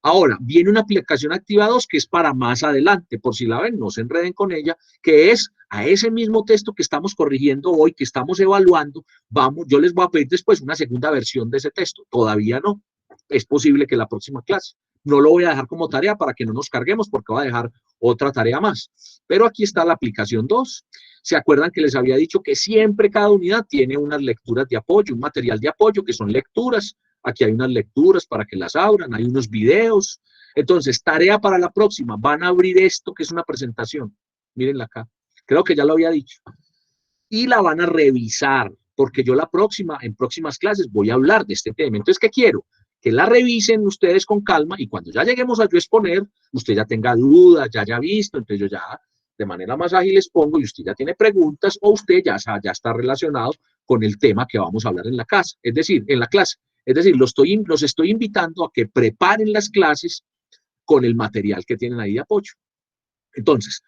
[SPEAKER 1] Ahora, viene una aplicación Activa 2 que es para más adelante, por si la ven, no se enreden con ella, que es a ese mismo texto que estamos corrigiendo hoy, que estamos evaluando, yo les voy a pedir después una segunda versión de ese texto. Todavía no, es posible que la próxima clase. No lo voy a dejar como tarea para que no nos carguemos porque voy a dejar otra tarea más. Pero aquí está la aplicación 2. ¿Se acuerdan que les había dicho que siempre cada unidad tiene unas lecturas de apoyo, un material de apoyo que son lecturas? Aquí hay unas lecturas para que las abran, hay unos videos. Entonces, tarea para la próxima, van a abrir esto que es una presentación. Mírenla acá, creo que ya lo había dicho. Y la van a revisar, porque yo en próximas clases voy a hablar de este tema. Entonces, ¿qué quiero? Que la revisen ustedes con calma y cuando ya lleguemos a yo exponer, usted ya tenga dudas, ya haya visto, entonces yo ya de manera más ágil les pongo y usted ya tiene preguntas o usted ya está relacionado con el tema que vamos a hablar en la casa, es decir, en la clase. Es decir, los estoy invitando a que preparen las clases con el material que tienen ahí de apoyo. Entonces,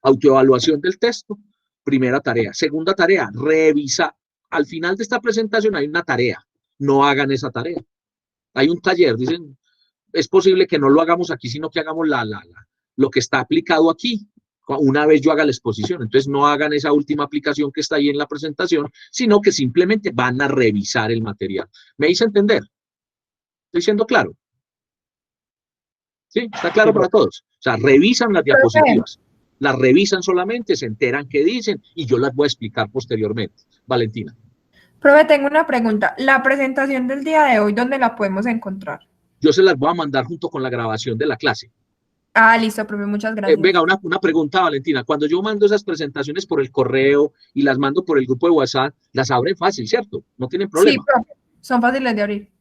[SPEAKER 1] autoevaluación del texto, primera tarea. Segunda tarea, revisa. Al final de esta presentación hay una tarea. No hagan esa tarea. Hay un taller, dicen, es posible que no lo hagamos aquí, sino que hagamos lo que está aplicado aquí. Una vez yo haga la exposición, entonces no hagan esa última aplicación que está ahí en la presentación, sino que simplemente van a revisar el material. ¿Me hice entender? ¿Estoy siendo claro? ¿Sí? ¿Está claro para todos? O sea, revisan las diapositivas, las revisan solamente, se enteran qué dicen y yo las voy a explicar posteriormente. Valentina.
[SPEAKER 5] Profe, tengo una pregunta. La presentación del día de hoy, ¿dónde la podemos encontrar?
[SPEAKER 1] Yo se las voy a mandar junto con la grabación de la clase.
[SPEAKER 5] Ah, listo, profe, muchas gracias.
[SPEAKER 1] Venga, una pregunta, Valentina. Cuando yo mando esas presentaciones por el correo y las mando por el grupo de WhatsApp, las abren fácil, ¿cierto? No tienen problema.
[SPEAKER 5] Sí, profe, son fáciles de abrir.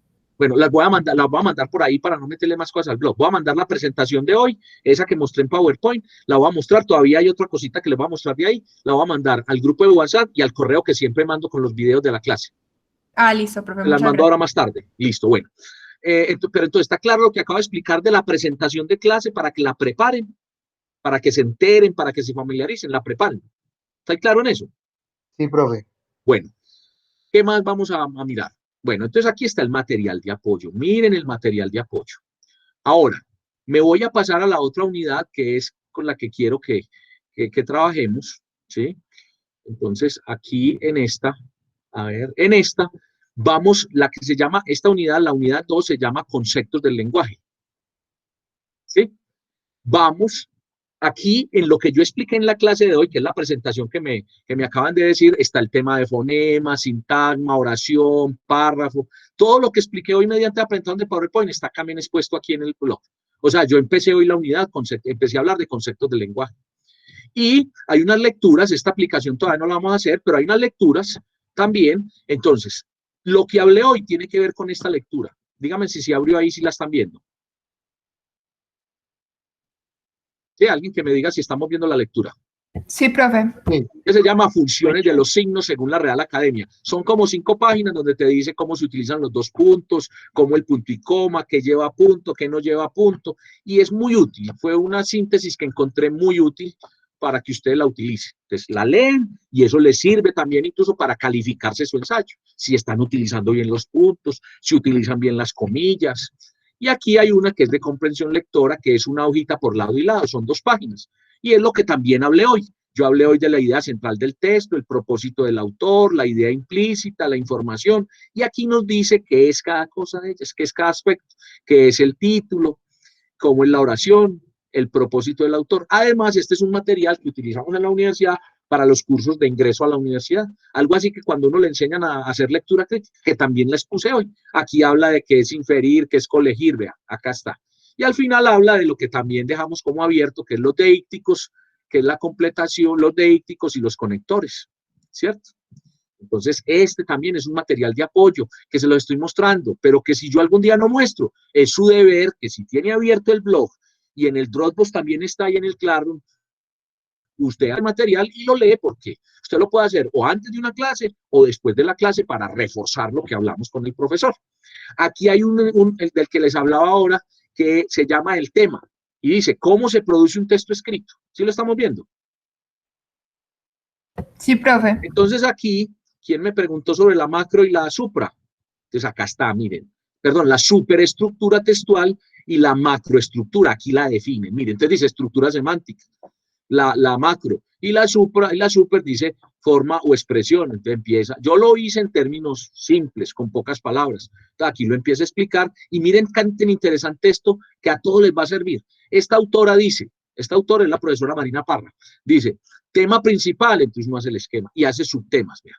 [SPEAKER 1] Bueno, las voy a mandar por ahí para no meterle más cosas al blog. Voy a mandar la presentación de hoy, esa que mostré en PowerPoint, la voy a mostrar, todavía hay otra cosita que les voy a mmostrar de ahí, la voy a mandar al grupo de WhatsApp y al correo que siempre mando con los videos de la clase.
[SPEAKER 5] Ah, listo, profe.
[SPEAKER 1] Las
[SPEAKER 5] Muchas
[SPEAKER 1] mando ahora
[SPEAKER 5] gracias.
[SPEAKER 1] más tarde. Listo, bueno. Pero entonces está claro lo que acabo de explicar de la presentación de clase para que la preparen, para que se enteren, para que se familiaricen, la preparen. ¿Está claro en eso?
[SPEAKER 3] Sí, profe.
[SPEAKER 1] Bueno, ¿qué más vamos a mirar? Bueno, entonces aquí está el material de apoyo. Miren el material de apoyo. Ahora, me voy a pasar a la otra unidad que es con la que quiero que trabajemos, ¿sí? Entonces, aquí en esta, a ver, en esta, vamos, la que se llama, esta unidad, la unidad 2 se llama conceptos del lenguaje, ¿sí? Vamos, aquí en lo que yo expliqué en la clase de hoy, que es la presentación que me acaban de decir, está el tema de fonema, sintagma, oración, párrafo, todo lo que expliqué hoy mediante la presentación de PowerPoint está también expuesto aquí en el blog. O sea, yo empecé hoy la unidad, empecé a hablar de conceptos del lenguaje. Y hay unas lecturas, esta aplicación todavía no la vamos a hacer, pero hay unas lecturas también. Entonces, lo que hablé hoy tiene que ver con esta lectura. Dígame si se abrió ahí, si la están viendo. Sí, alguien que me diga si estamos viendo la lectura.
[SPEAKER 5] Sí, profe.
[SPEAKER 1] Que se llama Funciones de los signos según la Real Academia. Son como 5 páginas donde te dice cómo se utilizan los 2 puntos, cómo el punto y coma, qué lleva punto, qué no lleva punto, y es muy útil. Fue una síntesis que encontré muy útil para que ustedes la utilicen. Entonces la leen y eso les sirve también incluso para calificarse su ensayo, si están utilizando bien los puntos, si utilizan bien las comillas. Y aquí hay una que es de comprensión lectora, que es una hojita por lado y lado, son 2 páginas. Y es lo que también hablé hoy. Yo hablé hoy de la idea central del texto, el propósito del autor, la idea implícita, la información, y aquí nos dice qué es cada cosa de ellas, qué es cada aspecto, qué es el título, cómo es la oración, el propósito del autor. Además, este es un material que utilizamos en la universidad para los cursos de ingreso a la universidad. Algo así que cuando uno le enseñan a hacer lectura crítica, que también les puse hoy. Aquí habla de qué es inferir, qué es colegir, vea, acá está. Y al final habla de lo que también dejamos como abierto, que es los deícticos, que es la completación, los deícticos y los conectores, ¿cierto? Entonces, este también es un material de apoyo que se lo estoy mostrando, pero que si yo algún día no muestro, es su deber que si tiene abierto el blog y en el Dropbox también está ahí en el Classroom, usted hace el material y lo lee porque usted lo puede hacer o antes de una clase o después de la clase para reforzar lo que hablamos con el profesor. Aquí hay el del que les hablaba ahora que se llama el tema y dice cómo se produce un texto escrito. ¿Sí lo estamos viendo?
[SPEAKER 5] Sí, profe.
[SPEAKER 1] Entonces aquí, ¿quién me preguntó sobre la macro y la supra? Entonces acá está, miren. Perdón, la superestructura textual y la macroestructura, aquí la definen. Miren, entonces dice estructura semántica, la macro, y la super dice forma o expresión. Entonces empieza, yo lo hice en términos simples, con pocas palabras. Entonces aquí lo empieza a explicar, y miren tan interesante esto, que a todos les va a servir. Esta autora dice, esta autora es la profesora Marina Parra, dice, tema principal, entonces uno hace el esquema, y hace subtemas, vea.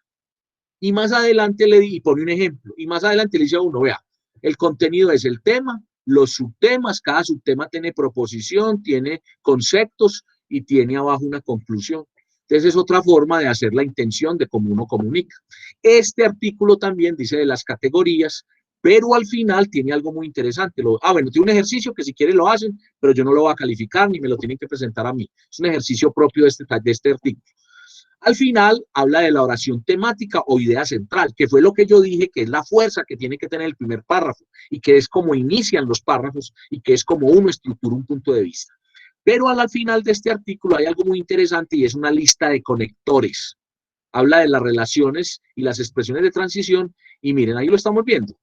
[SPEAKER 1] Y más adelante y pone un ejemplo, y más adelante le dice a uno, vea, el contenido es el tema, los subtemas, cada subtema tiene proposición, tiene conceptos y tiene abajo una conclusión. Entonces es otra forma de hacer la intención de cómo uno comunica. Este artículo también dice de las categorías, pero al final tiene algo muy interesante. Bueno, tiene un ejercicio que si quieren lo hacen, pero yo no lo voy a calificar ni me lo tienen que presentar a mí. Es un ejercicio propio de este artículo. Al final habla de la oración temática o idea central, que fue lo que yo dije que es la fuerza que tiene que tener el primer párrafo y que es como inician los párrafos y que es como uno estructura un punto de vista. Pero al final de este artículo hay algo muy interesante y es una lista de conectores. Habla de las relaciones y las expresiones de transición y miren, ahí lo estamos viendo.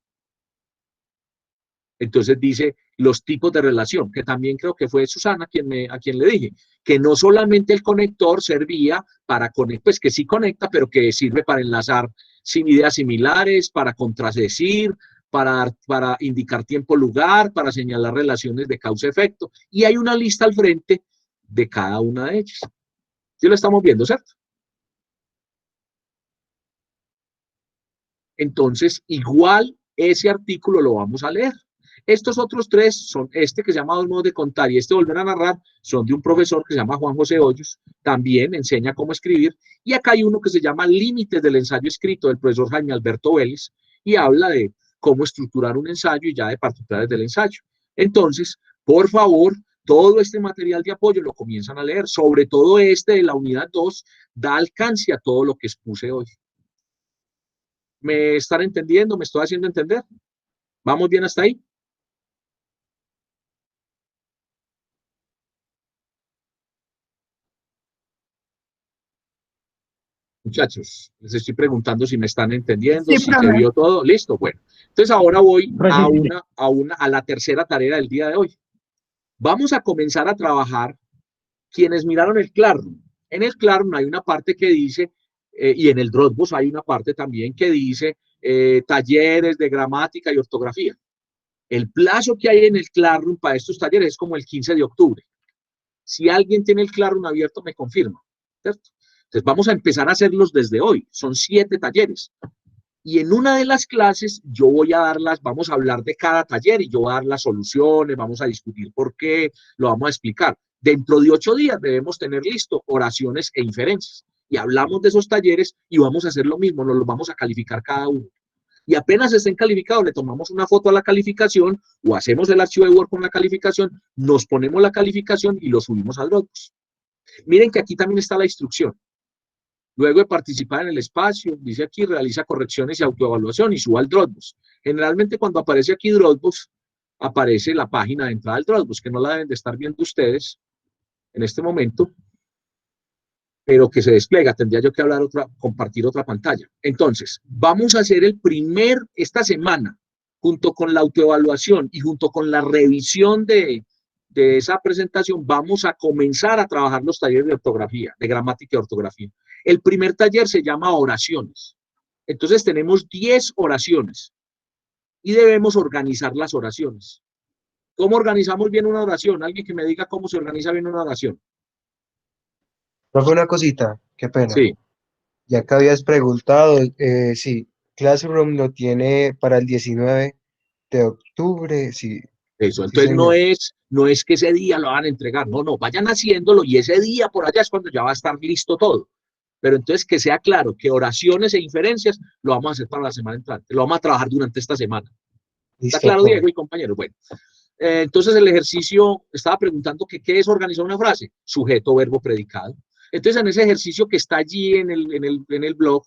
[SPEAKER 1] Entonces dice los tipos de relación, que también creo que fue Susana a quien le dije, que no solamente el conector servía para conectar, pues que sí conecta, pero que sirve para enlazar sin ideas similares, para contradecir, para indicar tiempo-lugar, para señalar relaciones de causa-efecto, y hay una lista al frente de cada una de ellas. ¿Sí lo estamos viendo, cierto? Entonces, igual ese artículo lo vamos a leer. Estos otros 3 son este que se llama Dos modos de contar y este volver a narrar, son de un profesor que se llama Juan José Hoyos, también enseña cómo escribir, y acá hay uno que se llama Límites del ensayo escrito del profesor Jaime Alberto Vélez, y habla de cómo estructurar un ensayo y ya de particulares del ensayo. Entonces, por favor, todo este material de apoyo lo comienzan a leer, sobre todo este de la unidad 2, da alcance a todo lo que expuse hoy. ¿Me están entendiendo? ¿Me estoy haciendo entender? ¿Vamos bien hasta ahí? Muchachos, les estoy preguntando si me están entendiendo,
[SPEAKER 5] Sí,
[SPEAKER 1] si se
[SPEAKER 5] profe.
[SPEAKER 1] vio todo. Listo, bueno. Entonces ahora voy
[SPEAKER 8] Profe,
[SPEAKER 1] a la tercera tarea del día de hoy. Vamos a comenzar a trabajar quienes miraron el Classroom. En el Classroom hay una parte que dice, y en el Dropbox hay una parte también que dice talleres de gramática y ortografía. El plazo que hay en el Classroom para estos talleres es como el 15 de octubre. Si alguien tiene el Classroom abierto, me confirma, ¿cierto? Entonces vamos a empezar a hacerlos desde hoy. Son 7 talleres. Y en una de las clases yo voy a darlas, vamos a hablar de cada taller y yo voy a dar las soluciones, vamos a discutir por qué, lo vamos a explicar. Dentro de 8 días debemos tener listo oraciones e inferencias. Y hablamos de esos talleres y vamos a hacer lo mismo, nos los vamos a calificar cada uno. Y apenas estén calificados, le tomamos una foto a la calificación o hacemos el archivo de Word con la calificación, nos ponemos la calificación y lo subimos al Dropbox. Miren que aquí también está la instrucción. Luego de participar en el espacio, dice aquí, realiza correcciones y autoevaluación y suba al Dropbox. Generalmente cuando aparece aquí Dropbox, aparece la página de entrada al Dropbox, que no la deben de estar viendo ustedes en este momento, pero que se despliega. Tendría yo que compartir otra pantalla. Entonces, vamos a hacer esta semana, junto con la autoevaluación y junto con la revisión de esa presentación, vamos a comenzar a trabajar los talleres de ortografía, de gramática y ortografía. El primer taller se llama oraciones. Entonces tenemos 10 oraciones y debemos organizar las oraciones. ¿Cómo organizamos bien una oración? Alguien que me diga cómo se organiza bien una oración.
[SPEAKER 3] Profe, una cosita, qué pena.
[SPEAKER 1] Sí.
[SPEAKER 3] Ya que habías preguntado, sí, Classroom lo tiene para el 19 de octubre, sí.
[SPEAKER 1] Eso,
[SPEAKER 3] Sí,
[SPEAKER 1] entonces
[SPEAKER 3] señor.
[SPEAKER 1] no es que ese día lo van a entregar, no, vayan haciéndolo y ese día por allá es cuando ya va a estar listo todo. Pero entonces que sea claro que oraciones e inferencias lo vamos a hacer para la semana entrante, lo vamos a trabajar durante esta semana. ¿Está
[SPEAKER 3] Listo,
[SPEAKER 1] claro,
[SPEAKER 3] profe.
[SPEAKER 1] Diego y compañeros? Bueno, entonces el ejercicio estaba preguntando que qué es organizar una frase, sujeto, verbo, predicado. Entonces en ese ejercicio que está allí en el blog,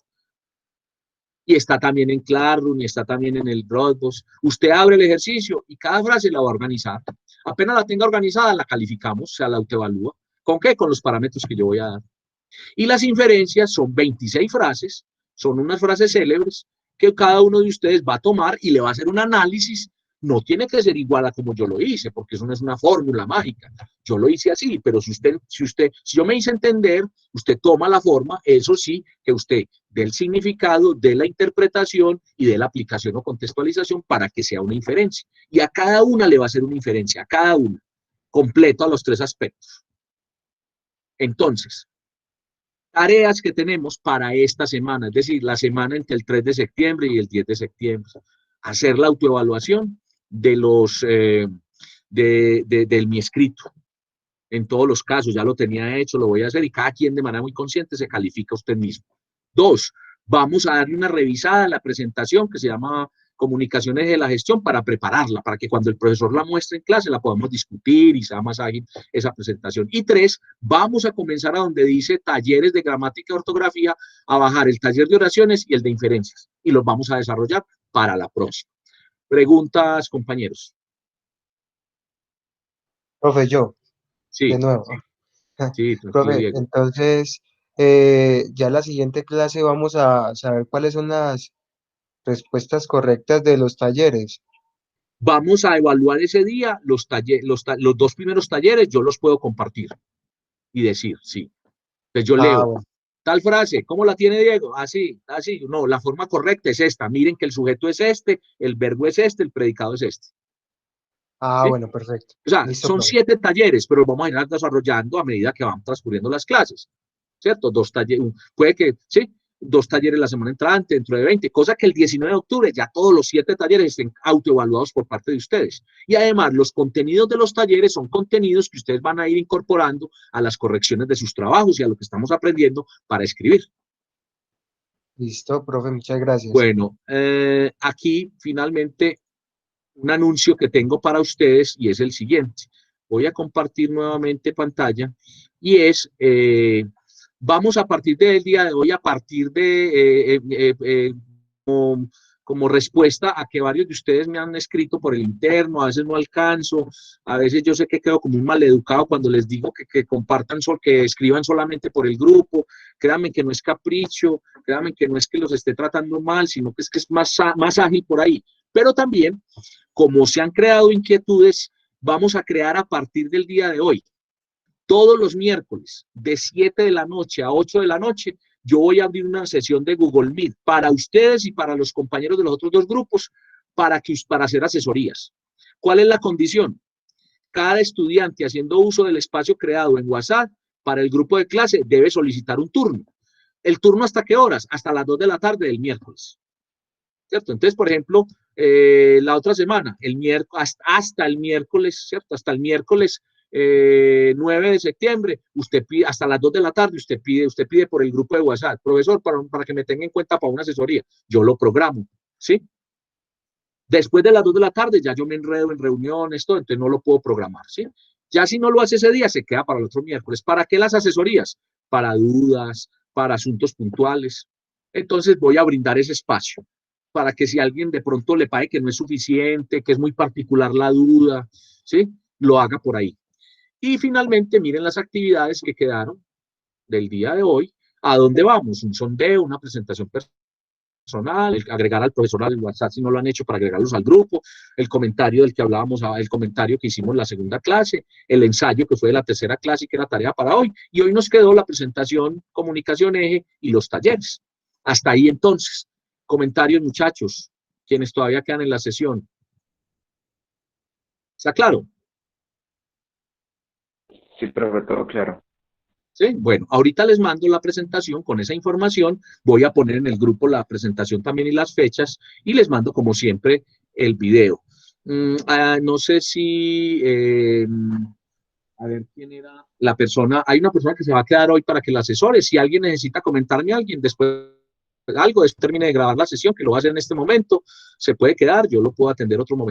[SPEAKER 1] y está también en Classroom, y está también en el Dropbox. Usted abre el ejercicio y cada frase la va a organizar. Apenas la tenga organizada, la calificamos, se la autoevalúa. ¿Con qué? Con los parámetros que yo voy a dar. Y las inferencias son 26 frases, son unas frases célebres que cada uno de ustedes va a tomar y le va a hacer un análisis. No tiene que ser igual a como yo lo hice, porque eso no es una fórmula mágica. Yo lo hice así, pero si yo me hice entender, usted toma la forma, eso sí, que usted dé el significado, dé la interpretación y dé la aplicación o contextualización para que sea una inferencia. Y a cada una le va a hacer una inferencia, a cada una, completo a los 3 aspectos. Entonces, tareas que tenemos para esta semana, es decir, la semana entre el 3 de septiembre y el 10 de septiembre. Hacer la autoevaluación de mi escrito. En todos los casos, ya lo tenía hecho, lo voy a hacer y cada quien de manera muy consciente se califica usted mismo. 2, vamos a darle una revisada a la presentación que se llama Comunicaciones de la Gestión para prepararla, para que cuando el profesor la muestre en clase la podamos discutir y sea más ágil esa presentación. Y 3, vamos a comenzar a donde dice talleres de gramática y ortografía, a bajar el taller de oraciones y el de inferencias y los vamos a desarrollar para la próxima. Preguntas, compañeros.
[SPEAKER 3] Profe, yo,
[SPEAKER 1] Sí,
[SPEAKER 3] de nuevo.
[SPEAKER 1] sí, tranquilo,
[SPEAKER 3] Profe,
[SPEAKER 1] Diego.
[SPEAKER 3] entonces, ya la siguiente clase vamos a saber cuáles son las respuestas correctas de los talleres.
[SPEAKER 1] Vamos a evaluar ese día los 2 primeros talleres, yo los puedo compartir y decir, sí. Entonces yo leo
[SPEAKER 3] Bueno.
[SPEAKER 1] tal frase, ¿cómo la tiene Diego? Así, no, la forma correcta es esta. Miren que el sujeto es este, el verbo es este, el predicado es este. ¿Sí?
[SPEAKER 3] Bueno, perfecto.
[SPEAKER 1] O sea,
[SPEAKER 3] Listo,
[SPEAKER 1] son
[SPEAKER 3] profe.
[SPEAKER 1] 7 talleres, pero vamos a ir desarrollando a medida que van transcurriendo las clases, ¿cierto? 2 talleres, puede que, sí, 2 talleres la semana entrante, dentro de 20, cosa que el 19 de octubre ya todos los 7 talleres estén autoevaluados por parte de ustedes. Y además, los contenidos de los talleres son contenidos que ustedes van a ir incorporando a las correcciones de sus trabajos y a lo que estamos aprendiendo para escribir.
[SPEAKER 3] Listo, profe, muchas gracias.
[SPEAKER 1] Bueno, aquí finalmente un anuncio que tengo para ustedes y es el siguiente. Voy a compartir nuevamente pantalla y es, vamos a partir del día de hoy, a partir de, como respuesta a que varios de ustedes me han escrito por el interno, a veces no alcanzo, a veces yo sé que quedo como un maleducado cuando les digo que compartan, que escriban solamente por el grupo. Créanme que no es capricho, créanme que no es que los esté tratando mal, sino que es más ágil por ahí. Pero también, como se han creado inquietudes, vamos a crear a partir del día de hoy, todos los miércoles, de 7 de la noche a 8 de la noche, yo voy a abrir una sesión de Google Meet para ustedes y para los compañeros de los otros dos grupos para hacer asesorías. ¿Cuál es la condición? Cada estudiante haciendo uso del espacio creado en WhatsApp para el grupo de clase debe solicitar un turno. ¿El turno hasta qué horas? Hasta las 2 de la tarde del miércoles. ¿Cierto? Entonces, por ejemplo, la otra semana, hasta el miércoles, ¿cierto? Hasta el miércoles 9 de septiembre, usted pide, hasta las 2 de la tarde, usted pide por el grupo de WhatsApp, profesor, para que me tenga en cuenta para una asesoría. Yo lo programo, ¿sí? Después de las 2 de la tarde ya yo me enredo en reuniones, todo, entonces no lo puedo programar, ¿sí? Ya si no lo hace ese día, se queda para el otro miércoles. ¿Para qué las asesorías? Para dudas, para asuntos puntuales. Entonces voy a brindar ese espacio para que si alguien de pronto le parece que no es suficiente, que es muy particular la duda, ¿sí? Lo haga por ahí. Y finalmente, miren las actividades que quedaron del día de hoy. ¿A dónde vamos? Un sondeo, una presentación personal, agregar al profesor al WhatsApp si no lo han hecho para agregarlos al grupo, el comentario del que hablábamos, el comentario que hicimos la segunda clase, el ensayo que fue de la tercera clase y que era tarea para hoy. Y hoy nos quedó la presentación, comunicación eje y los talleres. Hasta ahí entonces. Comentarios, muchachos, quienes todavía quedan en la sesión. ¿Está claro?
[SPEAKER 11] Sí, profe, todo claro.
[SPEAKER 1] ¿Sí? Bueno, ahorita les mando la presentación con esa información. Voy a poner en el grupo la presentación también y las fechas y les mando, como siempre, el video. No sé si... a ver quién era la persona. Hay una persona que se va a quedar hoy para que la asesore. Si alguien necesita comentarme a alguien después después termine de grabar la sesión, que lo va a hacer en este momento, se puede quedar, yo lo puedo atender otro momento.